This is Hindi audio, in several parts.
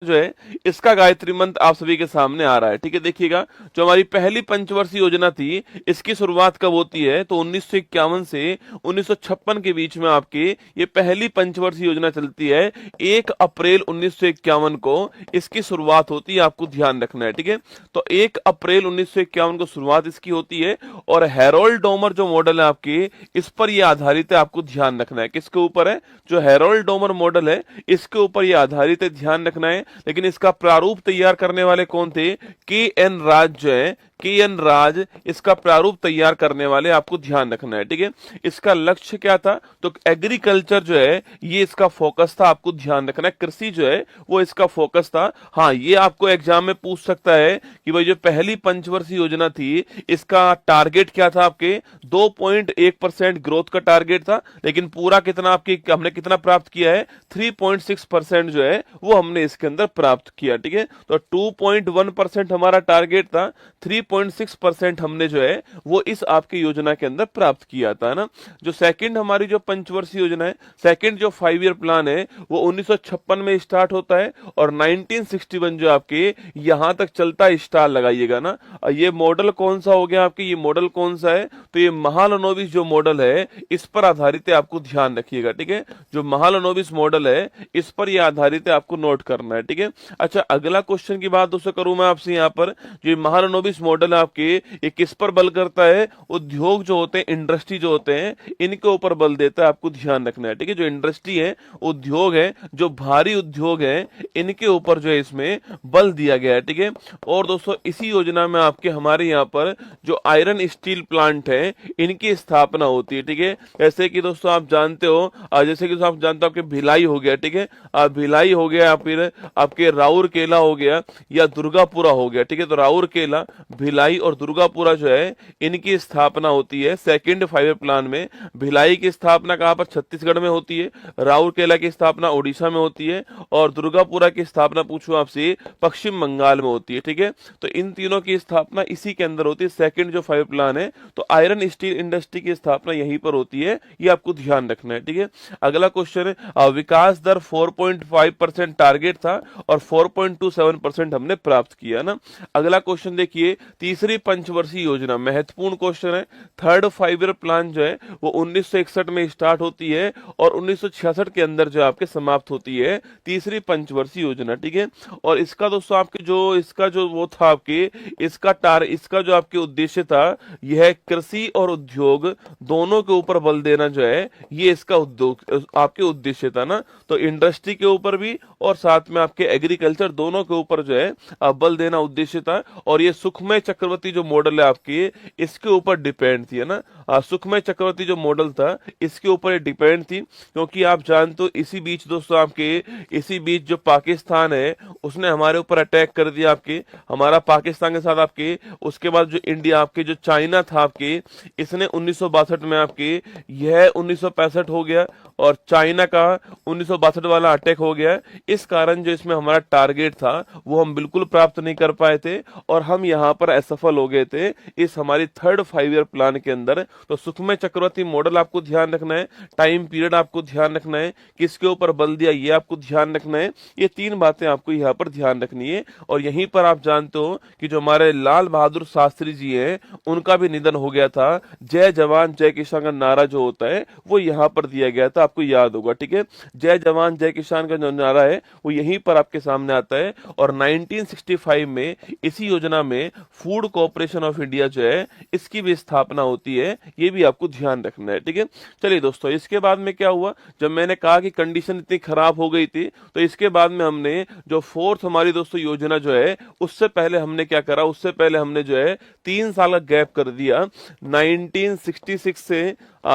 जो है इसका गायत्री मंत्र आप सभी के सामने आ रहा है। ठीक है, देखिएगा जो हमारी पहली पंचवर्षीय योजना थी इसकी शुरुआत कब होती है, तो 1951 से 1956 के बीच में आपकी ये पहली पंचवर्षीय योजना चलती है। 1 अप्रैल 1951 को इसकी शुरुआत होती है, आपको ध्यान रखना है। ठीक है, तो 1 अप्रैल 1951 को शुरुआत इसकी होती है और हैरोल्ड डोमर जो मॉडल है आपकी इस पर ये आधारित है, आपको ध्यान रखना है। किसके ऊपर है, जो हैरोल्ड डोमर मॉडल है इसके ऊपर ये आधारित है, ध्यान रखना है। लेकिन इसका प्रारूप तैयार करने वाले कौन थे, के एन राज जो है, के एन राज इसका प्रारूप तैयार करने वाले, आपको ध्यान रखना है। ठीक है, इसका लक्ष्य क्या था, तो एग्रीकल्चर जो है ये इसका फोकस था, आपको ध्यान रखना है। कृषि जो है वो इसका फोकस था। हाँ, ये आपको एग्जाम में पूछ सकता है कि भाई जो पहली पंचवर्षीय योजना थी इसका टारगेट क्या था, आपके 2.1% ग्रोथ का टारगेट था, लेकिन पूरा कितना आपकी हमने कितना प्राप्त किया है, 3.6% जो है वो हमने इसके अंदर प्राप्त किया। ठीक है, तो 2.1% हमारा टारगेट था, 3.6% हमने जो है वो इस आपकी योजना के अंदर प्राप्त किया था ना। जो सेकंड हमारी जो पंचवर्षीय योजना है, सेकंड जो 5 ईयर प्लान है वो 1956 में स्टार्ट होता है और 1961 जो आपके यहां तक चलता है, स्टार लगाइएगा ना। ये मॉडल कौन सा हो गया आपके, ये मॉडल कौन सा है, तो ये महालनोबिस जो मॉडल है इस पर आधारित है, आपको ध्यान रखिएगा। ठीक है, जो महालनोबिस मॉडल है इस पर ये आधारित है, आपको नोट करना है। ठीक है, अच्छा अगला क्वेश्चन की बात दोस्तों करूं मैं आपसे यहाँ पर, जो महालनोबिस मॉडल है आपके ये किस पर बल करता है, उद्योग जो होते हैं, इंडस्ट्री जो होते हैं इनके ऊपर बल देता है, आपको ध्यान रखना है। ठीक है, जो इंडस्ट्री है, उद्योग है, जो भारी उद्योग है इनके ऊपर जो है इसमें बल दिया गया है। ठीक है, और दोस्तों इसी योजना में आपके हमारे यहाँ पर जो आयरन स्टील प्लांट है इनकी स्थापना होती है। ठीक है, जैसे कि दोस्तों आप जानते हो, जैसे कि आप जानते हो आपके भिलाई हो गया। ठीक है, भिलाई हो गया, फिर आपके राउरकेला हो गया या दुर्गापुरा हो गया। ठीक है, तो राउरकेला, भिलाई और दुर्गापुरा जो है इनकी स्थापना होती है सेकंड 5 ईयर प्लान में। भिलाई की स्थापना कहां पर, छत्तीसगढ़ में होती है। राउरकेला की स्थापना उड़ीसा में होती है और दुर्गापुरा की स्थापना पूछूं आपसे पश्चिम बंगाल में होती है। ठीक है, तो इन तीनों की स्थापना इसी के अंदर होती है, सेकंड जो 5 प्लान है। तो आयरन स्टील इंडस्ट्री की स्थापना यहीं पर होती है, ये आपको ध्यान रखना है। ठीक है, अगला क्वेश्चन है, विकास दर 4.5% टारगेट था और 4.27% हमने प्राप्त किया ना। अगला क्वेश्चन देखिए, तीसरी पंचवर्षीय योजना, महत्वपूर्ण क्वेश्चन है। थर्ड 5 ईयर प्लान जो है वो 1961 में स्टार्ट होती है और 1966 के अंदर जो आपके समाप्त होती है तीसरी पंचवर्षीय योजना। ठीक है, और इसका दोस्तों आपके जो इसका जो वो था आपके इसका जो आपके उद्देश्य था यह कृषि और उद्योग दोनों के ऊपर बल देना जो है ये इसका उद्योग आपके उद्देश्य था ना। तो इंडस्ट्री के ऊपर भी और साथ में आपके एग्रीकल्चर दोनों के ऊपर जो है बल देना उद्देश्य था। और ये सुखमय चक्रवर्ती जो मॉडल है आपकी इसके ऊपर डिपेंड थी, है ना। सुखमय चक्रवर्ती जो मॉडल था इसके ऊपर डिपेंड थी, क्योंकि आप जानते हो इसी बीच दोस्तों आपके इसी बीच जो पाकिस्तान है उसने हमारे ऊपर अटैक कर दिया आपके, हमारा पाकिस्तान के साथ आपके। उसके बाद जो इंडिया आपके जो चाइना था आपके इसने 1962 में आपके यह 1965 हो गया और चाइना का 1962 वाला अटैक हो गया। इस कारण जो इसमें हमारा टारगेट था वो हम बिल्कुल प्राप्त नहीं कर पाए थे और हम यहाँ पर असफल हो गए थे इस हमारी थर्ड 5 ईयर प्लान के अंदर। तो सुखमय चक्रवर्ती मॉडल आपको ध्यान रखना है, टाइम पीरियड आपको ध्यान रखना है, किसके ऊपर बल दिया ये आपको ध्यान रखना है। ये 3 बातें आपको यहाँ पर ध्यान रखनी है। और यहीं पर आप जानते हो कि जो हमारे लाल बहादुर शास्त्री जी हैं उनका भी निधन हो गया था। जय जवान जय किसान का नारा जो होता है वो यहाँ पर दिया गया था, आपको याद होगा। ठीक है, जय जवान जय किसान का जो नारा है वो यहीं पर आपके सामने आता है। और 1965 में इसी योजना में फूड कॉर्पोरेशन ऑफ इंडिया जो है इसकी भी स्थापना होती है, ये भी आपको ध्यान रखना है। ठीक है, चलिए दोस्तों इसके बाद में क्या हुआ, जब मैंने कहा कि कंडीशन इतनी खराब हो गई थी तो इसके बाद में हमने जो फोर्थ हमारी दोस्तों योजना जो है उससे पहले हमने क्या करा, उससे पहले हमने जो है 3 साल का गैप कर दिया। 1966 से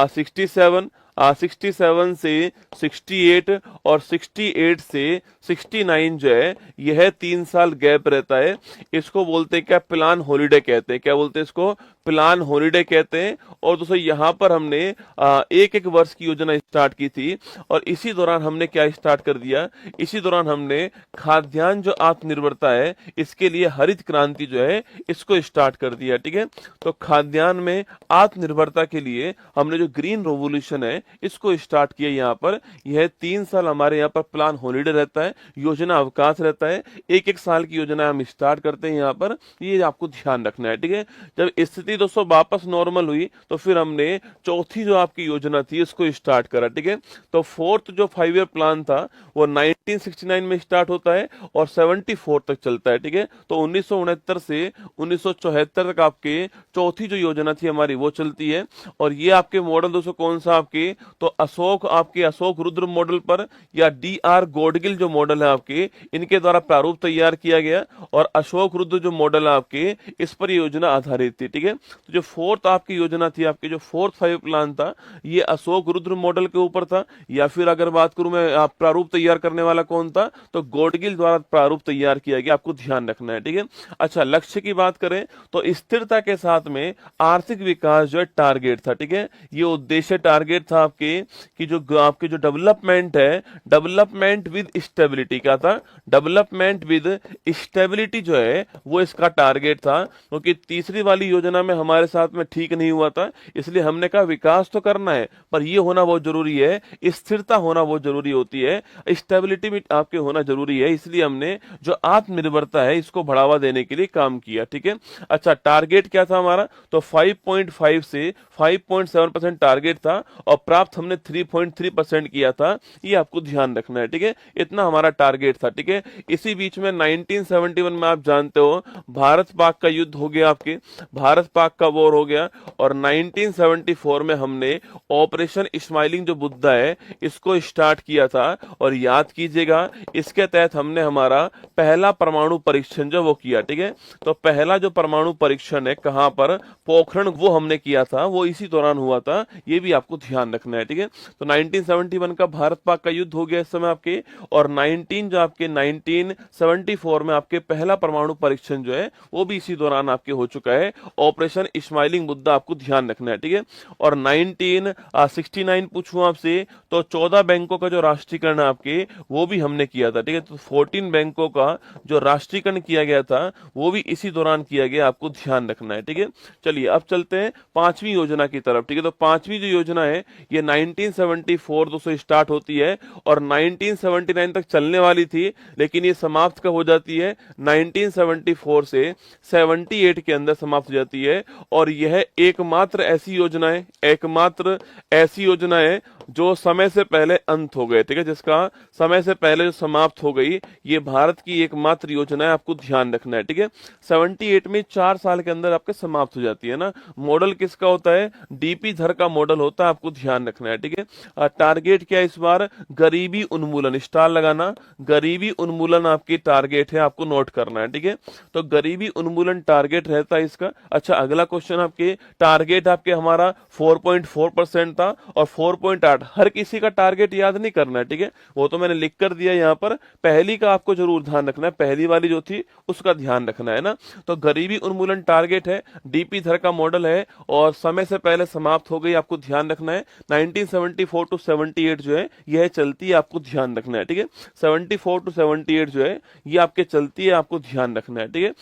67 67 से 68 और 68 से 69 जो है यह 3 साल गैप रहता है। इसको बोलते हैं क्या, प्लान हॉलीडे कहते हैं। क्या बोलते हैं इसको, प्लान हॉलिडे कहते हैं। और दोस्तों यहाँ पर हमने एक एक वर्ष की योजना स्टार्ट की थी, और इसी दौरान हमने क्या स्टार्ट कर दिया, इसी दौरान हमने खाद्यान्न जो आत्मनिर्भरता है इसके लिए हरित क्रांति जो है इसको स्टार्ट कर दिया। ठीक है, तो खाद्यान्न में आत्मनिर्भरता के लिए हमने जो ग्रीन रेवोल्यूशन है इसको स्टार्ट किया। यहाँ पर यह 3 साल हमारे यहाँ पर प्लान हॉलिडे रहता है, योजना अवकाश रहता है, एक एक साल की योजना हम स्टार्ट करते हैं यहाँ पर, ये आपको ध्यान रखना है। ठीक है, जब स्थिति दोस्तों वापस नॉर्मल हुई तो फिर हमने चौथी जो आपकी योजना थी इसको स्टार्ट करा। ठीक है, तो फोर्थ जो 5 ईयर प्लान था वो 1969 में स्टार्ट होता है और 74 तक चलता है। ठीक है, तो 1969 से 1974 तक आपके चौथी जो योजना थी हमारी वो चलती है। और ये आपके मॉडल दोस्तों कौन सा आपके, तो अशोक रुद्र मॉडल पर या DR गॉडगिल जो मॉडल है आपके इनके द्वारा प्रारूप तैयार किया गया, और अशोक रुद्र जो मॉडल है आपके इस पर योजना आधारित थी। ठीक है, तो जो फोर्थ आपकी योजना थी, आपके जो फोर्थ 5 प्लान था ये अशोक रुद्र मॉडल के ऊपर था, या फिर अगर बात करूं मैं आप प्रारूप तैयार करने वाला कौन था, तो गॉडगिल द्वारा प्रारूप तैयार किया गया, आपको ध्यान रखना है। ठीक है, अच्छा लक्ष्य की बात करें तो स्थिरता के साथ में आर्थिक विकास जो है टारगेट था। ठीक है, ये उद्देश्य टारगेट था आपके कि जो आपके जो डेवलपमेंट है, डेवलपमेंट विद स्टेबिलिटी का था, डेवलपमेंट विद स्टेबिलिटी जो है वो इसका टारगेट था। क्योंकि तीसरी वाली योजना में हमारे साथ में ठीक नहीं हुआ था, इसलिए हमने कहा विकास तो करना है पर ये होना बहुत जरूरी है, स्थिरता होना बहुत जरूरी होती है, स्टेबिलिटी भी आपके होना जरूरी है, इसलिए हमने जो आत्मनिर्भरता है इसको बढ़ावा देने के लिए काम किया। ठीक है, अच्छा टारगेट क्या था हमारा, तो 5.5 से 5.7% टारगेट था और प्राप्त हमने 3.3% किया था, ये आपको ध्यान रखना है। ठीक है, इतना हमारा टारगेट था। ठीक है, इसी बीच में 1971 में आप जानते हो भारत पाक का युद्ध हो गया, आपके भारत पाक का वॉर हो गया, और 1974 में हमने ऑपरेशन स्माइलिंग जो बुद्धा है इसको स्टार्ट किया था। और याद कीजिएगा इसके तहत हमने हमारा पहला परमाणु परीक्षण जो वो किया। ठीक है, तो पहला जो परमाणु परीक्षण है कहां पर, पोखरण, वो हमने किया था, वो इसी दौरान हुआ था, ये भी आपको ध्यान रखना है। ठीक है, तो 1971 का भारत पाक का युद्ध हो गया इस समय आपके, और 1974 में आपके पहला परमाणु परीक्षण जो है वो भी इसी दौरान आपके हो चुका है, ऑपरेशन स्माइलिंग मुद्दा आपको ध्यान रखना है। ठीक है, और 1969 पूछूं आपसे तो 14 बैंकों का जो राष्ट्रीयकरण है आपके वो भी हमने किया था। ठीक है, तो 14 बैंकों का जो राष्ट्रीयकरण किया गया था वो भी इसी दौरान किया गया, आपको ध्यान रखना है। ठीक है, चलिए अब चलते हैं 5वीं योजना की तरफ। ठीक है, तो 5वीं जो योजना है ये 1974 दोस्तों स्टार्ट होती है और 1979 तक चलने वाली थी, लेकिन ये समाप्त कब हो जाती है, 1974 से 78 के अंदर समाप्त हो जाती है। और यह एकमात्र ऐसी योजना है, एकमात्र ऐसी योजना है जो समय से पहले अंत हो गए। ठीक है, जिसका समय से पहले जो समाप्त हो गई, ये भारत की एकमात्र योजना है, आपको ध्यान रखना है। ठीक है, 78 में 4 साल के अंदर आपके समाप्त हो जाती है ना। मॉडल किसका होता है, DP धर का मॉडल होता है, आपको ध्यान रखना है। ठीक है, टारगेट क्या है इस बार, गरीबी उन्मूलन, स्टार लगाना, गरीबी उन्मूलन आपकी टारगेट है, आपको नोट करना है। ठीक है, तो गरीबी उन्मूलन टारगेट रहता है इसका। अच्छा अगला क्वेश्चन, आपके टारगेट आपके हमारा 4.4% था और 4.8, हर किसी का टारगेट याद नहीं करना है। ठीक है, वो तो मैंने लिख कर दिया यहाँ पर, पहली का आपको जरूर ध्यान रखना है, पहली वाली जो थी उसका ध्यान रखना है ना। तो गरीबी उन्मूलन टारगेट है, DP धर का मॉडल है और समय से पहले समाप्त हो गई, आपको ध्यान रखना है। 1974 टू 78 जो है यह चलती है, आपको ध्यान रखना है। ठीक है, 74 टू 78 जो है ये आपके चलती है, आपको ध्यान रखना है। ठीक है,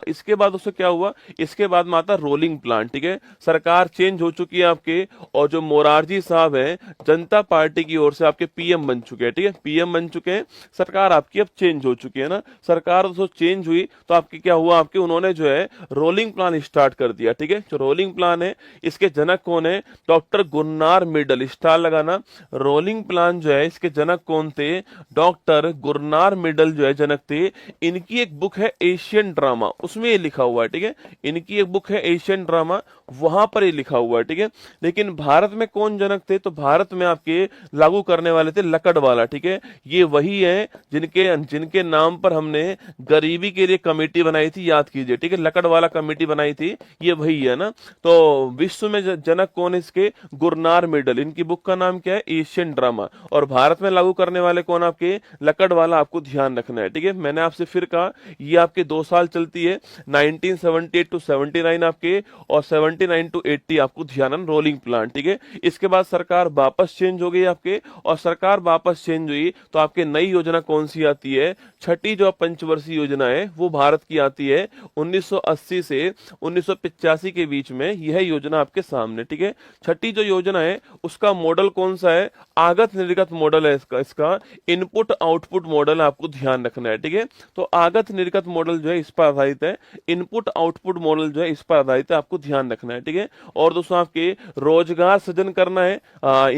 इसके बाद उससे क्या हुआ, इसके बाद में आता रोलिंग प्लान। ठीक है, सरकार चेंज हो चुकी है आपके, और जो मोरारजी साहब है जनता पार्टी की ओर से आपके PM बन चुके हैं। ठीक है, PM बन चुके हैं, सरकार आपकी अब चेंज हो चुकी है ना। सरकार तो चेंज हुई तो आपकी क्या हुआ, आपके उन्होंने जो है रोलिंग प्लान स्टार्ट कर दिया। ठीक है, जो रोलिंग प्लान है इसके जनक कौन है, डॉक्टर गुरनार मिडल, स्टार लगाना। रोलिंग प्लान जो है इसके जनक कौन थे, डॉक्टर गुरनार मिडल जो है जनक थे। इनकी एक बुक है एशियन ड्रामा, उसमें ये लिखा हुआ है। ठीक है, इनकी एक बुक है एशियन ड्रामा, वहां पर ये लिखा हुआ है। ठीक है, लेकिन भारत में कौन जनक थे, तो भारत में आपके लागू करने वाले थे लकड़वाला, ठीक है। ये वही है जिनके जिनके नाम पर हमने गरीबी के लिए कमेटी बनाई थी, याद कीजिए, ठीक है, लकड़वाला कमेटी बनाई थी, ये वही है ना। तो विश्व में जनक कौन है इसके? गुरनार मेडल। इनकी बुक का नाम क्या है? Asian drama. और भारत में लागू करने वाले कौन? आपके लकड़वाला। आपको ध्यान रखना है, ठीक है। मैंने आपसे फिर कहा ये आपके 2 साल चलती है, 1978 टू 79 आपके, और 79 टू 80 आपको ध्यान, रोलिंग प्लान, ठीक है। इसके बाद सरकार वापस चेंज हो गई आपके, और सरकार वापस चेंज हुई तो आपके नई योजना कौन सी आती है? छठी जो पंचवर्षीय योजना है वो भारत की आती है 1980 से 1985 के बीच में। यह योजना आपके सामने, ठीक है। छठी जो योजना है उसका मॉडल कौन सा है? आगत निर्गत मॉडल है इसका इनपुट आउटपुट मॉडल आपको ध्यान रखना है, ठीक है। तो आगत निर्गत मॉडल जो है इस पर आधारित है, इनपुट आउटपुट मॉडल जो है इस पर आधारित है, आपको ध्यान रखना है, ठीक है। और दोस्तों आपके रोजगार सृजन करना है,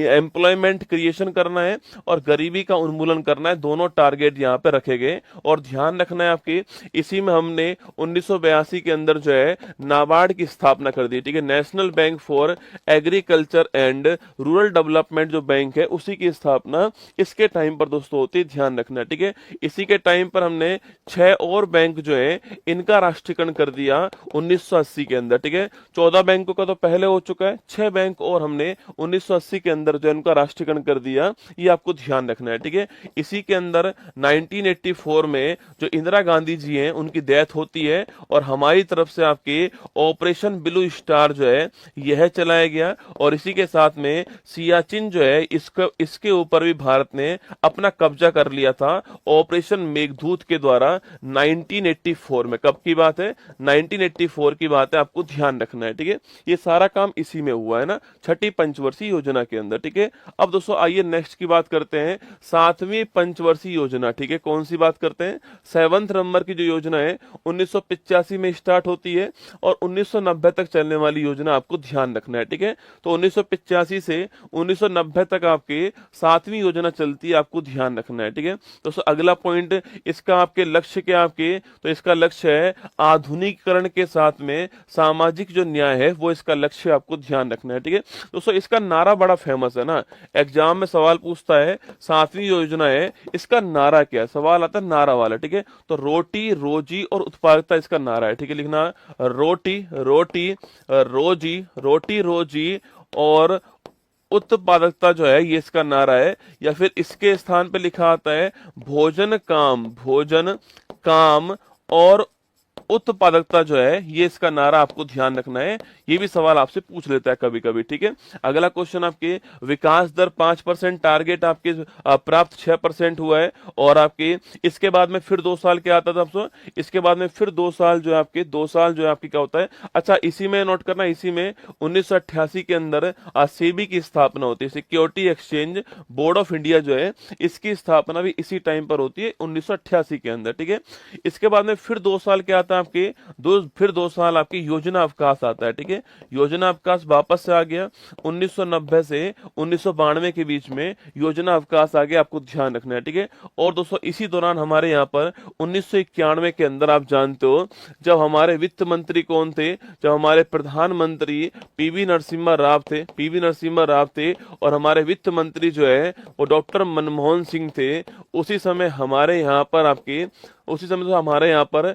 एम्प्लॉयमेंट क्रिएशन करना है, और गरीबी का उन्मूलन करना है, दोनों टारगेट यहाँ पे रखे गए। और ध्यान रखना है आपके, इसी में हमने 1982 के अंदर जो है नाबार्ड की स्थापना कर दी, ठीक है। National bank for agriculture and rural development जो बैंक है उसी की स्थापना इसके टाइम पर दोस्तों होती है, ध्यान रखना है, ठीक है। इसी के टाइम पर हमने 6 और बैंक जो है इनका राष्ट्रीयकरण कर दिया 1980 के अंदर, ठीक है। 14 बैंकों का तो पहले हो चुका है, 6 बैंक और हमने 1980 के अंदर जो इनका राष्ट्रीयकरण कर दिया, ये आपको ध्यान रखना है, ठीक है। इसी के अंदर 1984 में जो इंदिरा गांधी जी हैं उनकी डेथ होती है, और हमारी तरफ से आपके ऑपरेशन ब्लू स्टार जो है यह चलाया गया। और इसी के साथ में सियाचिन जो है इसके ऊपर भी भारत ने अपना कब्जा कर लिया था ऑपरेशन मेघदूत के द्वारा 1984 में। कब की बात है? 1984 की बात है, आपको ध्यान रखना है, ठीक है। ये सारा काम इसी में हुआ है ना, छठी पंचवर्षीय योजना के अंदर, ठीक है। अब दोस्तों आइए नेक्स्ट की बात करते हैं, 7वीं पंचवर्षीय योजना, ठीक है। कौन सी बात करते हैं? 7th नंबर की जो योजना है 1985 में स्टार्ट होती है, और 1990 तक चलने वाली योजना आपको ध्यान रखना है, ठीक है। तो 1985 से 1990 तक आपके 7वीं योजना चलती है, आपको ध्यान रखना है, ठीक है। दोस्तों अगला पॉइंट इसका आपके लक्ष्य क्या आपके? तो इसका लक्ष्य है आधुनिकीकरण के साथ में सामाजिक जो न्याय है वो इसका लक्ष्य, आपको ध्यान रखना है, ठीक है। दोस्तों इसका नारा बड़ा फेमस है ना, एग्जाम में सवाल पूछता है, 7वीं योजना है, इसका नारा क्या है? सवाल आता है नारा वाला, ठीक है। तो रोटी रोजी और उत्पादकता इसका नारा है, ठीक है। लिखना रोटी रोटी रोजी, रोटी रोजी और उत्पादकता जो है ये इसका नारा है। या फिर इसके स्थान पे लिखा आता है भोजन काम और उत्पादकता जो है ये इसका नारा, आपको ध्यान रखना है। ये भी सवाल आपसे पूछ लेता है कभी कभी, ठीक है। अगला क्वेश्चन आपके विकास दर 5% टारगेट आपके प्राप्त 6% हुआ है, और आपके इसके बाद में फिर 2 साल क्या आता था आपको? इसके बाद में फिर 2 साल जो है आपके 2 साल जो है आपकी क्या होता है? अच्छा इसी में नोट करना, इसी में 1988 के अंदर सेबी की स्थापना होती है, security exchange board of India जो है इसकी स्थापना भी इसी टाइम पर होती है 1988 के अंदर, ठीक है। इसके बाद में फिर 2 साल क्या आता है आपके? फिर 2 साल आपकी योजना अवकाश आता है, ठीक है। योजना अवकाश वापस से आ गया 1990 से 1992 के बीच में योजना अवकाश आ गया, आपको ध्यान रखना है, ठीक है। और दोस्तों इसी दौरान हमारे यहाँ पर 1991 के अंदर आप जानते हो जब हमारे वित्त मंत्री कौन थे? जब हमारे प्रधानमंत्री पीवी नरसिम्हा राव थे, पीवी नरसिम्हा राव थे, और हमारे वित्त मंत्री जो है वो डॉक्टर मनमोहन सिंह थे। उसी समय हमारे यहाँ पर आपके हमारे यहाँ पर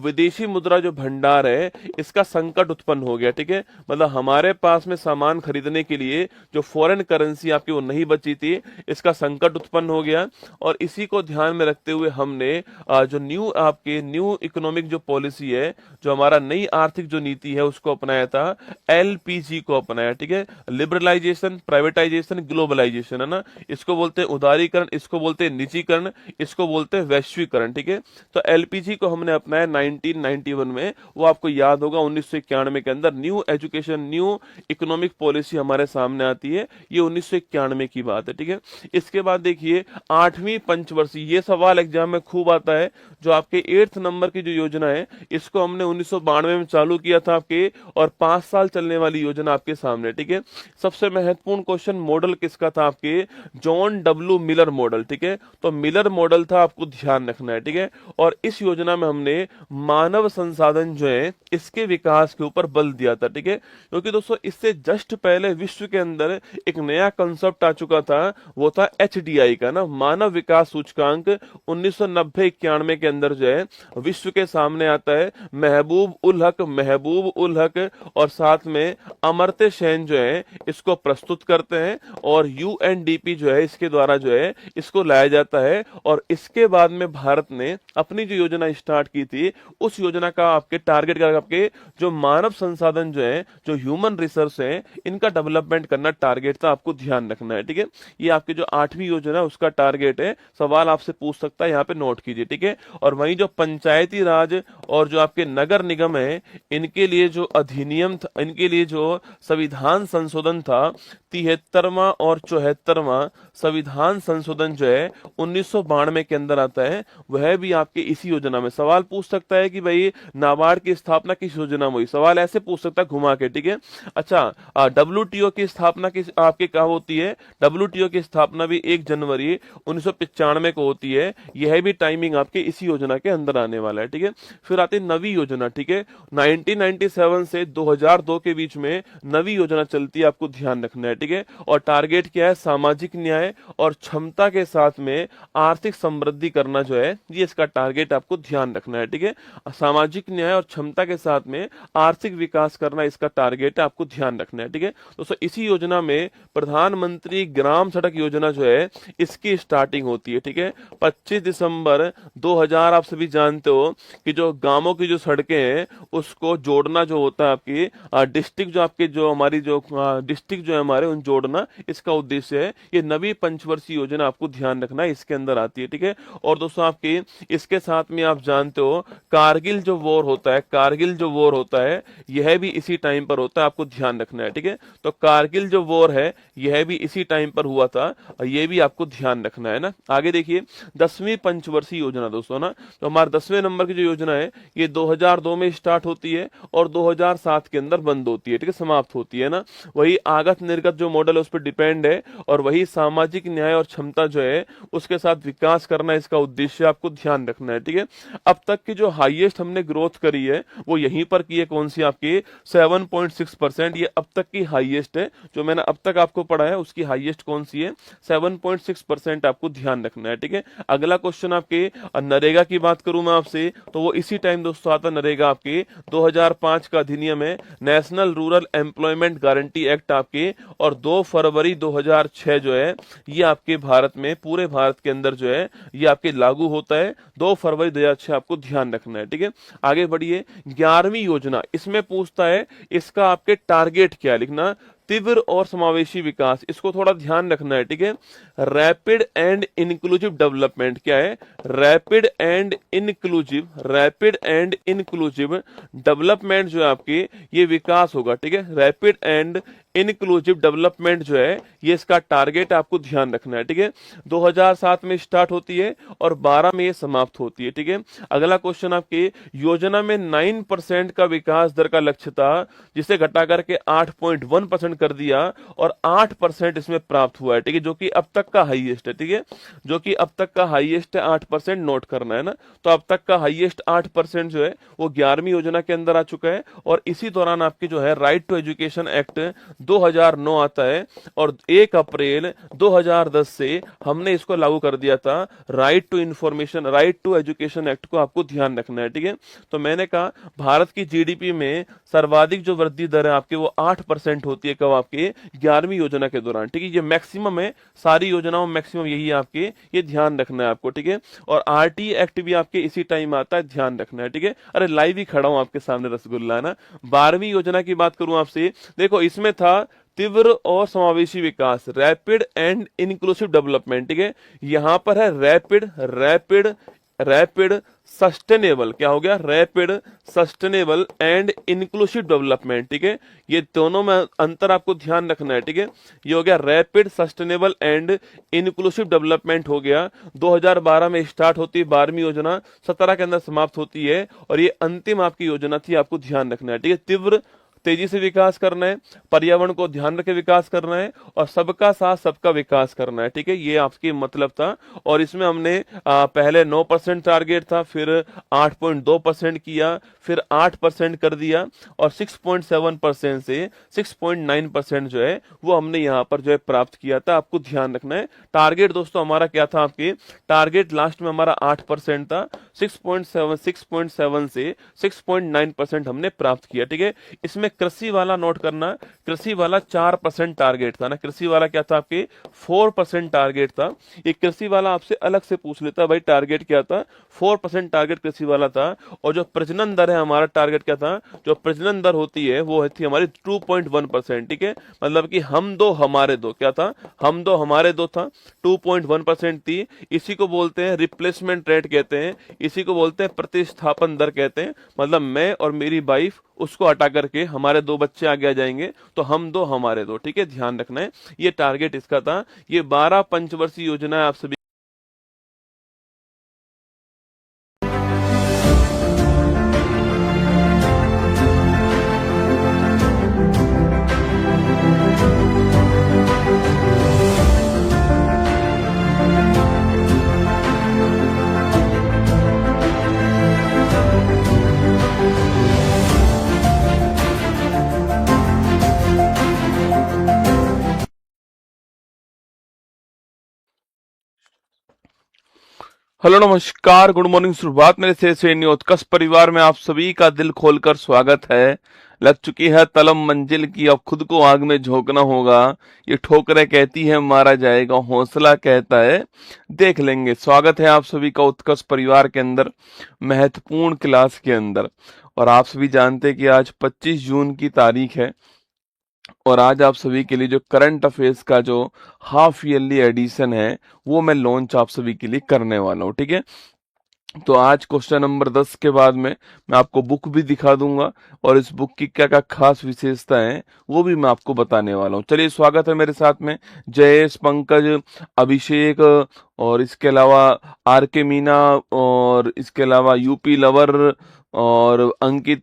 विदेशी मुद्रा जो भंडार है इसका संकट उत्पन्न हो गया, ठीक है। मतलब हमारे पास में सामान खरीदने के लिए जो फॉरेन करेंसी आपकी वो नहीं बची थी, इसका संकट उत्पन्न हो गया। और इसी को ध्यान में रखते हुए हमने जो न्यू इकोनॉमिक जो पॉलिसी है, जो हमारा नई आर्थिक जो नीति है उसको अपनाया था, एलपीजी को अपनाया, ठीक है। लिबरलाइजेशन, प्राइवेटाइजेशन, ग्लोबलाइजेशन, है ना। इसको बोलते हैं उदारीकरण, इसको बोलते हैं निजीकरण, इसको बोलते हैं वैश्वीकरण, ठीक है। तो एलपीजी को हमने अपनाया 1991 में, वो आपको याद होगा 1991 के अंदर new education new economic policy हमारे सामने आती है, ये 1991 की बात है, ठीक है। इसके बाद देखिए 8वीं पंचवर्षीय, ये सवाल एग्जाम में खूब आता है, जो आपके 8th नंबर की जो योजना है इसको हमने 1992 में चालू किया था आपके, और 5 साल चलने वाली योजना आपके सामने, ठीक है। सबसे महत्वपूर्ण क्वेश्चन मॉडल किसका था आपके? जॉन डब्ल्यू मिलर मॉडल, ठीक है। तो मिलर मॉडल था, आपको ध्यान रखना है, ठीक है। और इस योजना में हमने मानव संसाधन जो है इसके विकास के ऊपर बल दिया था, ठीक है। क्योंकि दोस्तों इससे जस्ट पहले विश्व के अंदर एक नया कंसेप्ट आ चुका था, वो था HDI का ना, मानव विकास सूचकांक। 1990-91 के अंदर जो है विश्व के सामने आता है महबूब उल हक और साथ में अमर्त्य सेन जो है इसको प्रस्तुत करते हैं और UNDP जो है इसके द्वारा जो है इसको लाया जाता है। और इसके बाद में भारत ने अपनी जो योजना स्टार्ट की थी उस योजना का आपके टारगेट का आपके जो मानव संसाधन जो है, जो ह्यूमन रिसोर्स है, इनका डेवलपमेंट करना टारगेट था, आपको ध्यान रखना है, ठीक है। ये आपकी जो 8वीं योजना है उसका टारगेट है। सवाल आपसे पूछ सकता है, यहाँ पे नोट कीजिए, ठीक है। और वहीं जो पंचायती राज और जो आपके नगर निगम है इनके लिए जो अधिनियम था, इनके लिए जो संविधान संशोधन था 73वां और 74वां संविधान संशोधन जो है 1992 के अंदर आता है, वह भी आपके इसी योजना में। सवाल पूछ सकता है कि भाई नाबार्ड की स्थापना किस योजना में हुई, सवाल ऐसे पूछ सकता है घुमा के, ठीक है। अच्छा, WTO की स्थापना किस आपके कहा होती है, WTO की स्थापना भी 1 जनवरी 1995 को होती है। यह भी टाइमिंग आपके इसी योजना के अंदर आने वाला है, ठीक है। फिर आती है नवी योजना, ठीक है। 1997 से 2002 के बीच में नवी योजना चलती है, आपको ध्यान रखना है, ठीक है। और टारगेट क्या है, सामाजिक न्याय और क्षमता के साथ में आर्थिक समृद्धि करना जो है ये इसका टारगेट आपको ध्यान रखना है, ठीक है। सामाजिक न्याय और क्षमता के साथ में आर्थिक विकास करना इसका टारगेट है, आपको ध्यान रखना है, ठीक है दोस्तों। इसी योजना में प्रधानमंत्री ग्राम सड़क योजना जो है इसकी स्टार्टिंग होती है, ठीक है। 25 दिसंबर 2000, आप सभी जानते हो कि जो गांवों की जो सड़कें हैं उसको जोड़ना जो होता है आपकी डिस्ट्रिक्ट, जो आपके जो हमारी जो डिस्ट्रिक्ट जो है हमारे, उन जोड़ना इसका उद्देश्य है। ये नवी पंचवर्षीय योजना आपको ध्यान रखना है, इसके अंदर आती है, ठीक है। और दोस्तों आपकी इसके साथ में आप जानते हो कारगिल जो वॉर होता है, कारगिल जो वॉर होता है यह भी इसी टाइम पर होता है, आपको ध्यान रखना है, ठीक है। तो कारगिल जो वॉर है यह भी इसी टाइम पर हुआ था और यह भी आपको ध्यान रखना है ना। आगे देखिए 10वीं पंचवर्षीय योजना दोस्तों ना, तो हमारे 10वें नंबर की जो योजना है ये 2002 में स्टार्ट होती है और 2007 के अंदर बंद होती है, ठीक है, समाप्त होती है ना। वही आगत निर्गत जो मॉडल है उस पर डिपेंड है और वही सामाजिक न्याय और क्षमता जो है उसके साथ विकास करना इसका उद्देश्य, आपको ध्यान रखना है, ठीक है। अब तक की जो हाईएस्ट हमने ग्रोथ करी है वो यहीं पर की है, कौन सी आपकी 7.6%। ये अब तक की हाईएस्ट है, जो मैंने अब तक आपको पढ़ा है उसकी हाईएस्ट कौन सी है, 7.6%, आपको ध्यान रखना है, ठीक है। अगला क्वेश्चन आपके नरेगा की बात करूं मैं आपसे तो वो इसी टाइम दोस्तों आता नरेगा आपके 2005 का अधिनियम है, national rural employment guarantee act आपके, और 2 फरवरी 2006 जो है ये आपके भारत में, पूरे भारत के अंदर जो है ये आपके लागू होता है, 2 फरवरी 2006, आपको ध्यान रखना है, ठीक है। आगे बढ़िए 11वीं योजना, इसमें पूछता है इसका आपके टारगेट क्या लिखना, तीव्र और समावेशी विकास, इसको थोड़ा ध्यान रखना है, ठीक है। रैपिड एंड इंक्लूसिव डेवलपमेंट क्या है, रैपिड एंड इंक्लूसिव डेवलपमेंट जो है आपकी ये विकास होगा, ठीक है। रैपिड एंड इंक्लूसिव डेवलपमेंट जो है ये इसका टारगेट आपको ध्यान रखना है, ठीक है। 2007 में स्टार्ट होती है और 12 में ये समाप्त होती है, ठीक है। अगला क्वेश्चन आपके योजना में 9% का विकास दर का लक्ष्य था जिसे घटा करके 8.1% कर दिया और 8% इसमें प्राप्त हुआ है, ठीक है, जो कि अब तक का हाईएस्ट है, ठीक है, जो कि अब तक का हाईएस्ट है। 8% नोट करना है ना, तो अब तक का हाईएस्ट 8% जो है वो 11वीं योजना के अंदर आ चुका है। और इसी दौरान आपकी जो है राइट टू एजुकेशन एक्ट 2009 आता है और 1 अप्रैल 2010 से हमने इसको लागू कर दिया था, right to information, right to education act को आपको ध्यान रखना है, ठीक है। तो मैंने कहा भारत की जीडीपी में सर्वाधिक जो वृद्धि दर है आपके वो 8% होती है, कब आपके 11वीं योजना के दौरान, ठीक है। ये मैक्सिमम है, सारी योजनाओं में मैक्सिमम यही है आपके, ये ध्यान रखना है आपको, ठीक है। और आरटी एक्ट भी आपके इसी टाइम आता है, ध्यान रखना है, ठीक है। अरे लाइव ही खड़ा हूं आपके सामने रसगुल्ला ना। 12वीं योजना की बात करूं आपसे, देखो इसमें था तीव्र और समावेशी विकास, रैपिड एंड इंक्लूसिव डेवलपमेंट, ठीक है। यहां पर है रैपिड सस्टेनेबल, क्या हो गया, rapid sustainable and inclusive development, ठीक है। ये दोनों में अंतर आपको ध्यान रखना है, ठीक है। ये हो गया rapid sustainable and inclusive development हो गया, 2012 में स्टार्ट होती है 12वीं योजना, 17 के अंदर समाप्त होती है और ये अंतिम आपकी योजना थी, आपको ध्यान रखना है, ठीक है। तेजी से विकास करना है, पर्यावरण को ध्यान रखे विकास करना है, और सबका साथ सबका विकास करना है। ठीक है, ये आपकी मतलब था। और इसमें हमने पहले 9% टारगेट था, फिर 8.2% किया, फिर 8% कर दिया, और 6.7% से 6.9% जो है वो हमने यहाँ पर जो है प्राप्त किया था। आपको ध्यान रखना है, टारगेट दोस्तों हमारा क्या था, आपके टारगेट लास्ट में हमारा 8% था, 6.7 से 6.9% हमने प्राप्त किया। ठीक है, इसमें कृषि वाला नोट करना, कृषि वाला 4% टारगेट था ना, कृषि वाला क्या था आपके 4% टारगेट था। ये कृषि वाला आपसे अलग से पूछ लेता भाई टारगेट क्या था, 4% टारगेट कृषि वाला था। और जो प्रजनन दर है हमारा टारगेट क्या था, जो प्रजनन दर होती है वो थी हमारी 2.1%। ठीक है, मतलब कि हम दो हमारे दो, क्या था, हम दो हमारे दो था, 2.1% थी। इसी को बोलते हैं रिप्लेसमेंट रेट कहते हैं, इसी को बोलते हैं प्रतिस्थापन दर कहते हैं। मतलब मैं और मेरी वाइफ, उसको हटा करके हमारे दो बच्चे आगे आ जाएंगे, तो हम दो हमारे दो। ठीक है, ध्यान रखना है, ये टारगेट इसका था। ये 12 पंचवर्षीय योजना है आप सभी। हेलो नमस्कार गुड मॉर्निंग, शुरुआत मेरे से सैन्य उत्कर्ष परिवार में आप सभी का दिल खोलकर स्वागत है। लग चुकी है तलब मंजिल की, अब खुद को आग में झोंकना होगा। ये ठोकरें कहती है मारा जाएगा, हौसला कहता है देख लेंगे। स्वागत है आप सभी का उत्कर्ष परिवार के अंदर, महत्वपूर्ण क्लास के अंदर। और आप सभी जानते हैं कि आज 25 जून की तारीख है, और आज आप सभी के लिए जो करंट अफेयर्स का जो हाफ ईयरली एडिशन है वो मैं लॉन्च आप सभी के लिए करने वाला हूँ। ठीक है, तो आज क्वेश्चन नंबर 10 के बाद में मैं आपको बुक भी दिखा दूंगा, और इस बुक की क्या क्या खास विशेषता है वो भी मैं आपको बताने वाला हूँ। चलिए, स्वागत है मेरे साथ में जयेश, पंकज, अभिषेक, और इसके अलावा आर के मीना, और इसके अलावा यूपी लवर, और अंकित,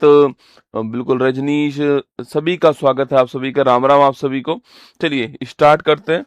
बिल्कुल रजनीश, सभी का स्वागत है आप सभी का, राम राम आप सभी को। चलिए स्टार्ट करते हैं।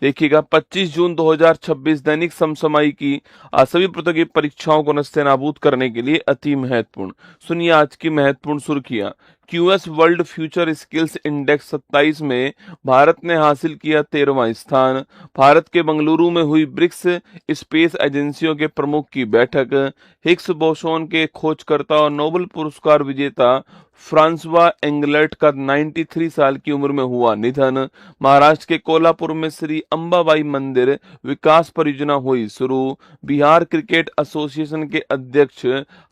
देखिएगा, 25 जून 2026 दैनिक समसामयिक की सभी प्रतियोगी परीक्षाओं को नस्तेनाबूद करने के लिए अति महत्वपूर्ण। सुनिए आज की महत्वपूर्ण सुर्खियां। QS world future skills index 27 में भारत ने हासिल किया 13वां स्थान। भारत के बंगलुरु में हुई ब्रिक्स स्पेस एजेंसियों के प्रमुख की बैठक। हिग्स बोसोन के खोजकर्ता और नोबेल पुरस्कार विजेता फ्रांसवा एंगलर्ट का 93 साल की उम्र में हुआ निधन। महाराष्ट्र के कोल्हापुर में श्री अंबाबाई मंदिर विकास परियोजना हुई शुरू। बिहार क्रिकेट एसोसिएशन के अध्यक्ष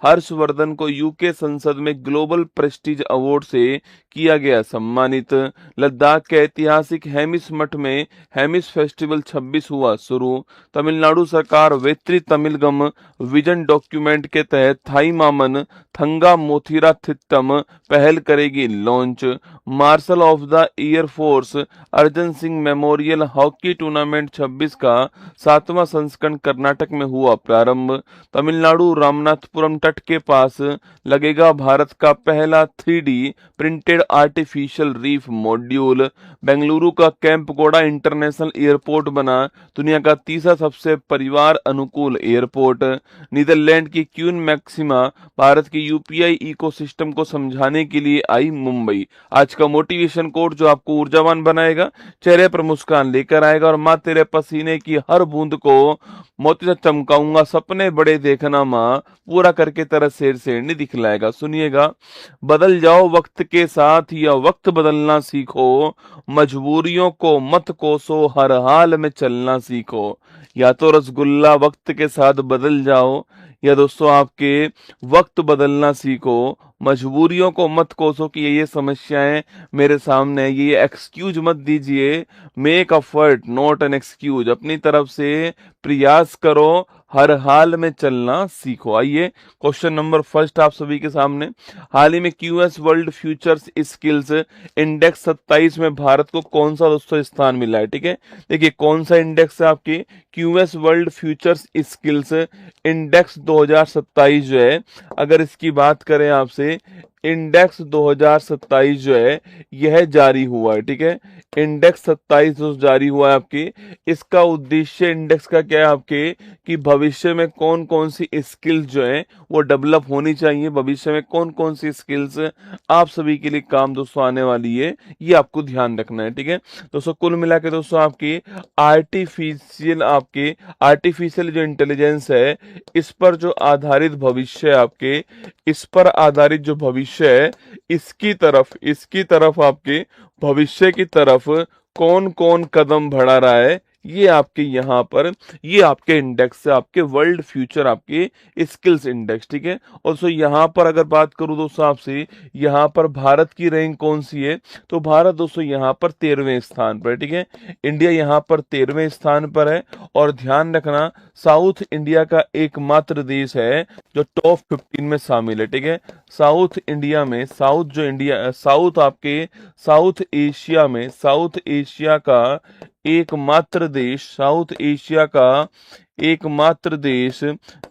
हर्षवर्धन को यूके संसद में ग्लोबल प्रेस्टीज अवार्ड से किया गया सम्मानित। लद्दाख के ऐतिहासिक हेमिस मठ में हेमिस फेस्टिवल 26 हुआ शुरू। तमिलनाडु सरकार वेत्री तमिलगम विजन डॉक्यूमेंट के तहत थाई मामन थंगा मोथीरा थिट्टम पहल करेगी launch. Marshal of the air force Arjan Singh memorial hockey tournament 26 का 7वां संस्करण कर्नाटक में हुआ प्रारंभ। तमिलनाडु रामनाथपुरम तट के पास लगेगा भारत का पहला 3D printed artificial reef module. Bengaluru का कैंपगोड़ा इंटरनेशनल एयरपोर्ट बना दुनिया का तीसरा सबसे परिवार अनुकूल एयरपोर्ट। नीदरलैंड की क्वीन मैक्सिमा भारत की यूपीआई इकोसिस्टम को समझाने के लिए आई मुंबई। आज का मोटिवेशन कोट जो आपको ऊर्जावान बनाएगा, चेहरे पर मुस्कान लेकर आएगा, और माँ तेरे पसीने की हर बूंद को मोती से चमकाऊंगा, सपने बड़े देखना माँ, पूरा करके तेरा शेर शेरनी दिखलाएगा। सुनिएगा, बदल जाओ वक्त के साथ या वक्त बदलना सीखो, मजबूरियों को मत कोसो, हर हाल में चलना सीखो। या तो रसगुल्ला वक्त के साथ बदल जाओ, या दोस्तों आपके वक्त बदलना सीखो, मजबूरियों को मत कोसो कि ये समस्याएं मेरे सामने है, ये एक्सक्यूज मत दीजिए। Make effort not an excuse, अपनी तरफ से प्रयास करो, हर हाल में चलना सीखो। आइए क्वेश्चन नंबर फर्स्ट आप सभी के सामने। हाल ही में QS world futures skills index 27 में भारत को कौन सा दोस्तों स्थान मिला है? ठीक है, देखिए कौन सा इंडेक्स है आपकी, QS world futures skills index 2027 जो है, अगर इसकी बात करें आपसे, इंडेक्स 2027 जो है यह जारी हुआ है, ठीक है। इंडेक्स 27 जो जारी हुआ है आपके, इसका उद्देश्य इंडेक्स का क्या है आपके, कि भविष्य में कौन कौन सी स्किल्स जो है वो डेवलप होनी चाहिए, भविष्य में कौन कौन सी स्किल्स आप सभी के लिए काम दोस्तों आने वाली है, ये आपको ध्यान रखना है, ठीक है। दोस्तों कुल मिला के दोस्तों आपकी आर्टिफिशियल जो इंटेलिजेंस है, इस पर जो आधारित भविष्य है आपके, इस पर आधारित जो भविष्य है, इसकी तरफ आपके भविष्य की तरफ कौन कौन कदम बढ़ा रहा है, ये आपके यहाँ पर, ये आपके इंडेक्स से आपके वर्ल्ड फ्यूचर आपके स्किल्स इंडेक्स, ठीक है। और सो यहाँ पर अगर बात करूँ दोस्तों आपसे, यहाँ पर भारत की रैंक कौन सी है, तो भारत दोस्तों यहाँ पर 13वें स्थान पर है, ठीक है। इंडिया यहाँ पर 13वें स्थान पर है। और ध्यान रखना, साउथ इंडिया का एकमात्र देश है जो टॉप 15 में शामिल है, ठीक है। साउथ इंडिया में, साउथ एशिया का एकमात्र देश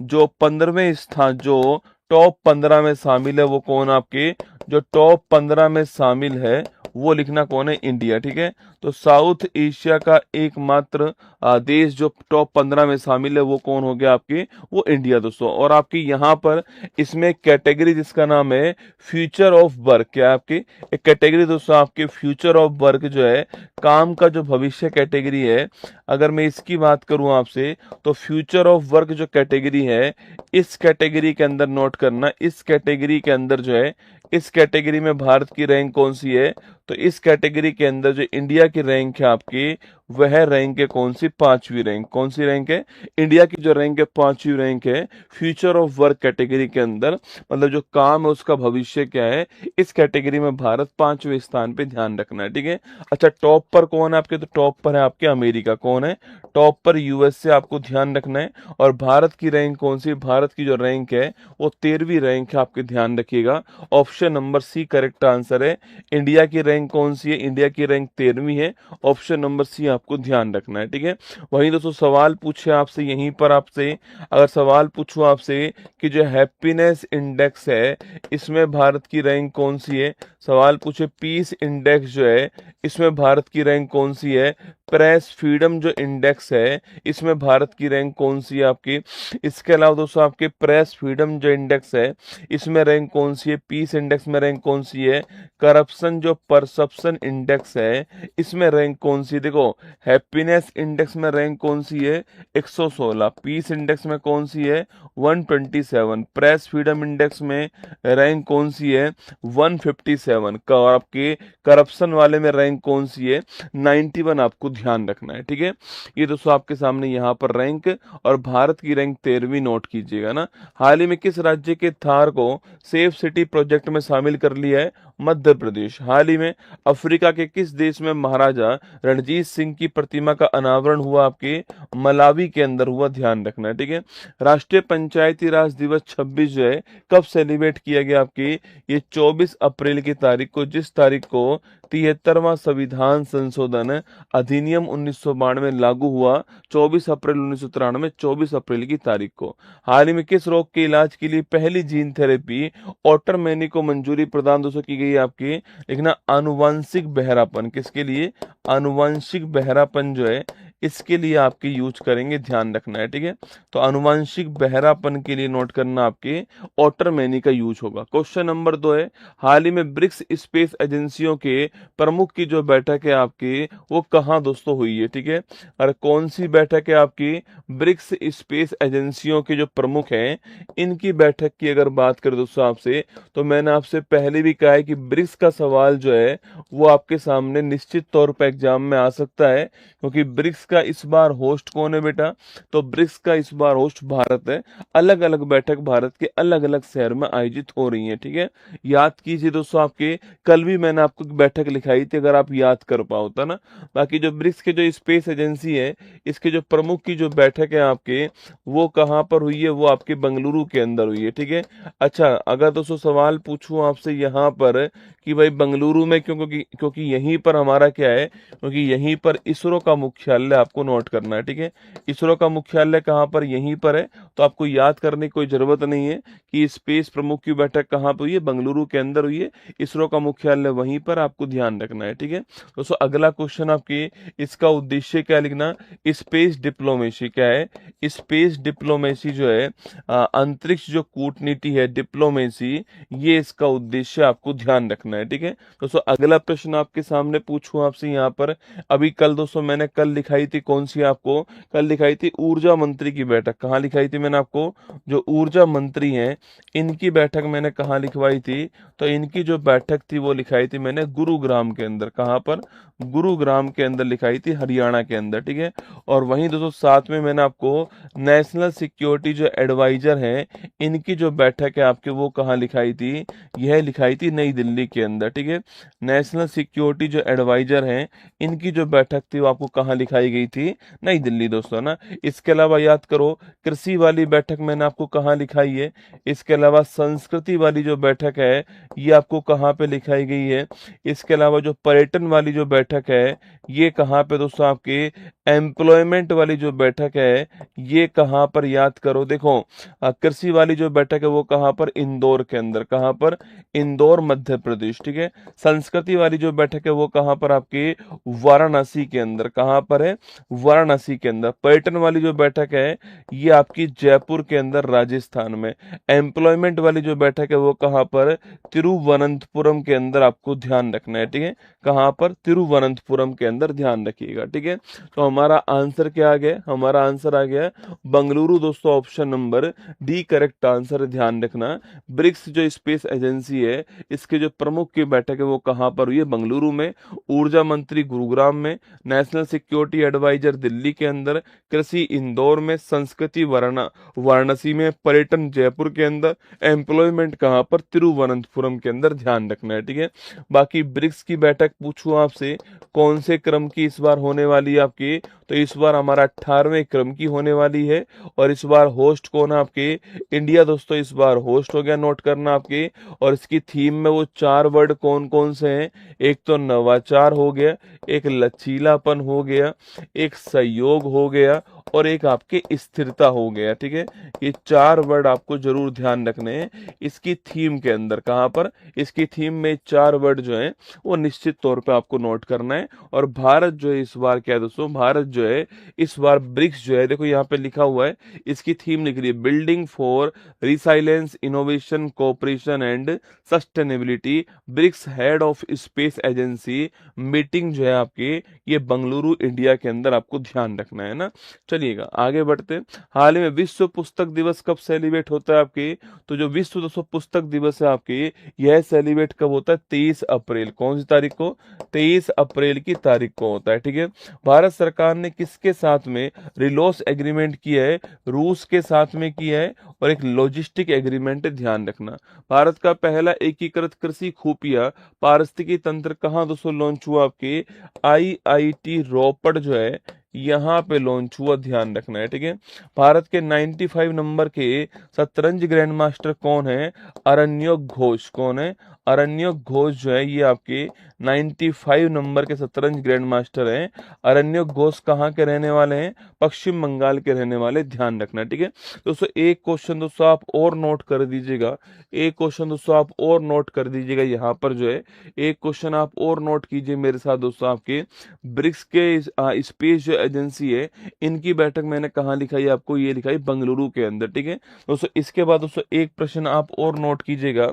जो 15वें स्थान, जो टॉप 15 में शामिल है, वो कौन आपके, जो टॉप 15 में शामिल है वो लिखना कौन है, इंडिया, ठीक है। तो साउथ एशिया का एकमात्र देश जो टॉप 15 में शामिल है वो कौन हो गया आपके, वो इंडिया दोस्तों। और आपकी यहाँ पर इसमें कैटेगरी जिसका नाम है फ्यूचर ऑफ वर्क, क्या है आपकी एक कैटेगरी दोस्तों, आपके फ्यूचर ऑफ वर्क जो है, काम का जो भविष्य कैटेगरी है, अगर मैं इसकी बात करूं आपसे, तो फ्यूचर ऑफ वर्क जो कैटेगरी है, इस कैटेगरी के अंदर नोट करना, इस कैटेगरी के अंदर जो है, इस कैटेगरी में भारत की रैंक कौन सी है, तो इस कैटेगरी के अंदर जो इंडिया की रैंक है आपकी, वह रैंक है कौन सी, 5वीं रैंक। कौन सी रैंक है, इंडिया की जो रैंक है 5वीं रैंक है फ्यूचर ऑफ वर्क कैटेगरी के अंदर, मतलब जो काम है उसका भविष्य क्या है, इस कैटेगरी में भारत 5वें स्थान पे, ध्यान रखना है, ठीक है। अच्छा टॉप पर कौन है आपके, तो टॉप पर है आपके अमेरिका, कौन है टॉप पर, यूएसए, आपको ध्यान रखना है। और भारत की रैंक कौन सी, भारत की जो रैंक है वो 13वीं रैंक है, आपके ध्यान रखिएगा। Option number C correct answer है। इंडिया की रैंक कौन सी है, इंडिया की रैंक 13वीं है, ऑप्शन नंबर सी आपको ध्यान रखना है, ठीक है। वहीं दोस्तों सवाल पूछे आपसे, यहीं पर आपसे अगर सवाल पूछूं आपसे कि जो हैप्पीनेस इंडेक्स है, इसमें भारत की रैंक कौन सी है, सवाल पूछे पीस इंडेक्स जो है, इसमें भारत की रैंक कौन सी है, प्रेस फ्रीडम जो इंडेक्स है, इसमें भारत की रैंक कौन सी है आपकी, इसके अलावा दोस्तों आपके प्रेस फ्रीडम जो इंडेक्स है, इसमें रैंक कौन सी है, पीस इंडेक्स में रैंक कौन सी है, करप्शन जो परसेप्शन इंडेक्स है, इसमें रैंक कौन सी है, देखो हैप्पीनेस इंडेक्स में रैंक कौन सी है, 116, पीस इंडेक्स में कौन सी है, 127, प्रेस फ्रीडम इंडेक्स में रैंक कौन सी है, 157, और आपके करप्शन वाले में रैंक कौन सी है, 91, आपको ध्यान रखना है, ठीक है। ये दोस्तों आपके सामने यहाँ पर रैंक, और भारत की रैंक 13वीं नोट कीजिएगा ना। हाल ही में किस राज्य के थार को सेफ सिटी प्रोजेक्ट में शामिल कर लिया है, मध्य प्रदेश। हाल ही में अफ्रीका के किस देश में महाराजा रणजीत सिंह की प्रतिमा का अनावरण हुआ, आपके मलावी के अंदर हुआ, ध्यान रखना है, ठीक है। राष्ट्रीय पंचायती राज दिवस 26 जो है कब सेलिब्रेट किया गया आपकी, ये 24 अप्रैल की तारीख को, जिस तारीख को 73वां संविधान संशोधन अधिनियम 1992 लागू हुआ, 24 अप्रैल 1993, 24 अप्रैल की तारीख को। हाल ही में किस रोग के इलाज के लिए पहली जीन थेरेपी ऑटरमेनी को मंजूरी प्रदान दोस्तों की गई आपकी, लिखना आनुवंशिक बहरापन, किसके लिए, आनुवंशिक बहरापन जो है इसके लिए आपके यूज करेंगे, ध्यान रखना है, ठीक है। तो आनुवंशिक बहरापन के लिए नोट करना आपके ऑटरमेनी का यूज होगा। क्वेश्चन नंबर 2 है, हाल ही में ब्रिक्स स्पेस एजेंसियों के प्रमुख की जो बैठक है आपकी, वो कहाँ दोस्तों हुई है, ठीक है। और कौन सी बैठक है आपकी, ब्रिक्स स्पेस एजेंसियों के जो प्रमुख हैं, इनकी बैठक की अगर बात करें दोस्तों आपसे, तो मैंने आपसे पहले भी कहा है कि ब्रिक्स का सवाल जो है वो आपके सामने निश्चित तौर पर एग्जाम में आ सकता है, क्योंकि ब्रिक्स का इस बार होस्ट कौन है बेटा, तो ब्रिक्स का इस बार होस्ट भारत है। अलग अलग बैठक भारत के अलग अलग शहर में आयोजित हो रही है, ठीक है। याद कीजिए दोस्तों, आपके कल भी मैंने आपको बैठक लिखाई थी, अगर आप याद कर पाओ तो ना। बाकी जो ब्रिक्स के जो स्पेस एजेंसी है, इसके जो प्रमुख की जो बैठक है आपके, वो कहाँ पर हुई है, वो आपके बेंगलुरु के अंदर हुई है, ठीक है। अच्छा अगर दोस्तों सवाल पूछूं आपसे यहाँ पर कि भाई बेंगलुरु में क्यों, क्योंकि यहीं पर हमारा क्या है, क्योंकि यहीं पर इसरो का मुख्यालय आपको नोट करना है, ठीक है। इसरो का मुख्यालय कहाँ पर, यहीं पर है, तो आपको याद करने की कोई जरूरत नहीं है कि स्पेस प्रमुख की बैठक कहाँ पर हुई है, बेंगलुरु के अंदर हुई है, इसरो का मुख्यालय वहीं पर, आपको ध्यान रखना है, ठीक है। दोस्तों अगला क्वेश्चन आपके, इसका उद्देश्य क्या लिखना, स्पेस डिप्लोमेसी क्या है, स्पेस डिप्लोमेसी जो है अंतरिक्ष जो कूटनीति है, डिप्लोमेसी, ये इसका उद्देश्य आपको ध्यान रखना है, ठीक है। दोस्तों अगला प्रश्न आपके सामने पूछूं आपसे यहाँ पर, अभी कल दोस्तों मैंने कल लिखाई थी कौन सी, आपको कल लिखाई थी ऊर्जा मंत्री की बैठक, कहाँ लिखाई थी मैंने आपको, जो ऊर्जा मंत्री हैं इनकी बैठक मैंने कहाँ लिखवाई थी, तो इनकी जो बैठक थी वो लिखाई थी मैंने गुरुग्राम के अंदर, कहाँ पर, गुरुग्राम के अंदर लिखाई थी, हरियाणा के अंदर, ठीक है। और वहीं दोस्तों साथ में मैंने आपको नेशनल सिक्योरिटी जो एडवाइजर हैं इनकी जो बैठक है आपके, वो कहाँ लिखाई थी, यह लिखाई थी नई दिल्ली के अंदर, ठीक है। नेशनल सिक्योरिटी जो एडवाइजर हैं इनकी जो बैठक थी वो आपको कहाँ लिखाई गई थी, नई दिल्ली दोस्तों ना। इसके अलावा याद करो, कृषि वाली बैठक मैंने आपको कहाँ लिखाई है, इसके अलावा संस्कृति वाली जो बैठक है ये आपको कहाँ पे लिखाई गई है, इसके अलावा जो पर्यटन वाली जो बैठक है ये कहाँ पे दोस्तों आपके, एम्प्लॉयमेंट वाली जो बैठक है ये कहाँ पर, याद करो देखो, कृषि वाली जो बैठक है वो कहाँ पर, इंदौर के अंदर, कहाँ पर, इंदौर मध्य प्रदेश, ठीक है। संस्कृति वाली जो बैठक है वो कहाँ पर आपके, वाराणसी के अंदर, कहाँ पर है, वाराणसी के अंदर। पर्यटन वाली जो बैठक है ये आपकी जयपुर के अंदर राजस्थान में। एम्प्लॉयमेंट वाली जो बैठक है वो कहाँ पर, तिरुवनंतपुरम के अंदर, आपको ध्यान रखना है, ठीक है। कहाँ पर, तिरुवनंतपुरम के अंदर, ध्यान रखिएगा, ठीक है। तो हमारा आंसर क्या आ गया, हमारा आंसर आ गया बंगलुरु दोस्तों, option number D correct answer, ध्यान रखना। ब्रिक्स जो स्पेस एजेंसी है इसके जो प्रमुख की बैठक है वो कहाँ पर हुई है, बंगलुरु में। ऊर्जा मंत्री गुरुग्राम में, नेशनल सिक्योरिटी एडवाइजर दिल्ली के अंदर, कृषि इंदौर में, संस्कृति वाराणसी में, पर्यटन जयपुर के अंदर, एम्प्लॉयमेंट कहाँ पर, तिरुवनंतपुरम के अंदर, ध्यान रखना है, ठीक है। बाकी ब्रिक्स की बैठक पूछूं आपसे कौन से क्रम की इस बार होने वाली है आपकी, तो इस बार हमारा 18वें क्रम की होने वाली है। और इस बार होस्ट कौन है आपके, इंडिया दोस्तों इस बार होस्ट हो गया, नोट करना आपके। और इसकी थीम में वो 4 वर्ड कौन कौन से हैं, एक तो नवाचार हो गया, एक लचीलापन हो गया, एक सहयोग हो गया, और एक आपके स्थिरता हो गया, ठीक है। ये 4 वर्ड आपको जरूर ध्यान रखने हैं इसकी थीम के अंदर, कहाँ पर, इसकी थीम में 4 वर्ड जो हैं वो निश्चित तौर पे आपको नोट करना है। और भारत जो है इस बार क्या है दोस्तों, भारत जो है इस बार ब्रिक्स जो है, देखो यहाँ पे लिखा हुआ है, इसकी थीम लिख रही है building for resilience innovation cooperation and sustainability, BRICS head of space agency meeting जो है आपकी, ये बंगलुरु इंडिया के अंदर, आपको ध्यान रखना है ना। चलिएगा आगे बढ़ते हैं। हाल ही में विश्व पुस्तक दिवस कब सेलिब्रेट होता है आपके, तो जो विश्व दोस्तों पुस्तक दिवस है आपके, यह सेलिब्रेट कब होता है, 23 अप्रैल, कौन सी तारीख को, 23 अप्रैल की तारीख को होता है, ठीक है। भारत सरकार ने किसके साथ में रिलोस एग्रीमेंट किया है, रूस के साथ में किया है, और एक लॉजिस्टिक एग्रीमेंट है, ध्यान रखना। भारत का पहला एकीकृत कृषि खुफिया पारिस्थितिकी तंत्र कहाँ दोस्तों लॉन्च हुआ आपके, IIT रोपड़ जो है यहाँ पे लॉन्च हुआ, ध्यान रखना है, ठीक है। भारत के 95 नंबर के शतरंज ग्रैंड मास्टर कौन है, अरण्यक घोष, कौन है, अरण्यक घोष जो है ये आपके 95 नंबर के शतरंज ग्रैंड मास्टर हैं। अरण्यक घोष कहाँ के रहने वाले हैं, पश्चिम बंगाल के रहने वाले, ध्यान रखना, ठीक है। दोस्तों एक क्वेश्चन दोस्तों आप और नोट कर दीजिएगा, एक क्वेश्चन दोस्तों आप और नोट कर दीजिएगा, यहाँ पर जो है एक क्वेश्चन आप और नोट कीजिए मेरे साथ दोस्तों, आपके ब्रिक्स के स्पेस जो एजेंसी है इनकी बैठक मैंने कहाँ लिखाई है आपको, ये लिखाई बंगलुरु के अंदर, ठीक है दोस्तों। इसके बाद दोस्तों एक प्रश्न आप और नोट कीजिएगा,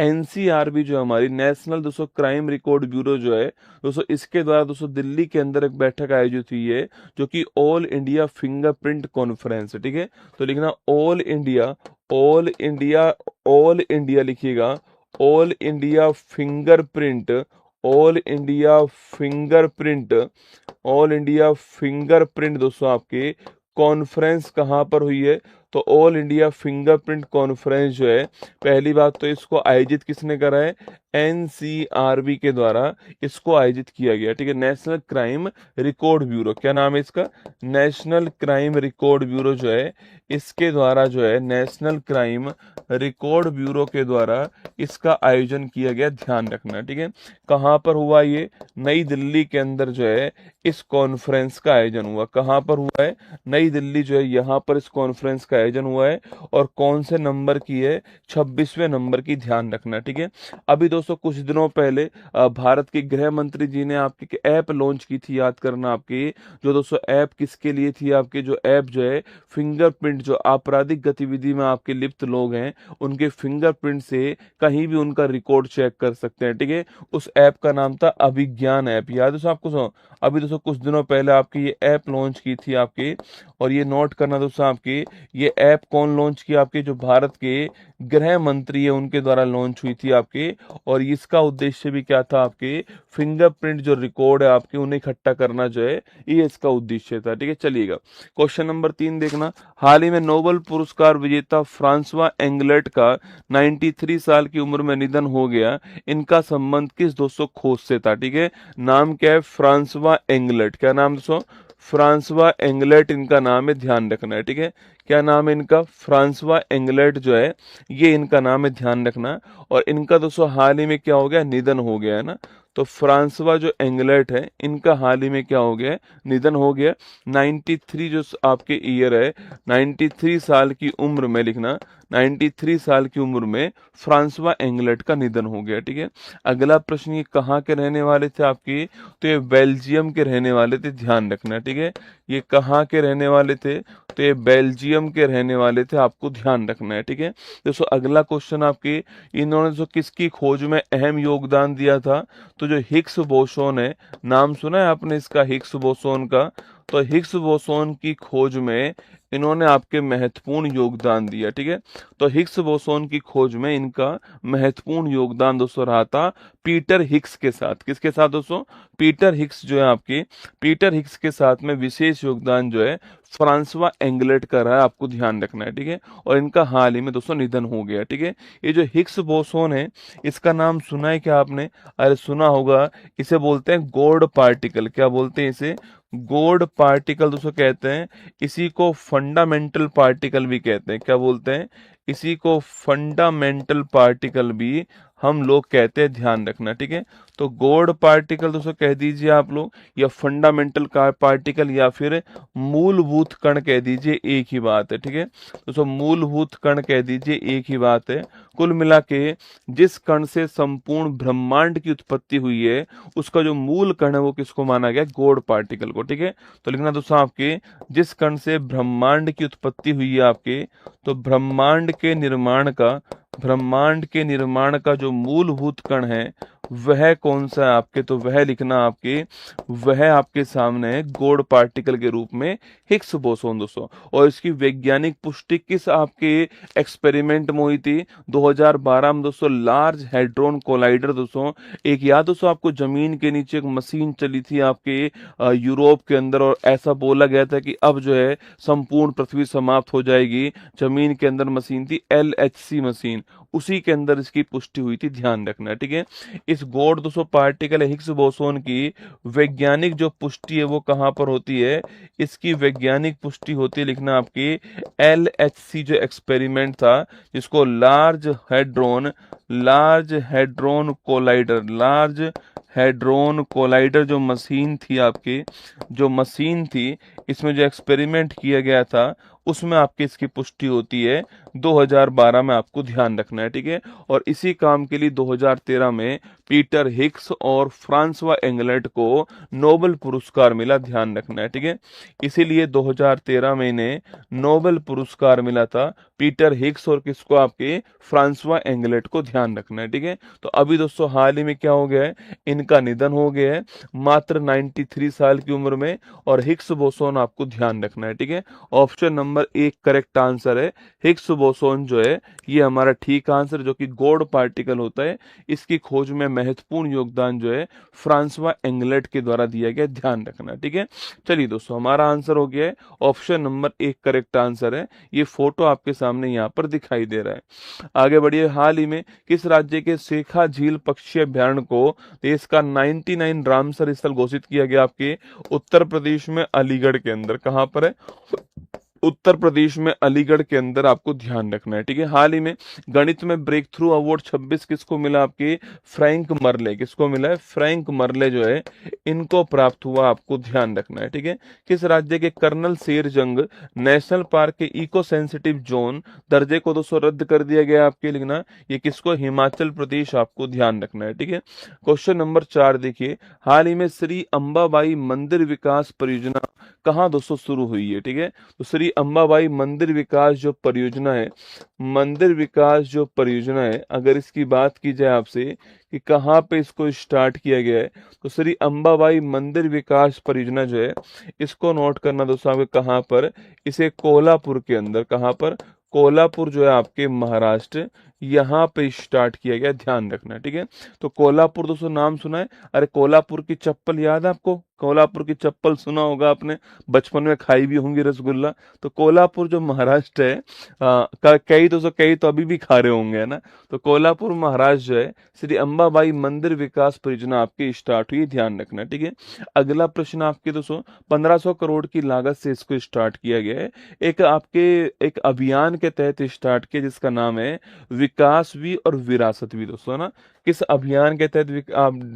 NCRB जो हमारी नेशनल दोस्तों क्राइम रिकॉर्ड ब्यूरो जो है दोस्तों, इसके द्वारा दोस्तों दिल्ली के अंदर एक बैठक आयोजित हुई है जो कि ऑल इंडिया फिंगरप्रिंट कॉन्फ्रेंस है, ठीक है। तो लिखना all India, all India, all India लिखिएगा, all India fingerprint, all India fingerprint, all India fingerprint दोस्तों आपके कॉन्फ्रेंस कहां पर हुई है, तो ऑल इंडिया फिंगरप्रिंट कॉन्फ्रेंस जो है, पहली बात तो इसको आयोजित किसने करा है, एनसीआरबी के द्वारा इसको आयोजित किया गया, ठीक है। नेशनल क्राइम रिकॉर्ड ब्यूरो, क्या नाम है इसका, नेशनल क्राइम रिकॉर्ड ब्यूरो जो है, इसके द्वारा जो है, नेशनल क्राइम रिकॉर्ड ब्यूरो के द्वारा इसका आयोजन किया गया, ध्यान रखना, ठीक है। कहाँ पर हुआ ये, नई दिल्ली के अंदर जो है इस कॉन्फ्रेंस का आयोजन हुआ। कहाँ पर हुआ है, नई दिल्ली जो है, यहाँ पर इस कॉन्फ्रेंस का आयोजन हुआ है। और कौन से नंबर की है, 26वें नंबर की, ध्यान रखना, ठीक है। अभी दोस्तों कुछ दिनों पहले भारत के गृह मंत्री जी ने आपकी ऐप लॉन्च की थी, याद करना आपकी, जो दोस्तों ऐप किसके लिए थी, आपके जो ऐप जो है फिंगरप्रिंट, जो आपराधिक गतिविधि में आपके लिप्त लोग हैं उनके फिंगरप्रिंट से कहीं भी उनका रिकॉर्ड चेक कर सकते हैं, ठीक है। उस ऐप का नाम था अभिज्ञान ऐप, याद है दोस्तों आपको। अभी दोस्तों कुछ दिनों पहले आपकी ये ऐप लॉन्च की थी आपकी, और ये नोट करना दोस्तों आपकी, ये ऐप कौन लॉन्च किया, आपके जो भारत के गृह मंत्री है उनके द्वारा लॉन्च हुई थी आपके। और इसका उद्देश्य भी क्या था, आपके फिंगरप्रिंट जो रिकॉर्ड है आपके उन्हें इकट्ठा करना जो है, ये इसका उद्देश्य था, ठीक है। चलिएगा क्वेश्चन नंबर 3 देखना। हाल ही में नोबेल पुरस्कार विजेता फ्रांसवा एंगलेट का 93 साल की उम्र में निधन हो गया। इनका संबंध किस दोस्तों खोज से था, ठीक है। नाम क्या है, फ्रांसवा एंगलेट, क्या नाम दोस्तों, फ्रांसवा एंगलेट इनका नाम है, ध्यान रखना है, ठीक है। क्या नाम है इनका, फ्रांसवा एंगलेट जो है ये इनका नाम है, ध्यान रखना। और इनका दोस्तों हाल ही में क्या हो गया, निधन हो गया है ना। तो फ्रांसवा जो एंगलेट है इनका हाल ही में क्या हो गया, निधन हो गया। 93 जो आपके ईयर है, 93 साल की उम्र में लिखना, 93 साल की उम्र में फ्रांसवा एंगलेट का निधन हो गया, ठीक है। अगला प्रश्न, ये कहाँ के रहने वाले थे आपके, तो ये बेल्जियम के रहने वाले थे, ध्यान रखना, ठीक है। ये कहाँ के रहने वाले थे, तो ये बेल्जियम के रहने वाले थे, आपको ध्यान रखना है, ठीक है। दोस्तों अगला क्वेश्चन आपके, इन्होंने जो किसकी खोज में अहम योगदान दिया था, तो जो हिग्स बोसोन है, नाम सुना है आपने इसका, हिग्स बोसोन का। तो हिग्स बोसोन की खोज में इन्होंने आपके महत्वपूर्ण योगदान दिया, ठीक है। तो हिग्स बोसोन की खोज में इनका महत्वपूर्ण योगदान दोस्तों रहा था पीटर हिग्स के साथ। किसके साथ दोस्तों, पीटर हिग्स जो है आपके, पीटर हिग्स के साथ में विशेष योगदान जो है फ्रांसवा एंगलेट का रहा है, आपको ध्यान रखना है, ठीक है। और इनका हाल ही में दोस्तों निधन हो गया, ठीक है। ये जो हिग्स बोसोन है, इसका नाम सुना है क्या आपने, अरे सुना होगा, इसे बोलते हैं गॉड पार्टिकल। क्या बोलते हैं इसे, गॉड पार्टिकल दोस्तों कहते हैं। इसी को फंडामेंटल पार्टिकल भी कहते हैं, क्या बोलते हैं, इसी को फंडामेंटल पार्टिकल भी हम लोग कहते हैं, ध्यान रखना, ठीक है। तो गॉड पार्टिकल दोस्तों कह दीजिए आप लोग, या फंडामेंटल पार्टिकल, या फिर मूलभूत कण कह दीजिए, एक ही बात है, ठीक है। दोस्तों मूलभूत कण कह दीजिए, एक ही बात है। कुल मिला के जिस कण से संपूर्ण ब्रह्मांड की उत्पत्ति हुई है, उसका जो मूल कण है वो किसको माना गया, गॉड पार्टिकल को, ठीक है। तो लिखना दोस्तों आपके, जिस कण से ब्रह्मांड की उत्पत्ति हुई है आपके, तो ब्रह्मांड के निर्माण का जो मूलभूत कण है वह कौन सा है आपके, तो वह लिखना आपके, वह आपके सामने है गॉड पार्टिकल के रूप में हिग्स बोसोन दोस्तों। और इसकी वैज्ञानिक पुष्टि किस आपके एक्सपेरिमेंट में हुई थी, 2012 में दोस्तों, लार्ज हैड्रोन कोलाइडर दोस्तों। एक याद दोस्तों आपको, जमीन के नीचे एक मशीन चली थी आपके यूरोप के अंदर, और ऐसा बोला गया था कि अब जो है संपूर्ण पृथ्वी समाप्त हो जाएगी। जमीन के अंदर मशीन थी LHC मशीन, उसी के अंदर इसकी पुष्टि हुई थी, ध्यान रखना, ठीक है। इस गॉड दोस्तों पार्टिकल हिग्स बोसोन की वैज्ञानिक जो पुष्टि है वो कहां पर होती है, इसकी वैज्ञानिक पुष्टि होती है, लिखना आपकी, LHC जो एक्सपेरिमेंट था, जिसको लार्ज हैड्रोन कोलाइडर जो मशीन थी आपकी, जो मशीन थी, इसमें जो एक्सपेरिमेंट किया गया था उसमें आपकी इसकी पुष्टि होती है 2012 में, आपको ध्यान रखना है, ठीक है। और इसी काम के लिए 2013 में पीटर हिग्स और फ्रांसवा एंगलेट को नोबेल पुरस्कार मिला, ध्यान रखना है, ठीक है। इसीलिए 2013 में इन्हें नोबेल पुरस्कार मिला था पीटर हिग्स और किसको, आपके फ्रांसवा एंगलेट को ध्यान रखना है। ठीक है, तो अभी दोस्तों हाल ही में क्या हो गया है, इनका निधन हो गया है मात्र 93 साल की उम्र में। और हिग्स बोसोन आपको ध्यान रखना है। ठीक है, ऑप्शन नंबर एक करेक्ट आंसर है। हिग्स बोसोन जो है ये हमारा ठीक आंसर, जो कि गॉड पार्टिकल होता है, इसकी खोज में महत्वपूर्ण योगदान जो है फ्रांसवा एंगलेट के द्वारा दिया गया, ध्यान रखना। ठीक है, चलिए दोस्तों हमारा आंसर हो गया है ऑप्शन नंबर एक करेक्ट आंसर है। ये फोटो आपके सामने यहाँ पर दिखाई दे रहा है। आगे बढ़िए, हाल ही में किस राज्य के शेखा झील पक्षी अभ्यारण्य को देश का 99 रामसर स्थल घोषित किया गया? आपके उत्तर प्रदेश में अलीगढ़ के अंदर। कहां पर है? उत्तर प्रदेश में अलीगढ़ के अंदर आपको ध्यान रखना है। ठीक है, हाल ही में गणित में ब्रेक थ्रू अवार्ड 26 किसको मिला? आपके फ्रैंक मरले। किसको मिला है? फ्रैंक मरले जो है इनको प्राप्त हुआ, आपको ध्यान रखना है। ठीक है, किस राज्य के कर्नल शेरजंग नेशनल पार्क के इको सेंसिटिव जोन दर्जे को दोस्तों रद्द कर दिया गया? आपके लिखना ये किसको? हिमाचल प्रदेश, आपको ध्यान रखना है। ठीक है, क्वेश्चन नंबर 4 देखिए, हाल ही में श्री अंबाबाई मंदिर विकास परियोजना कहाँ दोस्तों शुरू हुई है? ठीक है, तो श्री अंबाबाई मंदिर विकास जो परियोजना है, मंदिर विकास जो परियोजना है, अगर इसकी बात की जाए आपसे कि कहाँ पे इसको स्टार्ट किया गया है, तो श्री अंबाबाई मंदिर विकास परियोजना जो है इसको नोट करना दोस्तों, आपके कहाँ पर? इसे कोल्हापुर के अंदर। कहाँ पर? कोल्हापुर जो है आपके महाराष्ट्र, यहाँ पे स्टार्ट किया गया, ध्यान रखना। ठीक है, तो कोल्हापुर दोस्तों नाम सुना है? अरे कोल्हापुर की चप्पल याद है आपको? कोल्हापुर की चप्पल सुना होगा आपने, बचपन में खाई भी होंगी रसगुल्ला। तो कोल्हापुर जो महाराष्ट्र है, कई तो अभी भी खा रहे होंगे, है ना। तो कोल्हापुर महाराष्ट्र जो है श्री अंबाबाई मंदिर विकास परियोजना आपकी स्टार्ट हुई, ध्यान रखना। ठीक है, अगला प्रश्न आपके दोस्तों, 1500 करोड़ की लागत से इसको स्टार्ट किया गया है। एक अभियान के तहत स्टार्ट किया जिसका नाम है विकास भी और विरासत भी दोस्तों, है ना। किस अभियान के तहत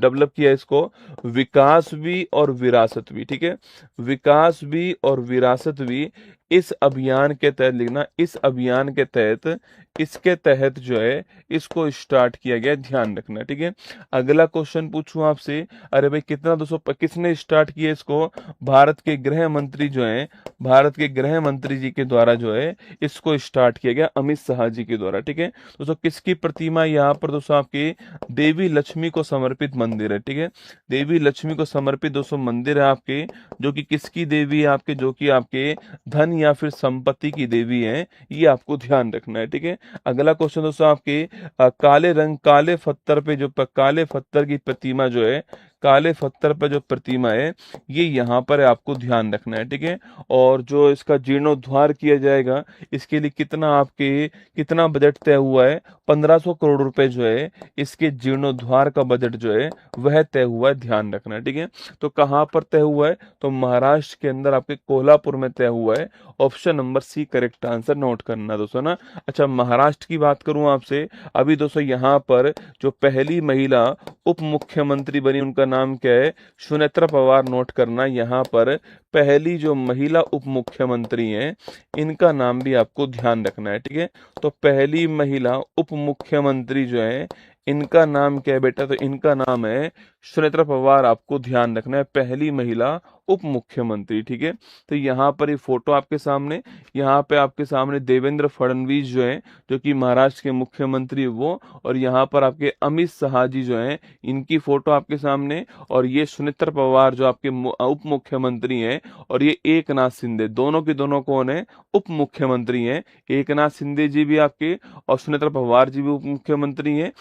डेवलप किया इसको? विकास भी और विरासत भी। ठीक है, विकास भी और विरासत भी इस अभियान के तहत लिखना, इस अभियान के तहत, इसके तहत जो है इसको स्टार्ट किया गया, ध्यान रखना। ठीक है, अगला क्वेश्चन पूछूं आपसे, अरे भाई कितना दोस्तों किसने स्टार्ट किया इसको? भारत के गृह मंत्री जो है, भारत के गृह मंत्री जी के द्वारा जो है इसको स्टार्ट किया गया, अमित शाह जी के द्वारा। ठीक है, दोस्तों किसकी प्रतिमा यहाँ पर दोस्तों? आपके देवी लक्ष्मी को समर्पित मंदिर है। ठीक है, देवी लक्ष्मी को समर्पित दोस्तों मंदिर है आपके, जो कि किसकी देवी है? आपके जो कि आपके धन या फिर संपत्ति की देवी है, ये आपको ध्यान रखना है। ठीक है, अगला क्वेश्चन दोस्तों आपके काले पत्थर पे जो काले पत्थर की प्रतिमा जो है, काले पत्थर पर जो प्रतिमा है ये यहाँ पर है, आपको ध्यान रखना है। ठीक है, और जो इसका जीर्णोद्धार किया जाएगा इसके लिए कितना बजट तय हुआ है? 1500 करोड़ रुपए जो है इसके जीर्णोद्धार का बजट जो है वह तय हुआ है, ध्यान रखना है। ठीक है, तो कहाँ पर तय हुआ है? तो महाराष्ट्र के अंदर आपके कोल्हापुर में तय हुआ है। Option number C correct answer note करना दोस्तों ना। अच्छा, महाराष्ट्र की बात करूं आपसे, अभी दोस्तों यहाँ पर जो पहली महिला उप मुख्यमंत्री बनी उनका नाम क्या है? सुनेत्रा पवार। नोट करना, यहाँ पर पहली जो महिला उप मुख्यमंत्री हैं इनका नाम भी आपको ध्यान रखना है। ठीक है, तो पहली महिला उप मुख्यमंत्री जो है इनका नाम क्या है बेटा? तो इनका नाम है सुनेत्रा पवार, आपको ध्यान रखना है, पहली महिला उप मुख्यमंत्री। ठीक है, तो यहाँ पर ये फोटो आपके सामने, यहाँ पे आपके सामने देवेंद्र फडणवीस जो है, जो कि महाराष्ट्र के मुख्यमंत्री वो, और यहाँ पर आपके अमित शाह जी जो हैं इनकी फोटो आपके सामने, और ये सुनेत्रा पवार जो आपके उप मुख्यमंत्री हैं, और ये एकनाथ शिंदे, दोनों के दोनों कौन है? उप मुख्यमंत्री हैं। एकनाथ शिंदे जी भी आपके और सुनेत्रा पवार जी भी उप मुख्यमंत्री हैं,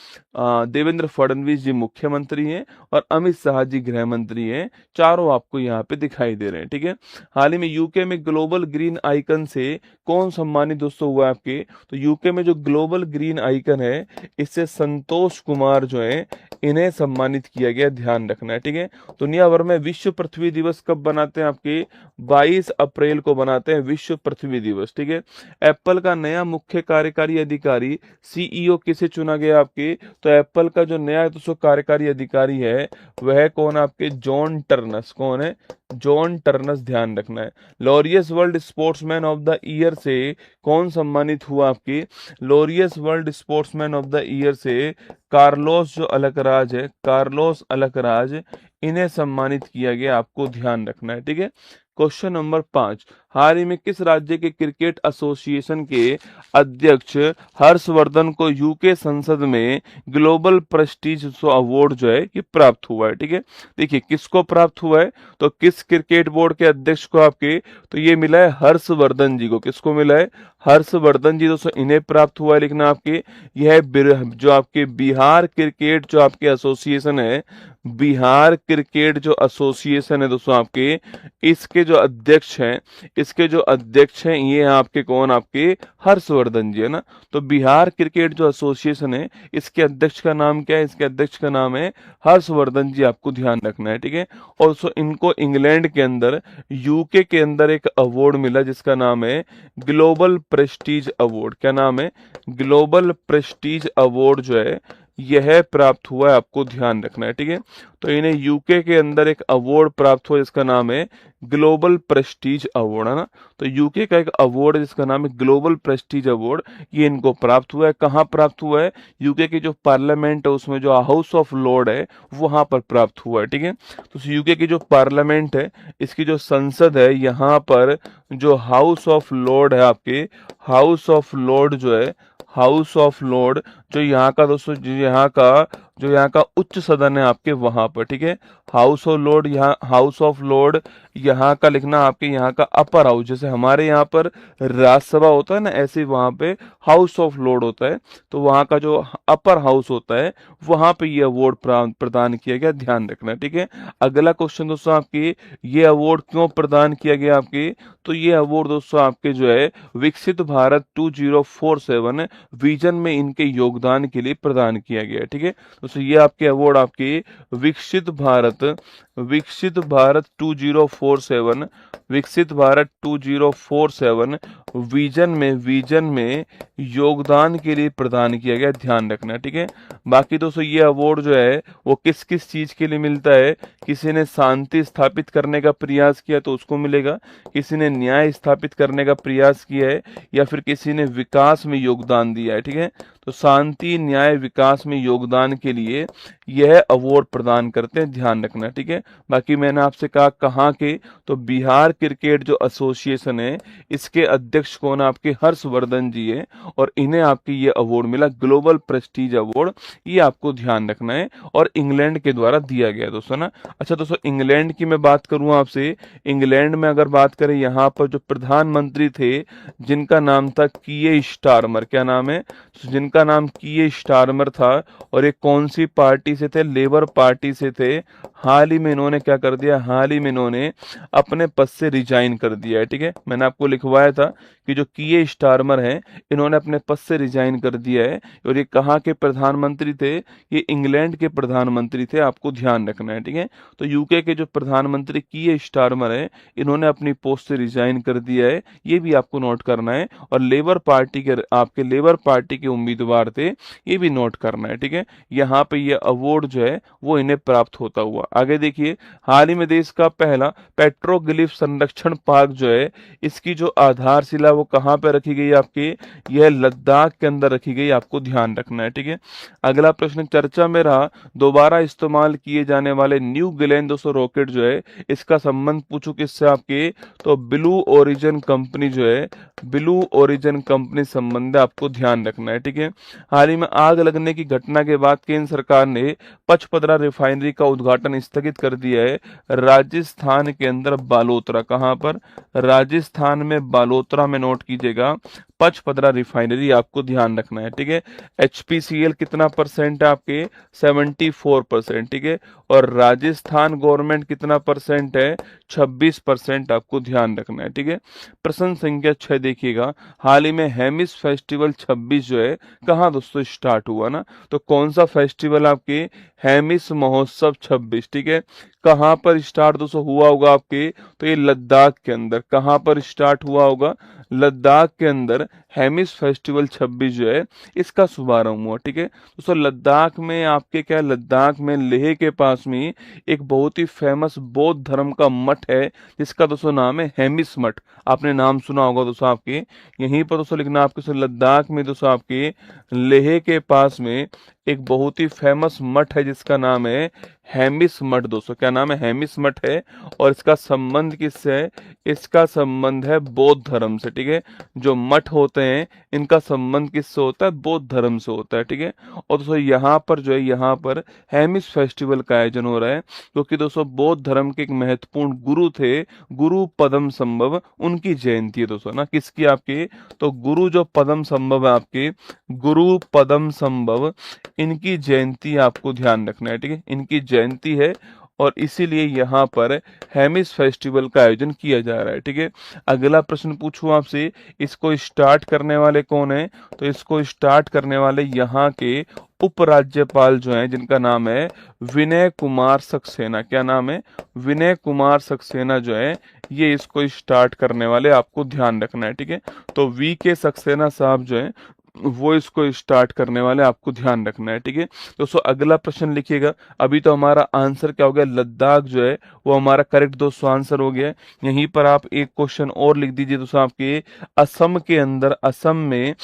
देवेंद्र फडणवीस जी मुख्यमंत्री हैं, और अमित शाह जी गृह मंत्री हैं। चारों आपको यहाँ पे दिखाई दे रहे हैं। ठीक है, हाल ही में यूके में ग्लोबल ग्रीन आइकन से कौन सम्मानित दोस्तों हुआ आपके? तो यूके में जो ग्लोबल ग्रीन आइकन है इससे संतोष कुमार जो है इन्हें सम्मानित किया गया, ध्यान रखना है। ठीक है, दुनिया भर में विश्व पृथ्वी दिवस कब बनाते हैं? आपके 22 अप्रैल को बनाते हैं विश्व पृथ्वी दिवस। ठीक है, एप्पल का नया मुख्य कार्यकारी अधिकारी सीईओ किसे चुना गया आपके? तो एप्पल का जो नया दोस्तों कार्यकारी अधिकारी है वह कौन? आपके जॉन टर्नस। कौन है? जॉन टर्नस, ध्यान रखना है। Laureus world sportsman of the year से कौन सम्मानित हुआ आपके? Laureus world sportsman of the year से कार्लोस जो अलकराज है, कार्लोस अलकराज, इन्हें सम्मानित किया गया, आपको ध्यान रखना है। ठीक है, क्वेश्चन नंबर 5, हाल ही में किस राज्य के क्रिकेट एसोसिएशन के अध्यक्ष हर्षवर्धन को यूके संसद में ग्लोबल प्रेस्टीज अवार्ड जो है ये प्राप्त हुआ है? ठीक है, देखिए किसको प्राप्त हुआ है, तो किस क्रिकेट बोर्ड के अध्यक्ष को आपके, तो ये मिला है हर्षवर्धन जी को। किसको मिला है? हर्षवर्धन जी। दोस्तों इन्हें प्राप्त हुआ है, लिखना आपके यह जो आपके बिहार क्रिकेट जो आपके एसोसिएशन है, बिहार क्रिकेट जो एसोसिएशन है दोस्तों आपके, इसके जो अध्यक्ष हैं, इसके जो अध्यक्ष हैं ये आपके कौन? आपके हर्षवर्धन जी है ना। तो बिहार क्रिकेट जो एसोसिएशन है इसके अध्यक्ष का नाम क्या है? इसके अध्यक्ष का नाम है हर्षवर्धन जी, आपको ध्यान रखना है। ठीक है, और दोस्तों इनको इंग्लैंड के अंदर, यूके के अंदर एक अवार्ड मिला जिसका नाम है ग्लोबल प्रेस्टीज अवार्ड। क्या नाम है? ग्लोबल प्रेस्टीज अवार्ड जो है यह प्राप्त हुआ है, आपको ध्यान रखना है। ठीक है, तो इन्हें यूके के अंदर एक अवार्ड प्राप्त हुआ जिसका नाम है ग्लोबल प्रेस्टीज अवार्ड, है ना। तो यूके का एक अवार्ड है जिसका नाम है ग्लोबल प्रेस्टीज अवार्ड, ये इनको प्राप्त हुआ है। कहाँ प्राप्त हुआ है? यूके की जो पार्लियामेंट है उसमें जो हाउस ऑफ लॉर्ड है वहां पर प्राप्त हुआ है। ठीक है, तो यूके की जो पार्लियामेंट है, इसकी जो संसद है, यहाँ पर जो हाउस ऑफ लॉर्ड है आपके, हाउस ऑफ लॉर्ड जो है, हाउस ऑफ लॉर्ड जो यहाँ का दोस्तों, जो यहाँ का उच्च सदन है आपके वहां पर। ठीक है, हाउस ऑफ लॉर्ड, यहाँ हाउस ऑफ लॉर्ड यहाँ का लिखना आपके यहाँ का अपर हाउस, जैसे हमारे यहाँ पर राज्यसभा होता है ना, ऐसे ही वहां पे हाउस ऑफ लॉर्ड होता है। तो वहां का जो अपर हाउस होता है वहां पे ये अवार्ड प्रदान किया गया, ध्यान रखना है। ठीक है, अगला क्वेश्चन दोस्तों आपके, ये अवार्ड क्यों प्रदान किया गया आपके? तो ये अवार्ड दोस्तों आपके जो है विकसित भारत 2047 विजन में इनके योगदान के लिए प्रदान किया गया है। ठीक है दोस्तों, ये आपके अवार्ड आपके विकसित भारत 2047, विकसित भारत 2047 विजन में योगदान के लिए प्रदान किया गया, ध्यान रखना है। ठीक है, बाकी दोस्तों ये अवार्ड जो है वो किस किस चीज के लिए मिलता है? किसी ने शांति स्थापित करने का प्रयास किया तो उसको मिलेगा, किसी ने न्याय स्थापित करने का प्रयास किया है, या फिर किसी ने विकास में योगदान दिया है। ठीक है, तो शांति, न्याय, विकास में योगदान के लिए यह अवार्ड प्रदान करते हैं, ध्यान रखना। ठीक है, बाकी मैंने आपसे कहा कहाँ के, तो बिहार क्रिकेट जो एसोसिएशन है इसके अध्यक्ष कौन? आपके हर्षवर्धन जी है, और इन्हें आपके ये अवार्ड मिला ग्लोबल प्रेस्टीज अवार्ड, ये आपको ध्यान रखना है, और इंग्लैंड के द्वारा दिया गया दोस्तों ना। अच्छा दोस्तों, इंग्लैंड की मैं बात करूं आपसे, इंग्लैंड में अगर बात करें, यहाँ पर जो प्रधानमंत्री थे जिनका नाम था कीयर स्टारमर, क्या नाम है? जिनका नाम कीयर स्टारमर था, और ये कौन सी पार्टी से थे? लेबर पार्टी से थे। हाल ही में इन्होंने क्या कर दिया? हाल ही में इन्होंने अपने पद से रिजाइन कर दिया है। ठीक है, मैंने आपको लिखवाया था कि जो कीयर स्टारमर हैं इन्होंने अपने पद से रिजाइन कर दिया है, और ये कहाँ के प्रधानमंत्री थे? ये इंग्लैंड के प्रधानमंत्री थे, आपको ध्यान रखना है। ठीक है, तो यूके के जो प्रधानमंत्री कीयर स्टारमर है इन्होंने अपनी पोस्ट से रिजाइन कर दिया है, ये भी आपको नोट करना है। और लेबर पार्टी के, आपके लेबर पार्टी के उम्मीदवार थे, ये भी नोट करना है। ठीक है, यहाँ पे ये अवार्ड जो है वो इन्हें प्राप्त होता हुआ। आगे देखिए, हाल ही में देश का पहला पेट्रोग्लिफ संरक्षण पार्क जो है इसकी जो आधारशिला वो कहाँ पे रखी गई? आपके यह लद्दाख के अंदर रखी गई, आपको ध्यान रखना है। ठीक है, अगला प्रश्न चर्चा में रहा, दोबारा इस्तेमाल किए जाने वाले न्यू ग्लेन 200 रॉकेट जो है इसका संबंध पूछो किससे? आपके तो ब्लू ओरिजिन कंपनी जो है, ब्लू ओरिजिन कंपनी संबंध आपको ध्यान रखना है। ठीक है, हाल ही में आग लगने की घटना के बाद केंद्र सरकार ने पचपदरा रिफाइनरी का उद्घाटन स्थगित कर दिया है, राजस्थान के अंदर बालोतरा। कहां पर? राजस्थान में बालोतरा में, नोट कीजिएगा, पचपदरा रिफाइनरी, आपको ध्यान रखना है। ठीक है, HPCL कितना परसेंट है? आपके 74%। ठीक है, और राजस्थान गवर्नमेंट कितना परसेंट है? 26%, आपको ध्यान रखना है। ठीक है, प्रश्न संख्या 6 देखिएगा, हाल ही में हेमिस फेस्टिवल 26 जो है कहाँ दोस्तों स्टार्ट हुआ ना? तो कौन सा फेस्टिवल? आपके हेमिस महोत्सव 26। ठीक है, कहाँ पर स्टार्ट दोस्तों हुआ होगा? आपके तो ये लद्दाख के अंदर। कहाँ पर स्टार्ट हुआ होगा? लद्दाख के अंदर हेमिस फेस्टिवल 26 जो है इसका शुभारंभ हुआ। ठीक है दोस्तों, लद्दाख में आपके क्या, लद्दाख में लेह के पास में एक बहुत ही फेमस बौद्ध धर्म का मठ है जिसका दोस्तों नाम है हेमिस मठ। आपने नाम सुना होगा दोस्तों, आपके यहीं पर दोस्तों लिखना आपके लद्दाख में दोस्तों आपके लेह के पास में एक बहुत ही फेमस मठ है जिसका नाम है हेमिस मठ दोस्तों, क्या नाम है, हेमिस मठ है। और इसका संबंध किससे है, इसका संबंध है बौद्ध धर्म से, ठीक है। जो मठ होते हैं इनका संबंध किससे होता है, बौद्ध धर्म से होता है, ठीक है। और दोस्तों यहाँ पर जो है, यहाँ पर हेमिस फेस्टिवल का आयोजन हो रहा है, क्योंकि दोस्तों बौद्ध धर्म के एक महत्वपूर्ण गुरु थे, गुरु पदम संभव, उनकी जयंती है दोस्तों ना, किसकी, आपके, तो गुरु जो पदम संभव है आपके, गुरु पदम संभव, इनकी जयंती आपको ध्यान रखना है, ठीक है, इनकी जयंती है। और इसीलिए यहाँ पर हेमिस फेस्टिवल का आयोजन किया जा रहा है, ठीक है। अगला प्रश्न पूछूं आपसे, इसको स्टार्ट करने वाले कौन है, तो इसको स्टार्ट करने वाले यहाँ के उपराज्यपाल जो हैं, जिनका नाम है विनय कुमार सक्सेना। क्या नाम है, विनय कुमार सक्सेना जो है, ये इसको स्टार्ट करने वाले, आपको ध्यान रखना है, ठीक है। तो वी के सक्सेना साहब जो है वो इसको स्टार्ट करने वाले, आपको ध्यान रखना है, ठीक है। दोस्तों अगला प्रश्न लिखिएगा। अभी तो हमारा आंसर क्या हो गया, लद्दाख जो है वो हमारा करेक्ट दोस्तों आंसर हो गया है। यहीं पर आप एक क्वेश्चन और लिख दीजिए दोस्तों, आपके असम के अंदर, असम में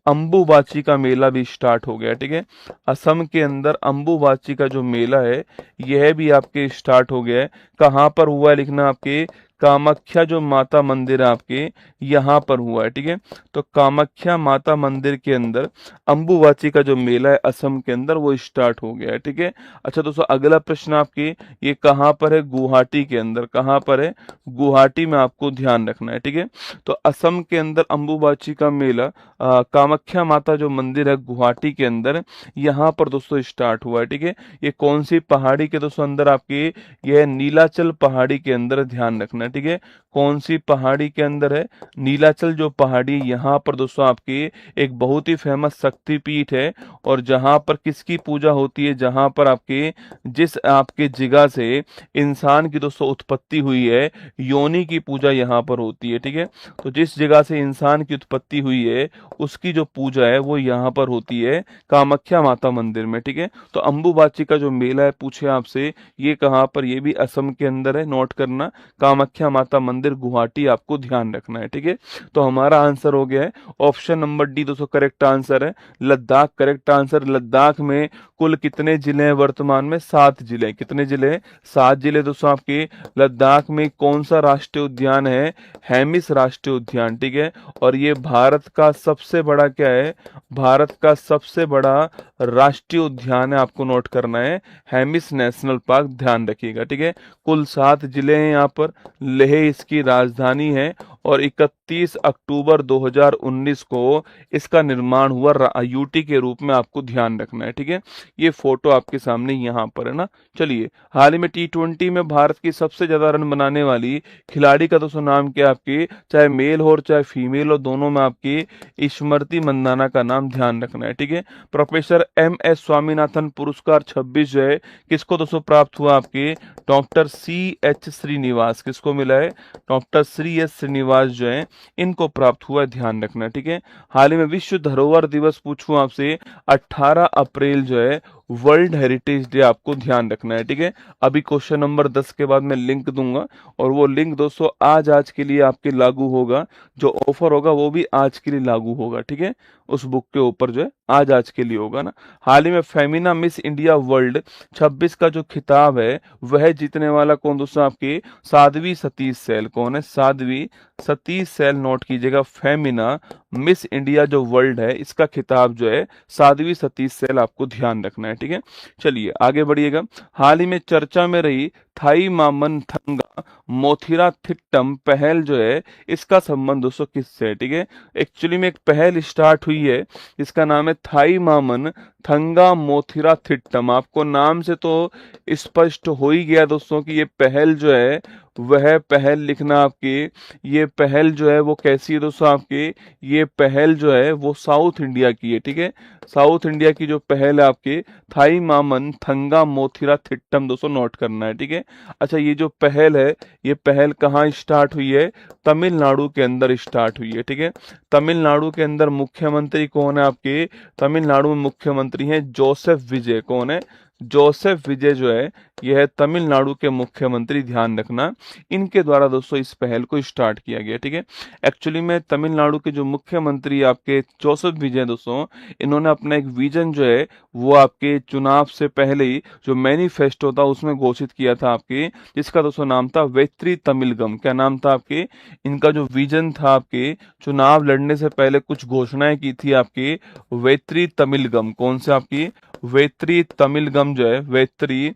अंबुबाची का मेला भी स्टार्ट हो गया, ठीक है। असम के अंदर अंबुबाची का जो मेला है यह भी आपके स्टार्ट हो गया है। कहाँ पर हुआ है लिखना, आपके कामाख्या जो माता मंदिर है आपके यहाँ पर हुआ है, ठीक है। तो कामाख्या माता मंदिर के अंदर अंबुबाची का जो मेला है असम के अंदर वो स्टार्ट हो गया है, ठीक है। अच्छा दोस्तों अगला प्रश्न आपके, ये कहाँ पर है, गुवाहाटी के अंदर, कहाँ पर है, गुवाहाटी में आपको ध्यान रखना है, ठीक है। तो असम के अंदर अंबुबाची का मेला, कामाख्या माता जो मंदिर है गुवाहाटी के अंदर, यहाँ पर दोस्तों स्टार्ट हुआ है, ठीक है। ये कौन सी पहाड़ी के दोस्तों अंदर, आपके यह नीलाचल पहाड़ी के अंदर, ध्यान रखना है, ठीक है। कौन सी पहाड़ी के अंदर है, नीलाचल जो पहाड़ी, यहाँ पर दोस्तों आपकी एक बहुत ही फेमस शक्तिपीठ है। और जहाँ पर किसकी पूजा होती है, जहाँ पर आपके, जिस आपके जगह से इंसान की दोस्तों उत्पत्ति हुई है, योनि की पूजा यहाँ पर होती है, ठीक है। तो जिस जगह से इंसान की उत्पत्ति हुई है उसकी जो पूजा है वो यहाँ पर होती है कामाख्या माता मंदिर में, ठीक है। तो अंबुबाची का जो मेला है पूछे आपसे, ये कहाँ पर, ये भी असम के अंदर है, नोट करना, कामाख्या माता मंदिर गुवाहाटी, आपको ध्यान रखना है, ठीक है। तो हमारा आंसर हो गया है ऑप्शन नंबर डी दोस्तों, करेक्ट आंसर है लद्दाख, करेक्ट आंसर। लद्दाख में कुल कितने जिले हैं वर्तमान में, 7 जिले, कितने जिले हैं, 7 जिले दोस्तों आपके। लद्दाख में कौन सा राष्ट्रीय उद्यान है, हेमिस राष्ट्रीय उद्यान, ठीक है। और ये भारत का सबसे बड़ा क्या है, भारत का सबसे बड़ा राष्ट्रीय उद्यान है, आपको नोट करना है हेमिस नेशनल पार्क, ध्यान रखिएगा, ठीक है। कुल 7 जिले हैं यहाँ पर, लेह इसकी राजधानी है। और 31 अक्टूबर 2019 को इसका निर्माण हुआ यूटी के रूप में, आपको ध्यान रखना है, ठीक है। ये फोटो आपके सामने यहाँ पर है ना। चलिए, हाल ही में T20 में भारत की सबसे ज्यादा रन बनाने वाली खिलाड़ी का दोस्तों नाम क्या है आपके, चाहे मेल हो और चाहे फीमेल हो, दोनों में आपकी स्मृति मंदाना का नाम ध्यान रखना है, ठीक है। प्रोफेसर MS स्वामीनाथन पुरस्कार 26 जो है किसको दोस्तों प्राप्त हुआ, आपके डॉक्टर CH श्रीनिवास, किसको मिला है, डॉक्टर CS श्रीनिवास जो है इनको प्राप्त हुआ है, ध्यान रखना है, ठीक है। हाल ही में विश्व धरोहर दिवस पूछूं आपसे, 18 अप्रैल जो है वर्ल्ड हेरिटेज डे, आपको ध्यान रखना है, ठीक है। अभी क्वेश्चन नंबर 10 के बाद मैं लिंक दूंगा, और वो लिंक दोस्तों आज के लिए आपके लागू होगा, जो ऑफर होगा वो भी आज के लिए लागू होगा, ठीक है। उस बुक के ऊपर जो है आज के लिए होगा ना। हाल ही में फेमिना मिस इंडिया वर्ल्ड 26 का जो खिताब है वह जीतने वाला कौन दोस्तों, आपके साध्वी सतीश सैल, कौन है, साध्वी सतीश सैल, नोट कीजिएगा। फेमिना मिस इंडिया जो वर्ल्ड है इसका खिताब जो है साध्वी सतीश सैल, आपको ध्यान रखना है, ठीक है। चलिए आगे बढ़िएगा। हाल ही में चर्चा में रही थाई मामन थंगा मोथिरा थिट्टम पहल जो है, इसका संबंध दोस्तों किससे है, ठीक है। एक्चुअली में एक पहल स्टार्ट हुई है, इसका नाम है थाई मामन थंगा मोथिरा थिट्टम। आपको नाम से तो स्पष्ट हो ही गया दोस्तों कि ये पहल जो है, वह पहल लिखना आपकी, ये पहल जो है वो कैसी है दोस्तों आपकी, ये पहल जो है वो साउथ इंडिया की है, ठीक है। साउथ इंडिया की जो पहल है आपकी, थाई मामन थंगा मोथिरा थिट्टम, दोस्तों नोट करना है, ठीक है। अच्छा, ये जो पहल है, ये पहल कहाँ स्टार्ट हुई है, तमिलनाडु के अंदर स्टार्ट हुई है, ठीक है। तमिलनाडु के अंदर मुख्यमंत्री कौन है आपके, तमिलनाडु में मुख्यमंत्री हैं जोसेफ विजय, कौन है, जोसेफ विजय जो है यह है तमिलनाडु के मुख्यमंत्री, ध्यान रखना। इनके द्वारा दोस्तों इस पहल को स्टार्ट किया गया, ठीक है। एक्चुअली में तमिलनाडु के जो मुख्यमंत्री आपके जोसेफ विजय दोस्तों, इन्होंने अपना एक विजन जो है वो आपके चुनाव से पहले ही जो मैनिफेस्टो था उसमें घोषित किया था आपके, जिसका दोस्तों नाम था वेत्री तमिलगम। क्या नाम था आपके? इनका जो विजन था आपके चुनाव लड़ने से पहले कुछ घोषणाएं की थी आपके वेत्री तमिलगम। कौन से आपकी? वेत्री तमिलगम जो है, वेत्री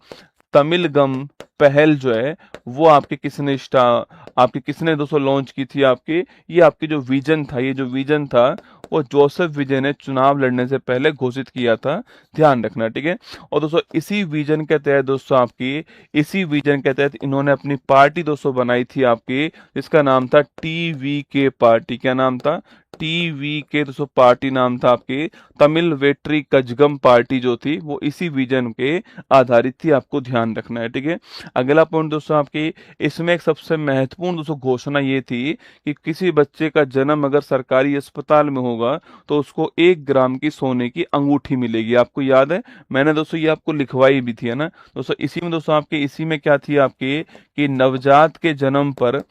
तमिलगम पहल जो है वो आपके किसने दोस्तों लॉन्च की थी आपके? ये आपके जो विजन था, ये जो विजन था वो जोसेफ विजय ने चुनाव लड़ने से पहले घोषित किया था, ध्यान रखना, ठीक है। और दोस्तों इसी विजन के तहत दोस्तों इसी विजन के तहत इन्होंने अपनी पार्टी दोस्तों बनाई थी आपकी, जिसका नाम था TVK पार्टी। क्या नाम था? TVK दोस्तों पार्टी नाम था आपके। तमिल वेट्री कजगम पार्टी जो थी वो इसी विजन के आधारित थी, आपको ध्यान रखना है, ठीक है। अगला पॉइंट दोस्तों इसमें एक सबसे महत्वपूर्ण दोस्तों घोषणा ये थी कि किसी बच्चे का जन्म अगर सरकारी अस्पताल में होगा तो उसको 1 ग्राम की सोने की अंगूठी मिलेगी। आपको याद है, मैंने दोस्तों ये आपको लिखवाई भी थी, है ना दोस्तों। इसी में दोस्तों इसी में क्या थी कि नवजात के जन्म पर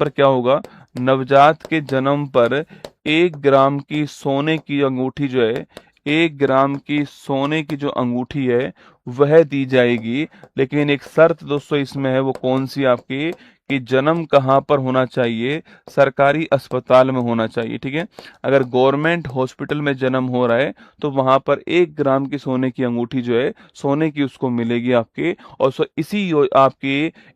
क्या होगा? नवजात के जन्म पर 1 ग्राम की सोने की अंगूठी जो है, 1 ग्राम की सोने की जो अंगूठी है वह दी जाएगी। लेकिन एक शर्त दोस्तों इसमें है, वो कौन सी कि जन्म कहाँ पर होना चाहिए? सरकारी अस्पताल में होना चाहिए, ठीक है। अगर गवर्नमेंट हॉस्पिटल में जन्म हो रहा है तो वहां पर 1 ग्राम की सोने की अंगूठी जो है सोने की उसको मिलेगी आपके। और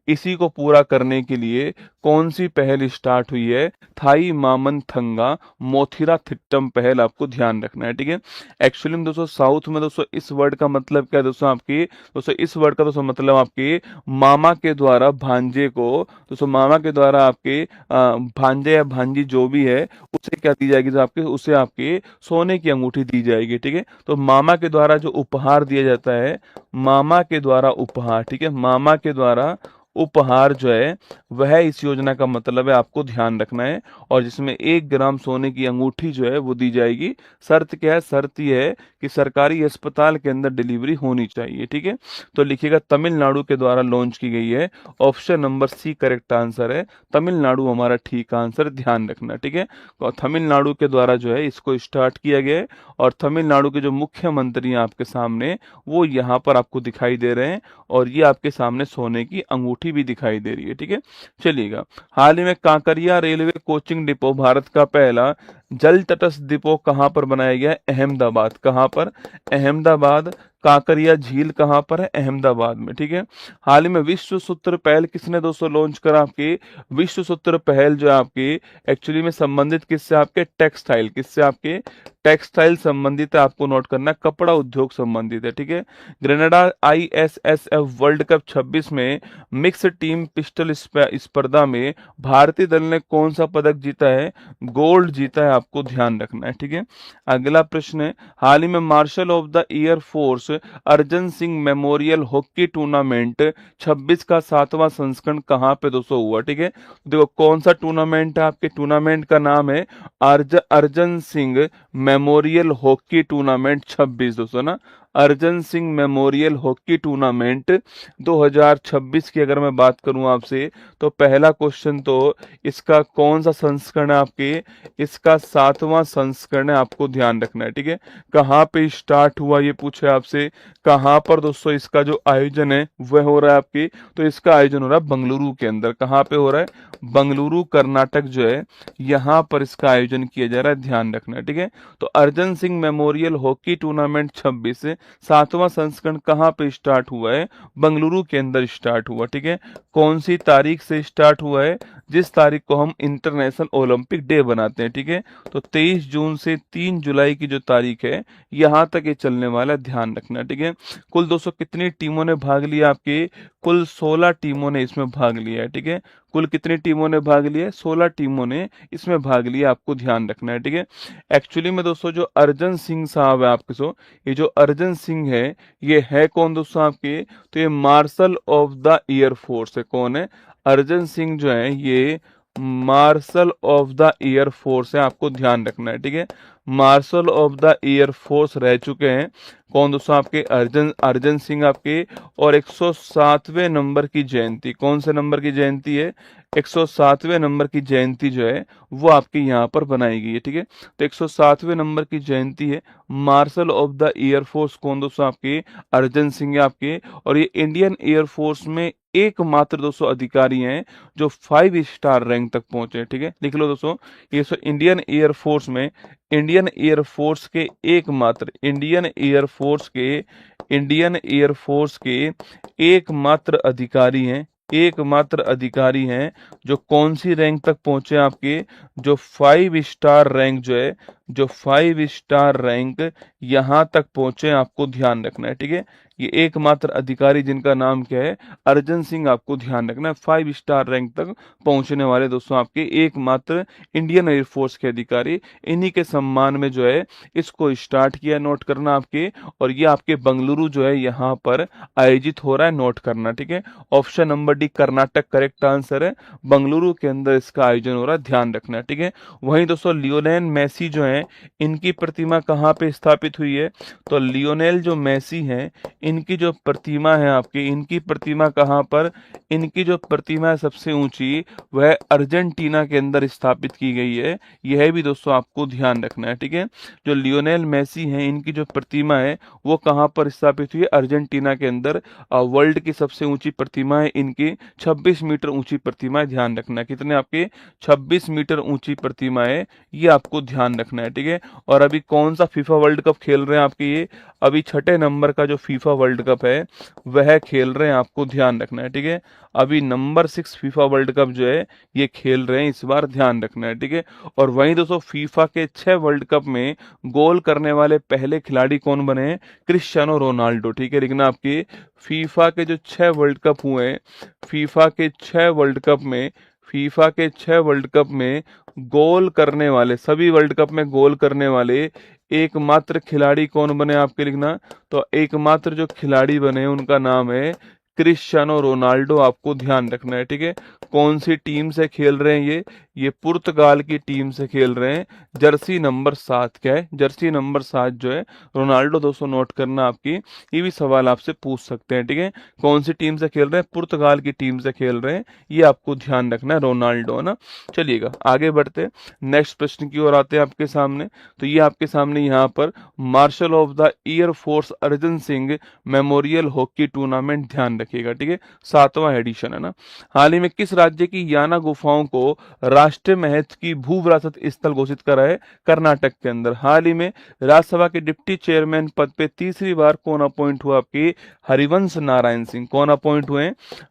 इसी को पूरा करने के लिए कौन सी पहल स्टार्ट हुई है? थाई मामन थंगा मोथिरा थिट्टम पहल, आपको ध्यान रखना है, ठीक है। एक्चुअली में दोस्तों साउथ में दोस्तों इस वर्ड का मतलब क्या है दोस्तों इस वर्ड का दोस्तों मतलब मामा के द्वारा भांजे को, दोस्तों मामा के द्वारा भांजे या भांजी जो भी है उसे क्या दी जाएगी? उसे सोने की अंगूठी दी जाएगी, ठीक है। तो मामा के द्वारा जो उपहार दिया जाता है, मामा के द्वारा उपहार, ठीक है, मामा के द्वारा उपहार जो है वह इस योजना का मतलब है, आपको ध्यान रखना है। और जिसमें 1 ग्राम सोने की अंगूठी जो है वो दी जाएगी। शर्त क्या है? शर्त यह है कि सरकारी अस्पताल के अंदर डिलीवरी होनी चाहिए, ठीक है। तो लिखिएगा तमिलनाडु के द्वारा लॉन्च की गई है। Option number C correct answer है, तमिलनाडु हमारा ठीक आंसर, ध्यान रखना, ठीक है। और तमिलनाडु के द्वारा जो है इसको स्टार्ट किया गया है। और तमिलनाडु के जो मुख्यमंत्री हैं आपके सामने वो यहाँ पर आपको दिखाई दे रहे हैं। और ये आपके सामने सोने की अंगूठी भी दिखाई दे रही है, ठीक है। चलिएगा, हाल ही में Kankaria railway coaching depot Bharat का पहला जल तटस्थ डिपो कहां पर बनाया गया है? अहमदाबाद। कहां पर? अहमदाबाद। कांकरिया झील कहां पर है? अहमदाबाद में, ठीक है। हाल ही में विश्व सूत्र पहल किसने दोस्तों लॉन्च करा? विश्व सूत्र पहल जो है एक्चुअली में संबंधित किससे? किससे? टेक्सटाइल संबंधित है, आपको नोट करना, कपड़ा उद्योग संबंधित है, ठीक है। ग्रेनाडा ISSF वर्ल्ड कप 26 में मिक्स टीम पिस्टल स्पर्धा में भारतीय दल ने कौन सा पदक जीता है? गोल्ड जीता है, आपको ध्यान रखना है, ठीक है। अगला प्रश्न है, हाल ही में marshal of the air force Arjan Singh memorial hockey tournament 26 का 7वां संस्करण कहां पे दोस्तों हुआ? ठीक है, देखो कौन सा टूर्नामेंट है? आपके टूर्नामेंट का नाम है अर्जन सिंह मेमोरियल हॉकी टूर्नामेंट 26 दोस्तों ना, अर्जन सिंह मेमोरियल हॉकी टूर्नामेंट 2026 की अगर मैं बात करूं आपसे, तो पहला क्वेश्चन तो इसका कौन सा संस्करण है? इसका 7वां संस्करण है, आपको ध्यान रखना है, ठीक है। कहाँ पे स्टार्ट हुआ ये पूछे आपसे, कहाँ पर दोस्तों इसका जो आयोजन है वह हो रहा है तो इसका आयोजन हो रहा है बंगलुरु के अंदर। कहाँ पे हो रहा है? बंगलुरु कर्नाटक जो है, यहाँ पर इसका आयोजन किया जा रहा है, ध्यान रखना है, ठीक है। तो अर्जन सिंह मेमोरियल हॉकी टूर्नामेंट 26 7वां संस्करण कहाँ पे स्टार्ट हुआ है? बंगलुरु के अंदर स्टार्ट हुआ, ठीक है। कौन सी तारीख से स्टार्ट हुआ है? जिस तारीख को हम इंटरनेशनल ओलंपिक डे बनाते हैं, ठीक है। तो 23 जून से 3 जुलाई की जो तारीख है यहां तक ये चलने वाला है, ध्यान रखना, ठीक है। कुल दोस्तों कितनी टीमों ने भाग लिया? कुल 16 टीमों ने इसमें भाग लिया है, ठीक है। कुल कितनी टीमों ने भाग लिया? 16 टीमों ने इसमें भाग लिया, आपको ध्यान रखना है, ठीक है। एक्चुअली में दोस्तों जो अर्जन सिंह साहब है ये जो अर्जन सिंह है ये है कौन दोस्तों? तो ये martial of the air force है। कौन है? अर्जन सिंह जो है ये martial of the air force है, आपको ध्यान रखना है, ठीक है। Martial of the air force रह चुके हैं कौन दोस्तों, आपके अर्जन अर्जन सिंह आपके। और 107वें नंबर की जयंती, कौन से नंबर की जयंती है, 107वें नंबर की जयंती जो है वो आपके यहाँ पर बनाई गई है, ठीक है। तो 107वें नंबर की जयंती है। Martial of the air force कौन दोस्तों, आपके अर्जन सिंह है आपके। और ये इंडियन एयर फोर्स में एकमात्र दोस्तों अधिकारी हैं जो 5 स्टार रैंक तक पहुंचे, ठीक है। लिख लो दोस्तों, ये इंडियन एयर फोर्स में, इंडियन एयर फोर्स के एकमात्र, इंडियन एयर फोर्स के एकमात्र अधिकारी हैं, एकमात्र अधिकारी हैं जो कौन सी रैंक तक पहुंचे आपके, जो 5 स्टार रैंक जो है, जो 5 स्टार रैंक यहां तक पहुंचे, आपको ध्यान रखना है, ठीक है। ये एकमात्र अधिकारी जिनका नाम क्या है, अर्जन सिंह, आपको ध्यान रखना है। 5 स्टार रैंक तक पहुंचने वाले दोस्तों आपके एकमात्र इंडियन एयरफोर्स के अधिकारी, इन्हीं के सम्मान में जो है इसको स्टार्ट किया, नोट करना आपके। और ये आपके बंगलुरु जो है यहाँ पर आयोजित हो रहा है, नोट करना, ठीक है। Option number D Karnataka correct answer है, बंगलुरु के अंदर इसका आयोजन हो रहा है, ध्यान रखना है, ठीक है। वहीं दोस्तों लियोनेल मेसी जो है, इनकी प्रतिमा कहाँ पे स्थापित हुई है, तो लियोनेल जो मेसी हैं इनकी जो प्रतिमा है आपकी, इनकी प्रतिमा कहाँ पर, इनकी जो प्रतिमा है सबसे ऊंची वह अर्जेंटीना के अंदर स्थापित की गई है। यह भी दोस्तों आपको ध्यान रखना है, ठीक है। जो लियोनेल मेसी हैं इनकी जो प्रतिमा है वो कहाँ पर स्थापित हुई है, अर्जेंटीना के अंदर। वर्ल्ड की सबसे ऊंची प्रतिमा है इनकी, 26 मीटर ऊंची प्रतिमा है, ध्यान रखना है। कितने आपके, 26 मीटर ऊंची प्रतिमा है, ये आपको ध्यान रखना है, ठीक है। और अभी कौन सा फीफा वर्ल्ड कप खेल रहे हैं आपके, ये अभी 6ठे नंबर का जो फीफा वर्ल्ड कप है वह खेल रहे हैं, आपको ध्यान रखना है, ठीक है। अभी नंबर 6 फीफा वर्ल्ड कप जो है ये खेल रहे हैं इस बार, ध्यान रखना है, ठीक है। और वहीं दोस्तों फीफा के 6 वर्ल्ड कप में गोल करने वाले पहले खिलाड़ी कौन बने हैं, क्रिस्टियानो रोनाल्डो, ठीक है। लिखना आपके फीफा के जो 6 वर्ल्ड कप हुए हैं, फीफा के 6 वर्ल्ड कप में, फीफा के 6 वर्ल्ड कप में गोल करने वाले, सभी वर्ल्ड कप में गोल करने वाले एकमात्र खिलाड़ी कौन बने आपके, लिखना। तो एकमात्र जो खिलाड़ी बने उनका नाम है क्रिस्टियानो रोनाल्डो, आपको ध्यान रखना है, ठीक है। कौन सी टीम से खेल रहे हैं ये पुर्तगाल की टीम से खेल रहे हैं। जर्सी नंबर 7 क्या है, जर्सी नंबर 7 जो है रोनाल्डो, दोस्तों नोट करना आपकी, ये भी सवाल आपसे पूछ सकते हैं, ठीक है। कौन सी टीम से खेल रहे हैं, पुर्तगाल की टीम से खेल रहे हैं, ये आपको ध्यान रखना है, रोनाल्डो है ना। चलिएगा आगे बढ़ते, नेक्स्ट प्रश्न की ओर आते हैं आपके सामने। तो ये आपके सामने यहाँ पर marshal of the air force Arjan Singh memorial hockey tournament, ध्यान रखिएगा, ठीक है। 7वां एडिशन है ना। हाल ही में किस राज्य की याना गुफाओं को राष्ट्रीय महत्व की भू विरासत स्थल घोषित करा है, कर्नाटक के अंदर। हाल ही में राज्यसभा के डिप्टी चेयरमैन पद पे तीसरी बार कौन अपॉइंट हुआ, आपके हरिवंश नारायण सिंह, कौन अपॉइंट हुए,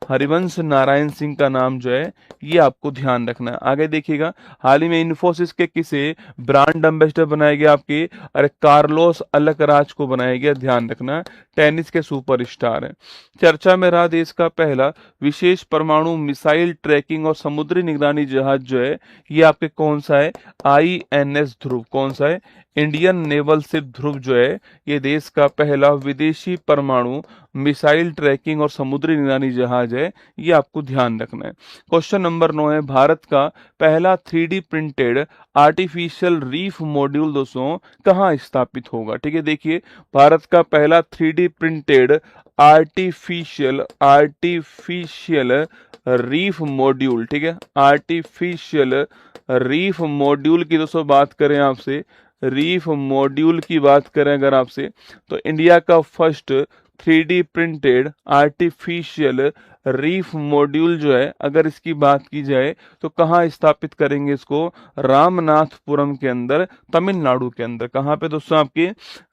हरिवंश नारायण सिंह का नाम जो है ये आपको ध्यान रखना है। आगे देखिएगा, हाल ही में इन्फोसिस के किसे ब्रांड एम्बेसडर बनाया गया आपके, अरे कार्लोस अलकराज को बनाया गया, ध्यान रखना, टेनिस के सुपरस्टार हैं। चर्चा में रहा देश का पहला विशेष परमाणु मिसाइल ट्रैकिंग और समुद्री निगरानी जहाज जो है ये आपके कौन सा है, INS ध्रुव, कौन सा है, इंडियन नेवल शिप ध्रुव जो है ये देश का पहला विदेशी परमाणु मिसाइल ट्रैकिंग और समुद्री निगरानी जहाज है, ये आपको ध्यान रखना है। क्वेश्चन नंबर 9 है, भारत का पहला 3D printed artificial reef module दोस्तों कहाँ स्थापित होगा, ठीक है। देखिए भारत का पहला 3D printed artificial reef module, ठीक है, आर्टिफिशियल रीफ मॉड्यूल की दोस्तों बात करें आपसे, रीफ मॉड्यूल की बात करें अगर आपसे, तो इंडिया का first 3D printed artificial reef module जो है अगर इसकी बात की जाए तो कहाँ स्थापित करेंगे इसको, रामनाथपुरम के अंदर, तमिलनाडु के अंदर। कहाँ पे दोस्तों आपके,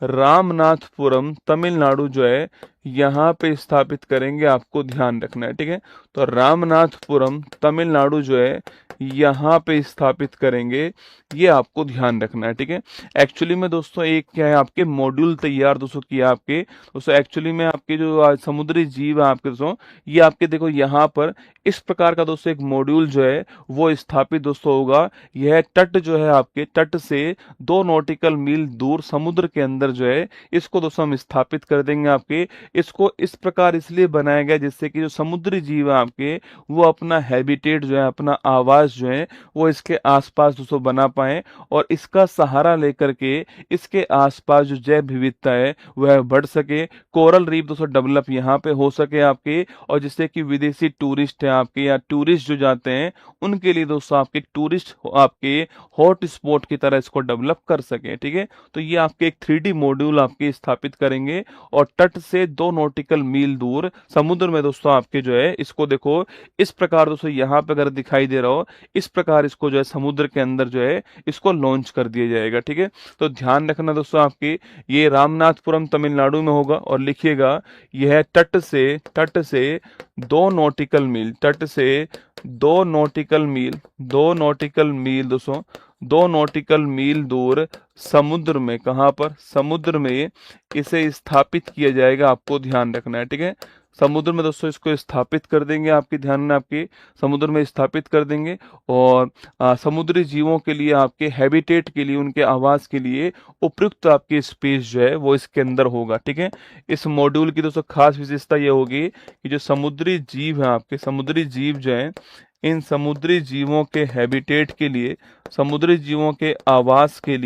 रामनाथपुरम तमिलनाडु जो है यहाँ पे स्थापित करेंगे, आपको ध्यान रखना है, ठीक है। तो रामनाथपुरम तमिलनाडु जो है यहाँ पे स्थापित करेंगे, ये आपको ध्यान रखना है, ठीक है। एक्चुअली में दोस्तों एक क्या है आपके मॉड्यूल तैयार दोस्तों किया आपके दोस्तों, एक्चुअली में आपके जो समुद्री जीव है आपके दोस्तों, ये आपके देखो यहाँ पर इस प्रकार का दोस्तों एक मॉड्यूल जो है वो स्थापित दोस्तों होगा। यह तट जो है आपके तट से 2 नॉटिकल मील दूर समुद्र के अंदर जो है इसको दोस्तों हम स्थापित कर देंगे आपके। इसको इस प्रकार इसलिए बनाया गया जिससे कि जो समुद्री जीव है आपके वो अपना हैबिटेट जो है, अपना आवास विकास जो है वो इसके आसपास दोस्तों बना पाए और इसका सहारा लेकर के इसके आसपास जो जैव विविधता है वह बढ़ सके, कोरल रीफ दोस्तों डेवलप यहाँ पे हो सके आपके, और जिससे कि विदेशी टूरिस्ट है आपके या टूरिस्ट जो जाते हैं उनके लिए दोस्तों आपके टूरिस्ट आपके हॉट स्पॉट की तरह इसको डेवलप कर सके। ठीक है, तो ये आपके एक 3D मॉड्यूल आपके स्थापित करेंगे और तट से 2 नॉटिकल मील दूर समुद्र में दोस्तों आपके जो है इसको देखो इस प्रकार दोस्तों यहाँ पे अगर दिखाई दे रहा हो इस प्रकार इसको जो है समुद्र के अंदर जो है इसको लॉन्च कर दिया जाएगा। ठीक है, तो ध्यान रखना दोस्तों आपके ये रामनाथपुरम तमिलनाडु में होगा और लिखिएगा यह तट से 2 नॉटिकल मील, तट से 2 नॉटिकल मील, 2 नॉटिकल मील दोस्तों 2 नॉटिकल मील दूर समुद्र में, कहां पर, समुद्र में इसे स्थापित किया जाएगा, आपको ध्यान रखना है। ठीक है, समुद्र में दोस्तों इसको स्थापित कर देंगे, आपके ध्यान में आपके समुद्र में स्थापित कर देंगे और समुद्री जीवों के लिए आपके हैबिटेट के लिए उनके आवास के लिए उपयुक्त आपकी स्पेस जो है वो इसके अंदर होगा। ठीक है, इस मॉड्यूल की दोस्तों खास विशेषता ये होगी कि जो समुद्री जीव है आपके, समुद्री जीव जो है इन समुद्री जीवों के हैबिटेट के लिए, समुद्री जीवों के आवास के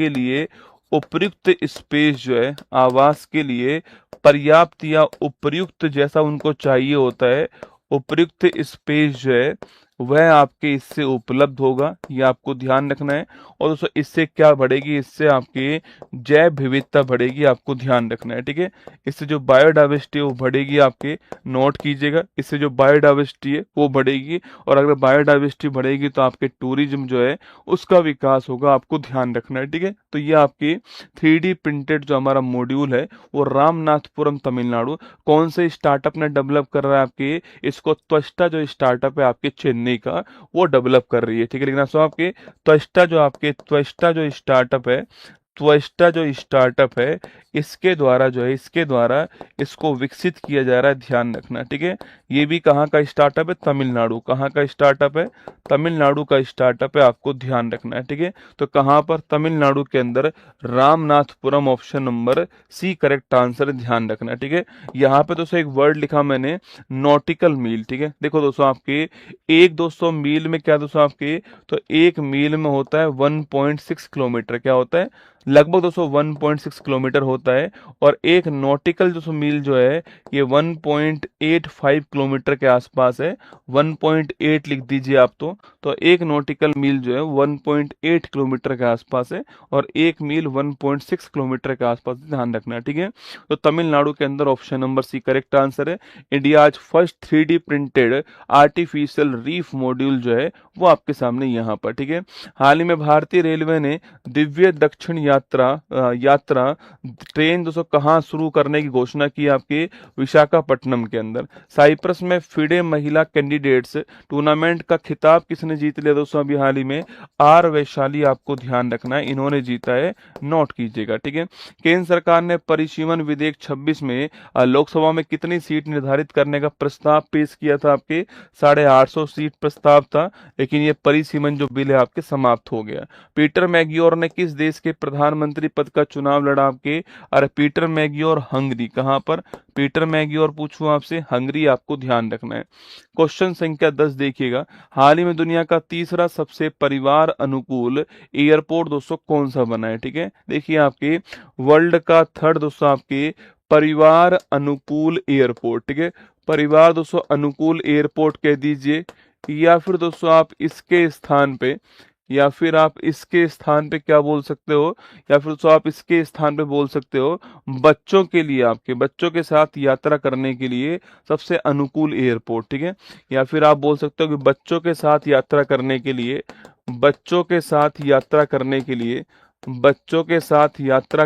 लिए उपयुक्त स्पेस जो है, आवास के लिए पर्याप्त या उपयुक्त जैसा उनको चाहिए होता है उपयुक्त स्पेस जो है वह आपके इससे उपलब्ध होगा, ये आपको ध्यान रखना है। और दोस्तों इससे क्या बढ़ेगी, इससे आपकी जैव विविधता बढ़ेगी, आपको ध्यान रखना है। ठीक है, इससे जो बायोडाइवर्सिटी है वो बढ़ेगी, आपके नोट कीजिएगा, इससे जो बायोडाइवर्सिटी है वो बढ़ेगी और अगर बायोडाइवर्सिटी बढ़ेगी तो आपके टूरिज्म जो है उसका विकास होगा, आपको ध्यान रखना है। ठीक है, तो ये आपकी 3D प्रिंटेड जो हमारा मॉड्यूल है वो रामनाथपुरम तमिलनाडु कौन से स्टार्टअप ने डेवलप कर रहा है आपके, इसको त्वष्टा जो स्टार्टअप है आपके चेन्नई का वो डेवलप कर रही है। ठीक है, लेकिन आपके त्वष्टा जो स्टार्टअप है इसके द्वारा जो है इसको विकसित किया जा रहा है, ध्यान रखना। ठीक है, ये भी कहाँ का स्टार्टअप है, तमिलनाडु, कहाँ का स्टार्टअप है, तमिलनाडु का स्टार्टअप है, आपको ध्यान रखना है। ठीक है, तो कहाँ पर, तमिलनाडु के अंदर Ramanathapuram, option number C correct answer, ध्यान रखना है। ठीक है, यहाँ पे दोस्तों एक वर्ड लिखा मैंने नॉटिकल मील। ठीक है, देखो दोस्तों आपके एक दोस्तों मील में क्या दोस्तों आपके, तो एक मील में होता है 1.6 किलोमीटर, क्या होता है, लगभग दोस्तों 1.6 किलोमीटर होता है और एक नॉटिकल दोस्तों मील जो है ये 1.85 किलोमीटर के आसपास है, 1.8 लिख दीजिए आप तो एक नॉटिकल मील जो है 1.8 किलोमीटर के आसपास है और एक मील 1.6 किलोमीटर के आसपास, ध्यान रखना है। ठीक है, तो तमिलनाडु के अंदर option number C correct answer है। India first 3D printed artificial reef module जो है वो आपके सामने यहाँ पर। ठीक है, हाल ही में भारतीय रेलवे ने दिव्य दक्षिण यात्रा ट्रेन दोस्तों कहाँ शुरू करने की घोषणा की, आपके विशाखापट्टनम के अंदर। साइप्रस में फिडे महिला कैंडिडेट्स टूर्नामेंट का खिताब किसने जीत लिया दोस्तों अभी हाल ही में, आर वैशाली, आपको ध्यान रखना है, इन्होंने जीता है, नोट कीजिएगा। ठीक है, केंद्र सरकार ने परिसीमन विधेयक 26 में लोकसभा में कितनी सीट निर्धारित करने का प्रस्ताव पेश किया था, आपके 850 सीट प्रस्ताव था, लेकिन ये परिसीमन जो बिल है आपके समाप्त हो गया। पीटर मैग्योर ने किस देश के प्रधानमंत्री पद का चुनाव लड़ा, आपके, अरे पीटर मैग्योर हंगरी, कहां पर, पीटर मैग्योर पूछूं आपसे, हंगरी, आपको ध्यान रखना है। क्वेश्चन संख्या 10 देखिएगा, हाल ही में दुनिया का तीसरा सबसे परिवार अनुकूल एयरपोर्ट दोस्तों कौन सा बना है। ठीक है, देखिए आपके वर्ल्ड का थर्ड दोस्तों आपके परिवार अनुकूल एयरपोर्ट। ठीक है, परिवार दोस्तों अनुकूल एयरपोर्ट कह दीजिए या फिर दोस्तों आप इसके स्थान पे क्या बोल सकते हो, या फिर तो आप इसके स्थान पे बोल सकते हो बच्चों के लिए, आपके बच्चों के साथ यात्रा करने के लिए सबसे अनुकूल एयरपोर्ट। ठीक है, या फिर आप बोल सकते हो कि बच्चों के साथ यात्रा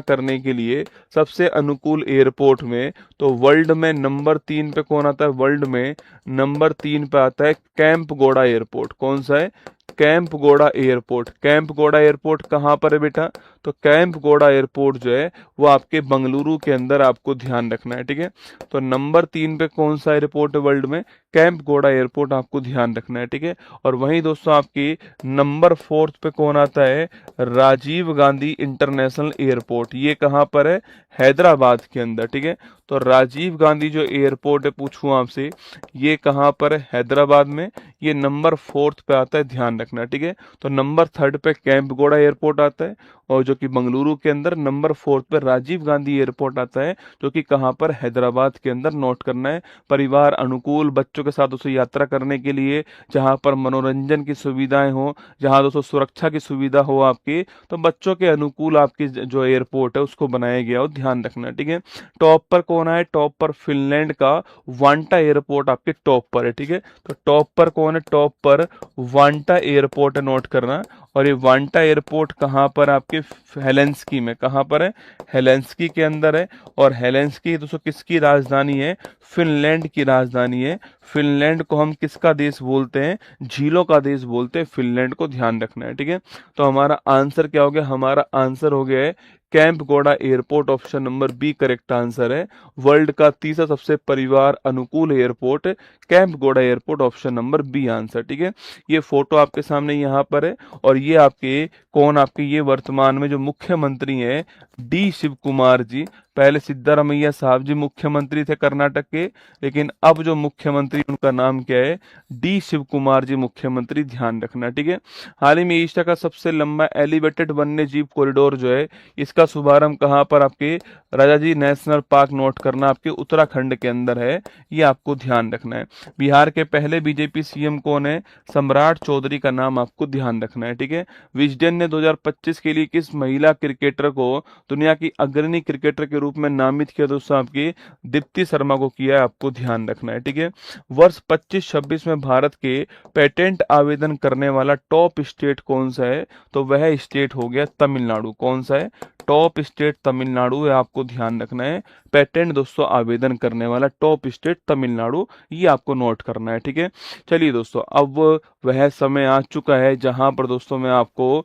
करने के लिए सबसे अनुकूल एयरपोर्ट में तो वर्ल्ड में नंबर 3 पे कौन आता है, वर्ल्ड में नंबर 3 पे आता है कैंपगोड़ा एयरपोर्ट। कौन सा है, कैंपगोड़ा एयरपोर्ट। कैंपगोड़ा एयरपोर्ट कहाँ पर है बेटा, तो कैंपगोड़ा एयरपोर्ट जो है वो आपके बंगलुरु के अंदर, आपको ध्यान रखना है। ठीक है, तो नंबर 3 पे कौन सा एयरपोर्ट है वर्ल्ड में, कैंपगोड़ा एयरपोर्ट, आपको ध्यान रखना है। ठीक है, और वहीं दोस्तों आपकी नंबर 4 पे कौन आता है, राजीव गांधी इंटरनेशनल एयरपोर्ट, ये कहाँ पर है, हैदराबाद के अंदर। ठीक है, तो राजीव गांधी जो एयरपोर्ट है पूछूं आपसे, ये कहाँ पर है? हैदराबाद में। ये नंबर 4 पे आता है, ध्यान रखना, ठीक है। तो नंबर 3 पे कैंपगोड़ा एयरपोर्ट आता है, और जो कि बंगलुरु के अंदर। नंबर 4 पे राजीव गांधी एयरपोर्ट आता है, जो कि कहाँ पर? हैदराबाद के अंदर। नोट करना है। परिवार अनुकूल, बच्चों के साथ उसे यात्रा करने के लिए, जहां पर मनोरंजन की सुविधाएं हो, जहां दोस्तों सुरक्षा की सुविधा हो आपकी, तो बच्चों के अनुकूल आपकी जो एयरपोर्ट है उसको बनाया गया हो, ध्यान रखना, ठीक है। टॉप पर कौन है? टॉप पर फिनलैंड का वांटा एयरपोर्ट आपके टॉप पर है, ठीक है। तो टॉप पर कौन है? टॉप पर वांटा एयरपोर्ट है, नोट करना। और ये वांटा एयरपोर्ट कहाँ पर? आपके हेलेंस्की में। कहाँ पर है? हेलेंस्की के अंदर है। और हेलेंस्की दोस्तों किसकी राजधानी है? फिनलैंड की राजधानी है। फिनलैंड को हम किसका देश बोलते हैं? झीलों का देश बोलते हैं फिनलैंड को, ध्यान रखना है, ठीक है। तो हमारा आंसर क्या हो गया? हमारा आंसर हो गया है Kempegowda airport, option number B correct answer है। वर्ल्ड का तीसरा सबसे परिवार अनुकूल airport Kempegowda airport, option number B answer, ठीक है। ये फोटो आपके सामने यहाँ पर है, और ये आपके कौन? आपके ये वर्तमान में जो मुख्यमंत्री हैं, डी शिव कुमार जी। पहले सिद्धारमैया साहब जी मुख्यमंत्री थे कर्नाटक के, लेकिन अब जो मुख्यमंत्री उनका नाम क्या है? डी शिव कुमार जी मुख्यमंत्री, ध्यान रखना, ठीक है। हाल ही में एशिया का सबसे लंबा एलिवेटेड वन्य जीव कॉरिडोर जो है, इसका शुभारंभ कहाँ पर? आपके राजाजी नेशनल पार्क, नोट करना, आपके उत्तराखंड के अंदर है। ये आपको ध्यान रखना है। बिहार के पहले बीजेपी सीएम कौन है? सम्राट चौधरी का नाम आपको ध्यान रखना है, ठीक है। विजडन ने 2025 के लिए किस महिला क्रिकेटर को दुनिया की अग्रणी क्रिकेटर के रूप में नामित किया? दोस्तों आपकी दीप्ति शर्मा को किया है, आपको ध्यान रखना है, ठीक है। वर्ष 25-26 में भारत के पेटेंट आवेदन करने वाला टॉप स्टेट कौन सा है? तो वह स्टेट हो गया तमिलनाडु। कौन सा है? टॉप स्टेट तमिलनाडु है, आपको ध्यान रखना है। पेटेंट दोस्तों आवेदन करने वाला टॉप स्टेट तमिलनाडु, ये आपको नोट करना है, ठीक है। चलिए दोस्तों, अब वह समय आ चुका है जहां पर दोस्तों मैं आपको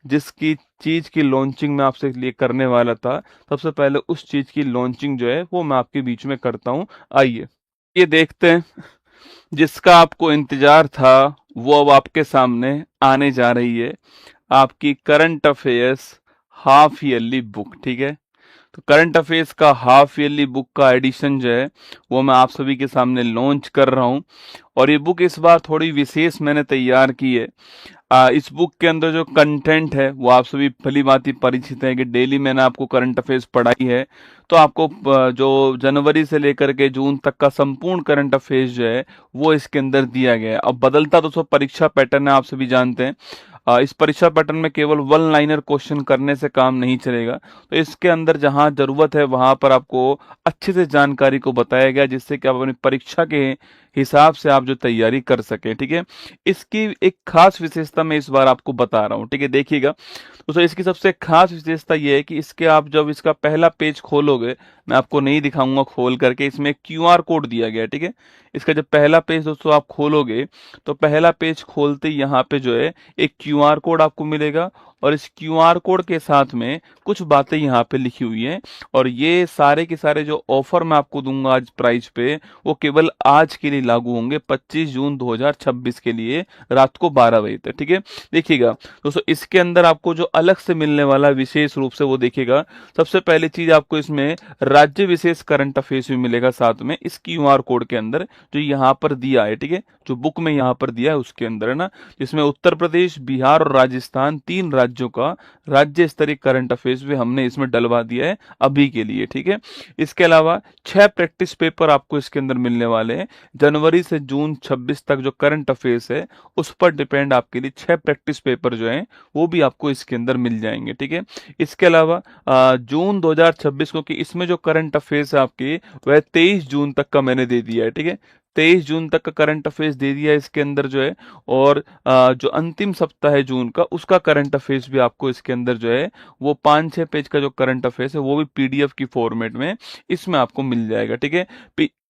जिसकी चीज की लॉन्चिंग मैं आपसे लिए करने वाला था, सबसे पहले उस चीज की लॉन्चिंग जो है वो मैं आपके बीच में करता हूं। आइए ये देखते हैं, जिसका आपको इंतजार था वो अब आपके सामने आने जा रही है, आपकी current affairs half yearly book, ठीक है। तो करंट अफेयर्स का हाफ ईयरली बुक का एडिशन जो है वो मैं आप सभी के सामने लॉन्च कर रहा हूं। और ये बुक इस बार थोड़ी विशेष मैंने तैयार की है। इस बुक के अंदर जो कंटेंट है वो आप सभी भली भांति परिचित है कि डेली मैंने आपको करंट अफेयर्स पढ़ाई है। तो आपको जो जनवरी से लेकर के जून तक का संपूर्ण करंट अफेयर्स जो है वो इसके अंदर दिया गया है। अब बदलता दोस्तों परीक्षा पैटर्न है, आप सभी जानते हैं। इस परीक्षा पैटर्न में केवल वन लाइनर क्वेश्चन करने से काम नहीं चलेगा। तो इसके अंदर जहां जरूरत है वहां पर आपको अच्छे से जानकारी को बताया गया, जिससे कि आप अपनी परीक्षा के हिसाब से आप जो तैयारी कर सके, ठीक है। इसकी एक खास विशेषता मैं इस बार आपको बता रहा हूं, ठीक है, देखिएगा। तो इसकी सबसे खास विशेषता यह है कि इसके आप जब इसका पहला पेज खोलोगे, मैं आपको नहीं दिखाऊंगा खोल करके, इसमें एक क्यूआर कोड दिया गया है, ठीक है। इसका जब पहला पेज दोस्तों आप खोलोगे, तो पहला पेज खोलते ही यहाँ पे जो है एक क्यूआर कोड आपको मिलेगा, और इस क्यूआर कोड के साथ में कुछ बातें यहाँ पे लिखी हुई हैं। और ये सारे के सारे जो ऑफर मैं आपको दूंगा आज प्राइस पे, वो केवल आज के लिए लागू होंगे, 25 जून 2026 के लिए रात को 12 बजे तक, ठीक है। देखिएगा दोस्तों, इसके अंदर आपको जो अलग से मिलने वाला विशेष रूप से वो देखिएगा। सबसे पहली चीज आपको इसमें राज्य विशेष करंट अफेयर्स भी मिलेगा साथ में इस क्यूआर कोड के अंदर, जो यहाँ पर दिया है, ठीक है, जो बुक में यहाँ पर दिया है उसके अंदर है ना, जिसमें उत्तर प्रदेश, बिहार और राजस्थान, 3 राज्यों का राज्य स्तरीय करंट अफेयर्स भी हमने इसमें डलवा दिया है अभी के लिए, ठीक है। इसके अलावा 6 प्रैक्टिस पेपर आपको इसके अंदर मिलने वाले हैं। जनवरी से जून 26 तक जो करंट अफेयर्स है उस पर डिपेंड आपके लिए 6 प्रैक्टिस पेपर जो है वो भी आपको इसके अंदर मिल जाएंगे, ठीक है। इसके अलावा जून 2026 को, कि इसमें जो करंट अफेयर्स है आपके वह 23 जून तक का मैंने दे दिया है, ठीक है। 23 जून तक का करंट अफेयर्स दे दिया है इसके अंदर जो है। और जो अंतिम सप्ताह है जून का, उसका करंट अफेयर्स भी आपको इसके अंदर जो है वो 5-6 पेज का जो करंट अफेयर्स है वो भी पीडीएफ की फॉर्मेट में इसमें आपको मिल जाएगा, ठीक है।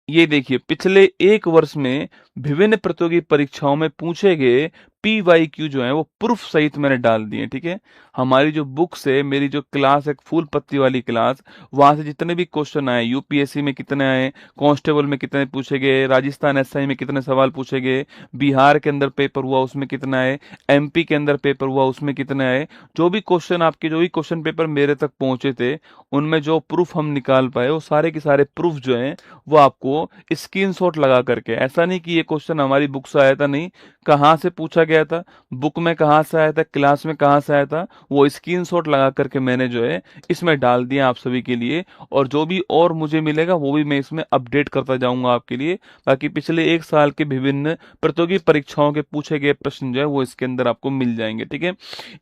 ये देखिए, पिछले 1 वर्ष में विभिन्न प्रतियोगी परीक्षाओं में पूछे गए PYQ जो है वो प्रूफ सहित मैंने डाल दिए, ठीक है। हमारी जो बुक से मेरी जो क्लास है फूल पत्ती वाली क्लास, वहां से जितने भी क्वेश्चन आए, यूपीएससी में कितने आए, कांस्टेबल में कितने पूछे गए, राजस्थान एसआई में कितने सवाल पूछे गए, बिहार के अंदर पेपर हुआ उसमें कितना आए, एमपी के अंदर पेपर हुआ उसमें कितने आए, जो भी क्वेश्चन आपके, जो भी क्वेश्चन पेपर मेरे तक पहुंचे थे, उनमें जो प्रूफ हम निकाल पाए, वो सारे के सारे प्रूफ जो हैं वो आपको स्क्रीनशॉट लगा करके, ऐसा नहीं कि ये क्वेश्चन हमारी बुक से आया था, नहीं, कहाँ से पूछा गया था, बुक में कहाँ से आया था, क्लास में कहाँ से आया था, वो स्क्रीनशॉट लगा करके मैंने जो है इसमें डाल दिया आप सभी के लिए। और जो भी और मुझे मिलेगा वो भी मैं इसमें अपडेट करता जाऊंगा आपके लिए। बाकी पिछले एक साल के विभिन्न प्रतियोगी परीक्षाओं के पूछे गए प्रश्न जो है वो इसके अंदर आपको मिल जाएंगे, ठीक है।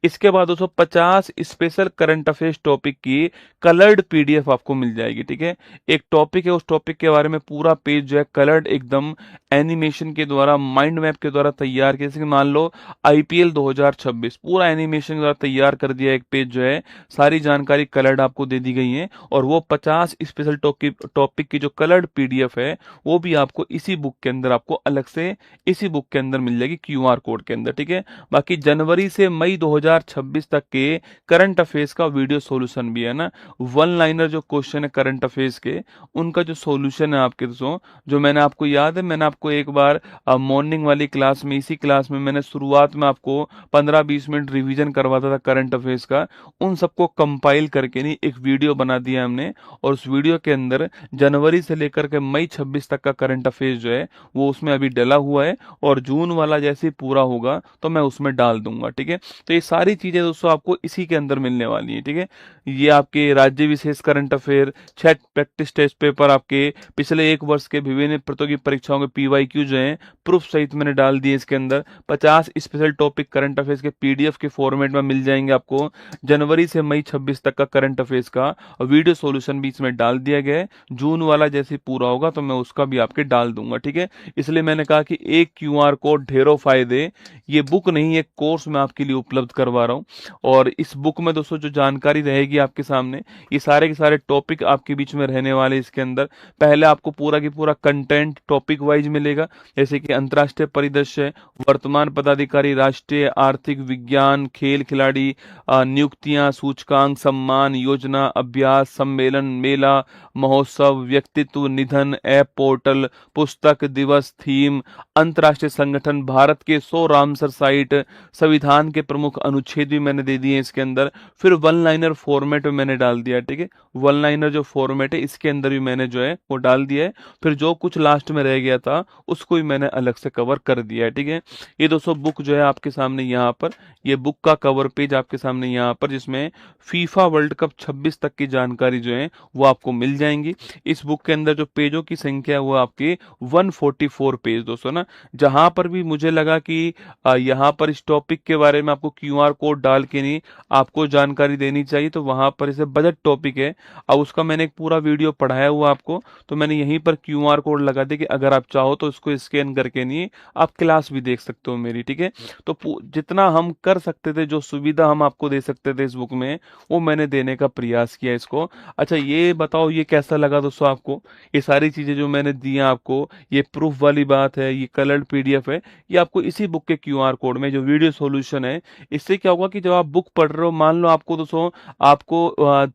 इसके बाद 250 स्पेशल करंट अफेयर्स टॉपिक की कलर्ड पीडीएफ आपको मिल जाएगी, ठीक है। एक टॉपिक है, उस टॉपिक के बारे में पूरा पेज जो है कलर्ड एकदम एनिमेशन के द्वारा, माइंड मैप के द्वारा तैयार किया। जैसे कि मान लो आईपीएल 2026 पूरा एनिमेशन के द्वारा तैयार कर दिया एक पेज जो है, सारी जानकारी कलर्ड आपको दे दी गई है। और वो 50 स्पेशल टॉपिक की जो कलर्ड पीडीएफ है वो भी आपको इसी बुक के अंदर, आपको अलग से इसी बुक के अंदर मिल जाएगी क्यूआर कोड के अंदर, ठीक है। बाकी जनवरी से मई 2026 तक के करंट अफेयर्स का वीडियो सॉल्यूशन भी है ना, वन लाइनर जो क्वेश्चन है करंट अफेयर्स के, उनका जो सॉल्यूशन है आपके दोस्तों, जो मैंने आपको याद है, मैंने आपको एक बार मॉर्निंग वाली क्लास में, इसी क्लास में मैंने शुरुआत में आपको 15-20 मिनट रिवीजन करवाता था करंट अफेयर्स का, उन सबको कंपाइल करके नहीं एक वीडियो बना दिया हमने। और उस वीडियो के अंदर जनवरी से लेकर के मई 26 तक का करंट अफेयर्स जो है वो उसमें अभी डला हुआ है, और जून वाला जैसे ही पूरा होगा तो मैं उसमें डाल दूंगा, ठीक है। तो ये सारी चीजें दोस्तों आपको इसी के अंदर मिलने वाली है, ठीक है। ये आपके राज्य विशेष current affair, 6 practice test paper, आपके पिछले एक वर्ष के विभिन्न प्रतियोगी परीक्षाओं के पीवाईक्यू जो हैं प्रूफ सहित मैंने डाल दिए इसके अंदर। 50 स्पेशल टॉपिक करंट अफेयर्स के पीडीएफ के फॉर्मेट में मिल जाएंगे आपको। जनवरी से मई 26 तक का करंट अफेयर्स का और वीडियो सॉल्यूशन भी इसमें डाल दिया गया है। जून वाला जैसे पूरा होगा तो मैं उसका भी आपके डाल दूंगा, ठीक है। इसलिए मैंने कहा कि एक क्यूआर कोड ढेरों फायदे, ये बुक नहीं, एक कोर्स मैं आपके लिए उपलब्ध करवा रहा हूँ। और इस बुक में दोस्तों जो जानकारी रहेगी आपके सामने, ये सारे के सारे टॉपिक आपके बीच में रहने वाले इसके अंदर। पहले आपको पूरा की पूरा कंटेंट टॉपिक वाइज मिलेगा, जैसे कि अंतर्राष्ट्रीय परिदृश्य, वर्तमान पदाधिकारी, राष्ट्रीय आर्थिक विज्ञान, खेल खिलाड़ी, नियुक्तियां, सूचकांक, सम्मान, योजना, अभ्यास, सम्मेलन, मेला, महोत्सव, व्यक्तित्व, निधन, ऐप, पोर्टल, पुस्तक, दिवस, थीम, अंतर्राष्ट्रीय संगठन, भारत के 100 रामसर साइट, संविधान के प्रमुख अनुच्छेद भी मैंने दे दिए इसके अंदर। फिर वन लाइनर फॉर्मेट में मैंने डाल दिया, ठीक है। वन लाइनर जो फॉर्मेट है इसके अंदर भी मैंने जो है वो डाल दिया है। फिर जो कुछ लास्ट में रह गया था उसको भी मैंने अलग से कवर कर दिया है, ठीक है। ये दोस्तों बुक जो है आपके सामने यहाँ पर, ये बुक का कवर पेज आपके सामने यहाँ पर, जिसमें फीफा वर्ल्ड कप 26 तक की जानकारी जो है वो आपको मिल जाएंगी। इस बुक के अंदर जो पेजों की संख्या है वो आपकी 144 पेज दोस्तों ना। जहां पर भी मुझे लगा कि यहाँ पर इस टॉपिक के बारे में आपको क्यूआर कोड डाल के नहीं आपको जानकारी देनी चाहिए, तो वहां पर इसे बजट टॉपिक है, अब उसका मैंने एक पूरा वीडियो पढ़ाया हुआ आपको, तो मैंने यहीं पर क्यूआर कोड लगा दिया कि अगर आप चाहो तो इसको स्कैन करके नहीं आप क्लास भी देख सकते हो मेरी, ठीक है। तो जितना हम कर सकते थे, जो सुविधा हम आपको दे सकते थे इस बुक में, वो मैंने देने का प्रयास किया इसको। अच्छा ये बताओ ये कैसा लगा दोस्तों आपको, ये सारी चीजें जो मैंने दी हैं आपको, ये प्रूफ वाली बात है, ये कलर्ड पीडीएफ है, ये आपको इसी बुक के क्यूआर कोड में जो वीडियो सॉल्यूशन है, इससे क्या होगा कि जब आप बुक पढ़ रहे हो, मान लो आपको दोस्तों आपको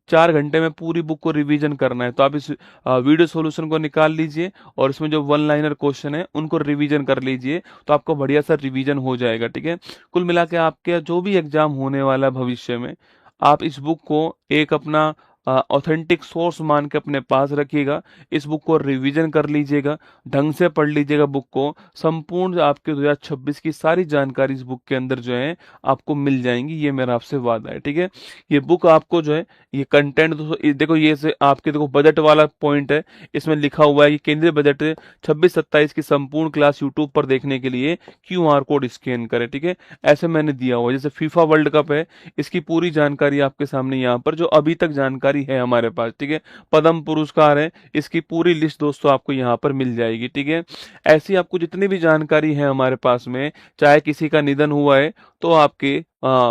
4 घंटे में पूरी बुक को रिवीजन करना है, तो आप इस वीडियो सॉल्यूशन को निकाल लीजिए और इसमें जो वन लाइनर क्वेश्चन है उनको रिवीजन कर लीजिए, तो आपको बढ़िया सा रिवीजन हो जाएगा, ठीक है। कुल मिला के आपके जो भी एग्जाम होने वाला है भविष्य में, आप इस बुक को एक अपना ऑथेंटिक सोर्स मान के अपने पास रखिएगा। इस बुक को रिवीजन कर लीजिएगा, ढंग से पढ़ लीजिएगा बुक को, संपूर्ण आपके 2026 की सारी जानकारी इस बुक के अंदर जो है आपको मिल जाएंगी, ये मेरा आपसे वादा है, ठीक है। ये बुक आपको जो है ये कंटेंट दोस्तों देखो, ये से आपके देखो बजट वाला पॉइंट है, इसमें लिखा हुआ है कि केंद्रीय बजट 26-27 की संपूर्ण क्लास यूट्यूब पर देखने के लिए क्यूआर कोड स्कैन करें, ठीक है। ऐसे मैंने दिया हुआ, जैसे फीफा वर्ल्ड कप है, इसकी पूरी जानकारी आपके सामने यहाँ पर जो अभी तक जानकारी है हमारे पास, ठीक है। पद्म पुरस्कार है, इसकी पूरी लिस्ट दोस्तों आपको यहाँ पर मिल जाएगी, ठीक है। ऐसी आपको जितनी भी जानकारी है हमारे पास में, चाहे किसी का निधन हुआ है तो आपके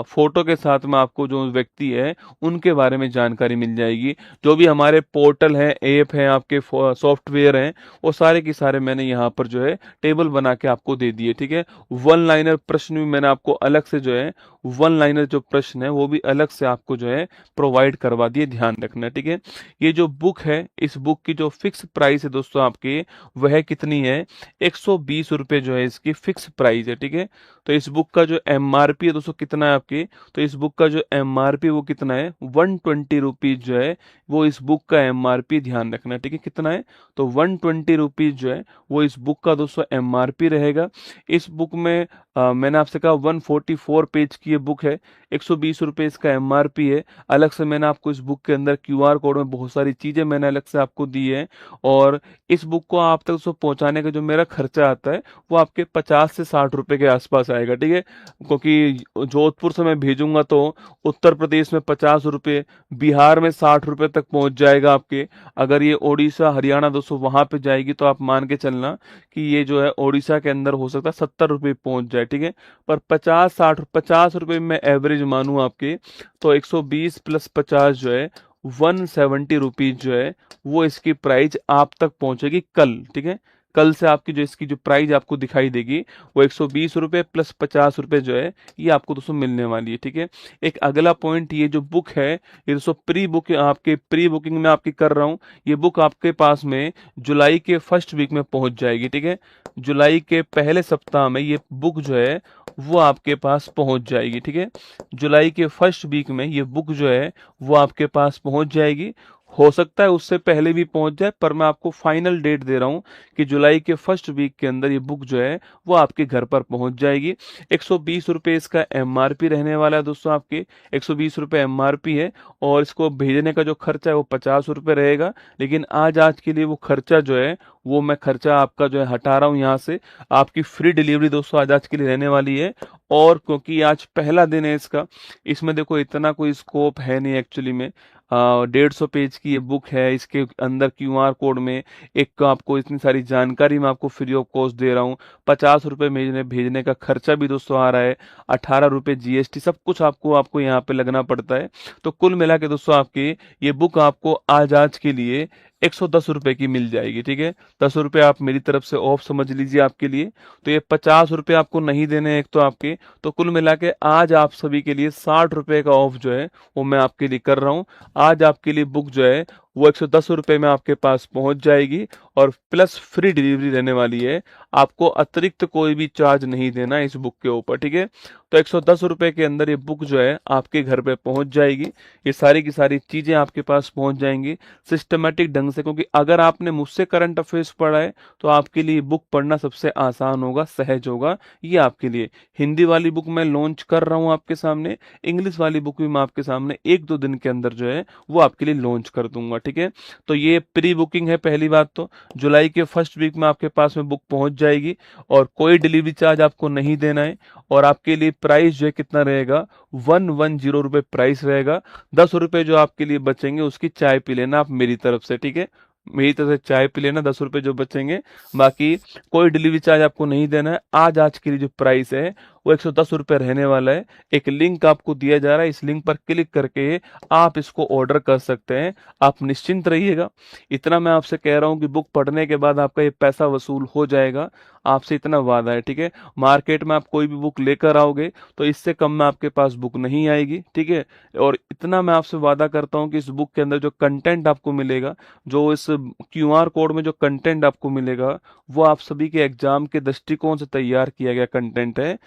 फोटो के साथ में आपको जो व्यक्ति है उनके बारे में जानकारी मिल जाएगी। जो भी हमारे पोर्टल है, ऐप है, आपके सॉफ्टवेयर हैं, वो सारे के सारे मैंने यहाँ पर जो है टेबल बना के आपको दे दिए, ठीक है। वन लाइनर प्रश्न भी मैंने आपको अलग से जो है, वन लाइनर जो प्रश्न है वो भी अलग से आपको जो है प्रोवाइड करवा दिए, ध्यान रखना, ठीक है। ये जो बुक है, इस बुक की जो फिक्स प्राइस है दोस्तों आपकी, वह कितनी है, 120 रुपये जो है इसकी फिक्स प्राइस है, ठीक है। तो इस बुक का जो एमआरपी है दोस्तों कितना है आपकी, तो इस बुक का जो एमआरपी वो कितना है, 120 रुपीज जो है वो इस बुक का एमआरपी, ध्यान रखना, ठीक है। कितना है, तो 120 रुपीज जो है वो इस बुक का दोस्तों एमआरपी रहेगा। इस बुक में मैंने आपसे कहा 144 पेज की ये बुक है, 120 रुपये इसका एमआरपी है। अलग से मैंने आपको इस बुक के अंदर क्यूआर कोड में बहुत सारी चीजें मैंने अलग से आपको दी है। और इस बुक को आप तक दोस्तों पहुंचाने का जो मेरा खर्चा आता है वो आपके 50 से 60 रुपए के आसपास आएगा, ठीक है। क्योंकि जोधपुर से मैं भेजूंगा तो उत्तर प्रदेश में 50 रुपये, बिहार में 60 रुपए तक पहुंच जाएगा आपके। अगर ये उड़ीसा हरियाणा दोस्तों वहां पे जाएगी तो आप मान के चलना कि ये जो है उड़ीसा के अंदर हो सकता है 70 रुपये पहुंच जाए, ठीक है। पर 50 रुपए में एवरेज मानूं आपके, तो 120 प्लस 50 जो है 170 रुपीज जो है वो इसकी प्राइस आप तक पहुंचेगी कल, ठीक है। कल से आपकी जो इसकी जो प्राइस आपको दिखाई देगी वो 120 रुपये प्लस 50 रुपये जो है ये आपको दोस्तों मिलने वाली है, ठीक है। एक अगला पॉइंट, ये जो बुक है ये दोस्तों प्री बुक, आपके प्री बुकिंग में आपकी कर रहा हूँ। ये बुक आपके पास में जुलाई के फर्स्ट वीक में पहुंच जाएगी, ठीक है। जुलाई के पहले सप्ताह में ये बुक जो है वो आपके पास पहुंच जाएगी, ठीक है। जुलाई के फर्स्ट वीक में ये बुक जो है वो आपके पास पहुंच जाएगी। हो सकता है उससे पहले भी पहुंच जाए, पर मैं आपको फाइनल डेट दे रहा हूं कि जुलाई के फर्स्ट वीक के अंदर ये बुक जो है वो आपके घर पर पहुंच जाएगी। 120 रुपये इसका एमआरपी रहने वाला है दोस्तों आपके, 120 रुपये एमआरपी है। और इसको भेजने का जो खर्चा है वो 50 रुपये रहेगा। लेकिन आज के लिए वो खर्चा जो है वो मैं खर्चा आपका जो है हटा रहा हूँ यहाँ से। आपकी फ्री डिलीवरी दोस्तों आज के लिए रहने वाली है। और क्योंकि आज पहला दिन है इसका, इसमें देखो इतना कोई स्कोप है नहीं एक्चुअली में। 150 पेज की ये बुक है, इसके अंदर क्यूआर कोड में एक आपको इतनी सारी जानकारी मैं आपको फ्री ऑफ कॉस्ट दे रहा हूँ। 50 रुपये भेजने का खर्चा भी दोस्तों आ रहा है, 18 रुपये जीएसटी, सब कुछ आपको आपको यहाँ पे लगना पड़ता है। तो कुल मिला के दोस्तों आपकी ये बुक आपको आज के लिए 110 रुपए की मिल जाएगी, ठीक है। 10 रुपए आप मेरी तरफ से ऑफ समझ लीजिए आपके लिए। तो ये 50 रुपए आपको नहीं देने हैं एक तो आपके, तो कुल मिला के आज आप सभी के लिए 60 रुपए का ऑफ जो है वो मैं आपके लिए कर रहा हूँ। आज आपके लिए बुक जो है वो 110 रुपए में आपके पास पहुंच जाएगी और प्लस फ्री डिलीवरी रहने वाली है। आपको अतिरिक्त कोई भी चार्ज नहीं देना है इस बुक के ऊपर, ठीक है। तो 110 रुपए के अंदर ये बुक जो है आपके घर पे पहुंच जाएगी। ये सारी की सारी चीजें आपके पास पहुंच जाएंगी सिस्टमेटिक ढंग से, क्योंकि अगर आपने मुझसे करंट अफेयर्स पढ़ा है तो आपके लिए बुक पढ़ना सबसे आसान होगा, सहज होगा। ये आपके लिए हिंदी वाली बुक मैं लॉन्च कर रहा हूँ आपके सामने, इंग्लिश वाली बुक भी मैं आपके सामने 1-2 दिन के अंदर जो है वो आपके लिए लॉन्च कर दूंगा, ठीक है। तो ये प्री बुकिंग है पहली बात। तो जुलाई के फर्स्ट वीक में आपके पास में बुक पहुंच जाएगी और कोई डिलीवरी चार्ज आपको नहीं देना है। और आपके लिए प्राइस जो है कितना रहेगा, 110 रुपये प्राइस रहेगा। 10 रुपए जो आपके लिए बचेंगे उसकी चाय पी लेना आप मेरी तरफ से, ठीक है। मेरी तरफ से चाय पी लेना, 10 रुपए जो बचेंगे। बाकी कोई डिलीवरी चार्ज आपको नहीं देना है। आज के लिए जो प्राइस है वो 110 रुपये रहने वाला है। एक लिंक आपको दिया जा रहा है, इस लिंक पर क्लिक करके आप इसको ऑर्डर कर सकते हैं। आप निश्चिंत रहिएगा। इतना मैं आपसे कह रहा हूँ कि बुक पढ़ने के बाद आपका ये पैसा वसूल हो जाएगा, आपसे इतना वादा है, ठीक है। मार्केट में आप कोई भी बुक लेकर आओगे तो इससे कम में आपके पास बुक नहीं आएगी, ठीक है। और इतना मैं आपसे वादा करता हूँ कि इस बुक के अंदर जो कंटेंट आपको मिलेगा, जो इस क्यूआर कोड में जो कंटेंट आपको मिलेगा, वो आप सभी के एग्जाम के दृष्टिकोण से तैयार किया गया कंटेंट है।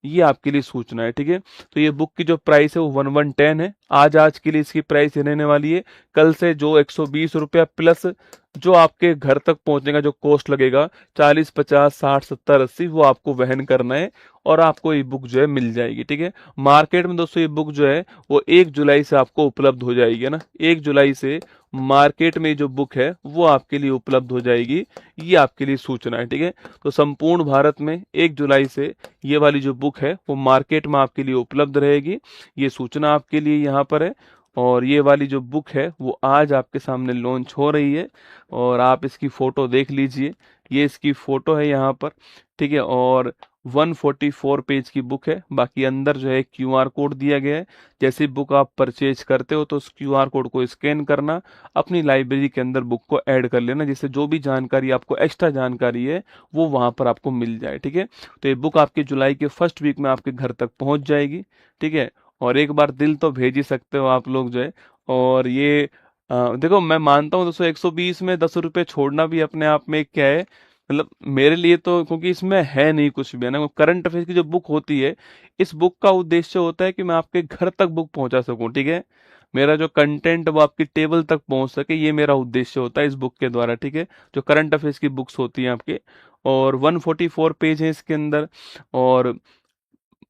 ये आपके लिए सूचना है, ठीक है। तो ये बुक की जो प्राइस है वो 1110 है। आज के लिए इसकी प्राइस रहने वाली है। कल से जो 120 रुपया प्लस जो आपके घर तक पहुंचने का जो कॉस्ट लगेगा 40, 50, 60, 70, 80, वो आपको वहन करना है और आपको ये बुक जो है मिल जाएगी, ठीक है। मार्केट में दोस्तों ये बुक जो है वो 1 जुलाई से आपको उपलब्ध हो जाएगी, है ना। 1 जुलाई से मार्केट में जो बुक है वो आपके लिए उपलब्ध हो जाएगी। ये आपके लिए सूचना है, ठीक है। तो संपूर्ण भारत में 1 जुलाई से ये वाली जो बुक है वो मार्केट में आपके लिए उपलब्ध रहेगी। ये सूचना आपके लिए यहाँ पर है। और ये वाली जो बुक है वो आज आपके सामने लॉन्च हो रही है और आप इसकी फोटो देख लीजिए। ये इसकी फोटो है यहाँ पर, ठीक है। और 144 पेज की बुक है। बाकी अंदर जो है क्यूआर कोड दिया गया है। जैसे बुक आप परचेज करते हो तो उस क्यूआर कोड को स्कैन करना, अपनी लाइब्रेरी के अंदर बुक को ऐड कर लेना, जिससे जो भी जानकारी आपको एक्स्ट्रा जानकारी है वो वहां पर आपको मिल जाए। ठीक है, तो ये बुक आपके जुलाई के फर्स्ट वीक में आपके घर तक पहुंच जाएगी। ठीक है, और एक बार दिल तो भेज ही सकते हो आप लोग जो है। और ये देखो, मैं मानता हूँ दोस्तों 120 में 10 रुपए छोड़ना भी अपने आप में क्या है, मतलब मेरे लिए तो, क्योंकि इसमें है नहीं कुछ भी, है ना। करंट अफेयर्स की जो बुक होती है, इस बुक का उद्देश्य होता है कि मैं आपके घर तक बुक पहुंचा सकूं। ठीक है, मेरा जो कंटेंट वो आपकी टेबल तक पहुंच सके, ये मेरा उद्देश्य होता है इस बुक के द्वारा। ठीक है, जो करंट अफेयर्स की बुक्स होती हैं आपके, और 144 पेज है इसके अंदर, और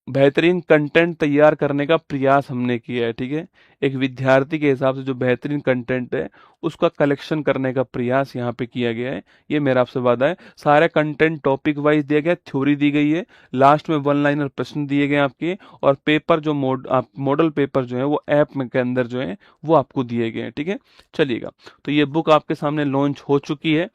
बेहतरीन कंटेंट तैयार करने का प्रयास हमने किया है। ठीक है, एक विद्यार्थी के हिसाब से जो बेहतरीन कंटेंट है उसका कलेक्शन करने का प्रयास यहाँ पे किया गया है। ये मेरा आपसे वादा है। सारे कंटेंट टॉपिक वाइज दिया गया, थ्योरी दी गई है, लास्ट में वन लाइनर प्रश्न दिए गए आपके, और पेपर जो मॉडल पेपर जो है वो ऐप में के अंदर जो है वो आपको दिए गए हैं। ठीक है, चलिएगा, तो ये बुक आपके सामने लॉन्च हो चुकी है,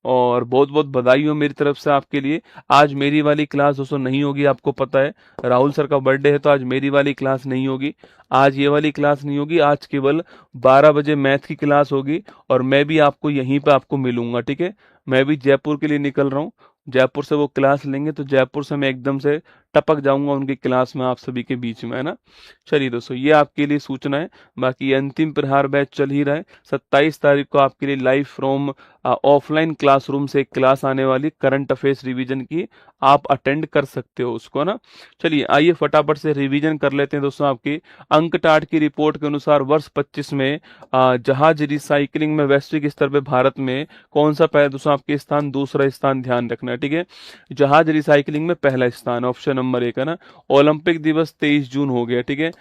और बहुत बहुत बधाई हो मेरी तरफ से आपके लिए। आज मेरी वाली क्लास दोस्तों नहीं होगी, आपको पता है राहुल सर का बर्थडे है, तो आज मेरी वाली क्लास नहीं होगी, आज ये वाली क्लास नहीं होगी। आज केवल 12 बजे मैथ की क्लास होगी, और मैं भी आपको यहीं पे आपको मिलूंगा। ठीक है, मैं भी जयपुर के लिए निकल रहा हूँ, जयपुर से वो क्लास लेंगे, तो जयपुर से मैं एकदम से टपक जाऊंगा उनकी क्लास में आप सभी के बीच में, है ना। चलिए दोस्तों, ये आपके लिए सूचना है। बाकी अंतिम प्रहार बैच चल ही रहा है। 27 तारीख को आपके लिए लाइव फ्रॉम ऑफलाइन क्लासरूम से एक क्लास आने वाली करंट अफेयर्स रिवीजन की, आप अटेंड कर सकते हो उसको ना। चलिए आइए फटाफट से रिवीजन कर लेते हैं दोस्तों। आपकी अंक टाट की रिपोर्ट के अनुसार वर्ष 25 में जहाज रिसाइकलिंग में वैश्विक स्तर पे भारत में कौन सा पहला दोस्तों आपके स्थान, दूसरा स्थान ध्यान रखना है। ठीक है, जहाज रिसाइकलिंग में पहला स्थान, ऑप्शन नंबर 1 है ना। ओलंपिक दिवस 23 जून हो गया। ठीक है,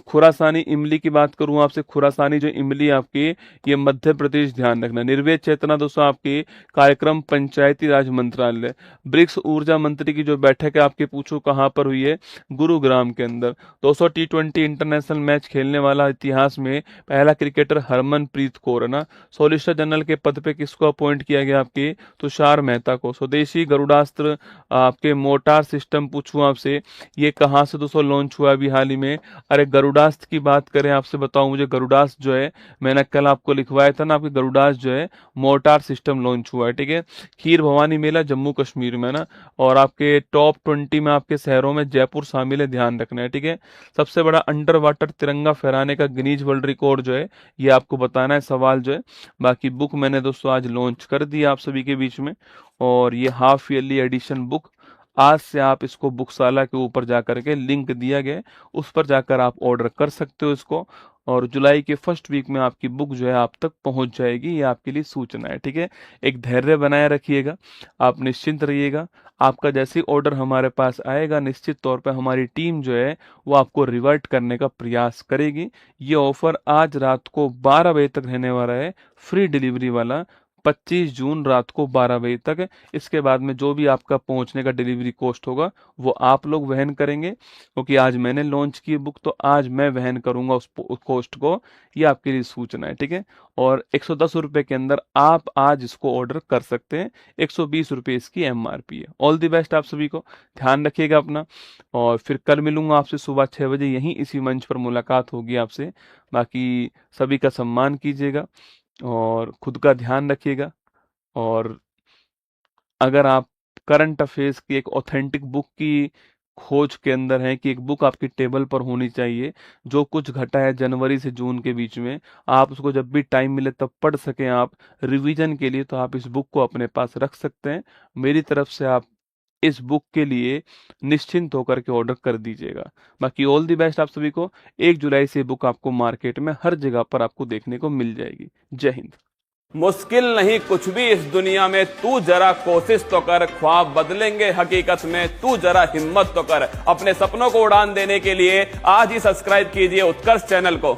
खुरासानी इमली की बात करूं आपसे, खुरासानी जो इमली आपकी, ये मध्य प्रदेश, ध्यान रखना। निर्वेद चेतना दोस्तों आपकी कार्यक्रम पंचायती राज मंत्रालय। ब्रिक्स ऊर्जा मंत्री की जो बैठक है आपके, पूछो कहां पर हुई है, गुरुग्राम के अंदर। 200 T20 इंटरनेशनल मैच खेलने वाला इतिहास में पहला क्रिकेटर हरमनप्रीत कौर, है ना। सॉलिसिटर जनरल के पद पे किसको अपॉइंट किया गया आपके, तुषार मेहता को। स्वदेशी गरुड़ास्त्र आपके मोटार सिस्टम पूछूं आपसे, ये कहां से दोस्तों लॉन्च हुआ अभी हाल ही में। अरे गरुड़ास्त्र की बात करें, आपसे बताऊं, मुझे गरुड़ास्त्र जो है, मैंने कल आपको लिखवाया था ना, आपके गरुड़ास्त्र जो है मोटार सिस्टम लॉन्च हुआ है। ठीक है, खीर भवानी मेला जम्मू कश्मीर में ना, और आपके टॉप 20 में आपके शहरों में जयपुर शामिल है, ध्यान रखना है। ठीक है, सबसे बड़ा अंडर वाटर तिरंगा फहराने का गिनीज वर्ल्ड रिकॉर्ड जो है, ये आपको बताना है सवाल जो है। बाकी बुक मैंने दोस्तों आज लॉन्च कर दी आप सभी के बीच में, और ये हाफ ईयरली एडिशन बुक, आज से आप इसको बुकशाला के ऊपर जाकर के लिंक दिया गया, उस पर जाकर आप ऑर्डर कर सकते हो इसको, और जुलाई के फर्स्ट वीक में आपकी बुक जो है आप तक पहुंच जाएगी। ये आपके लिए सूचना है। ठीक है, एक धैर्य बनाए रखिएगा, आप निश्चिंत रहिएगा। आपका जैसे ऑर्डर हमारे पास आएगा, निश्चित तौर पे हमारी टीम जो है वो आपको रिवर्ट करने का प्रयास करेगी। ये ऑफर आज रात को 12 बजे तक रहने वाला है, फ्री डिलीवरी वाला, 25 जून रात को 12 बजे तक। इसके बाद में जो भी आपका पहुंचने का डिलीवरी कॉस्ट होगा वो आप लोग वहन करेंगे, क्योंकि आज मैंने लॉन्च की बुक, तो आज मैं वहन करूंगा उस कॉस्ट को। ये आपके लिए सूचना है। ठीक है, और 110 रुपए के अंदर आप आज इसको ऑर्डर कर सकते हैं। 120 रुपए इसकी MRP है। ऑल द बेस्ट आप सभी को, ध्यान रखिएगा अपना, और फिर कल मिलूंगा आपसे सुबह 6 बजे, यहीं इसी मंच पर मुलाकात होगी आपसे। बाकी सभी का सम्मान कीजिएगा और खुद का ध्यान रखिएगा। और अगर आप करंट अफेयर्स की एक ऑथेंटिक बुक की खोज के अंदर हैं, कि एक बुक आपकी टेबल पर होनी चाहिए, जो कुछ घटा है जनवरी से जून के बीच में, आप उसको जब भी टाइम मिले तब पढ़ सकें आप रिवीजन के लिए, तो आप इस बुक को अपने पास रख सकते हैं। मेरी तरफ से आप इस बुक के लिए निश्चिंत होकर के ऑर्डर कर दीजिएगा। बाकी ऑल द बेस्ट आप सभी को। 1 जुलाई से बुक आपको मार्केट में हर जगह पर आपको देखने को मिल जाएगी। जय हिंद। मुश्किल नहीं कुछ भी इस दुनिया में, तू जरा कोशिश तो कर, ख्वाब बदलेंगे हकीकत में, तू जरा हिम्मत तो कर। अपने सपनों को उड़ान देने के लिए आज ही सब्सक्राइब कीजिए उत्कर्ष चैनल को।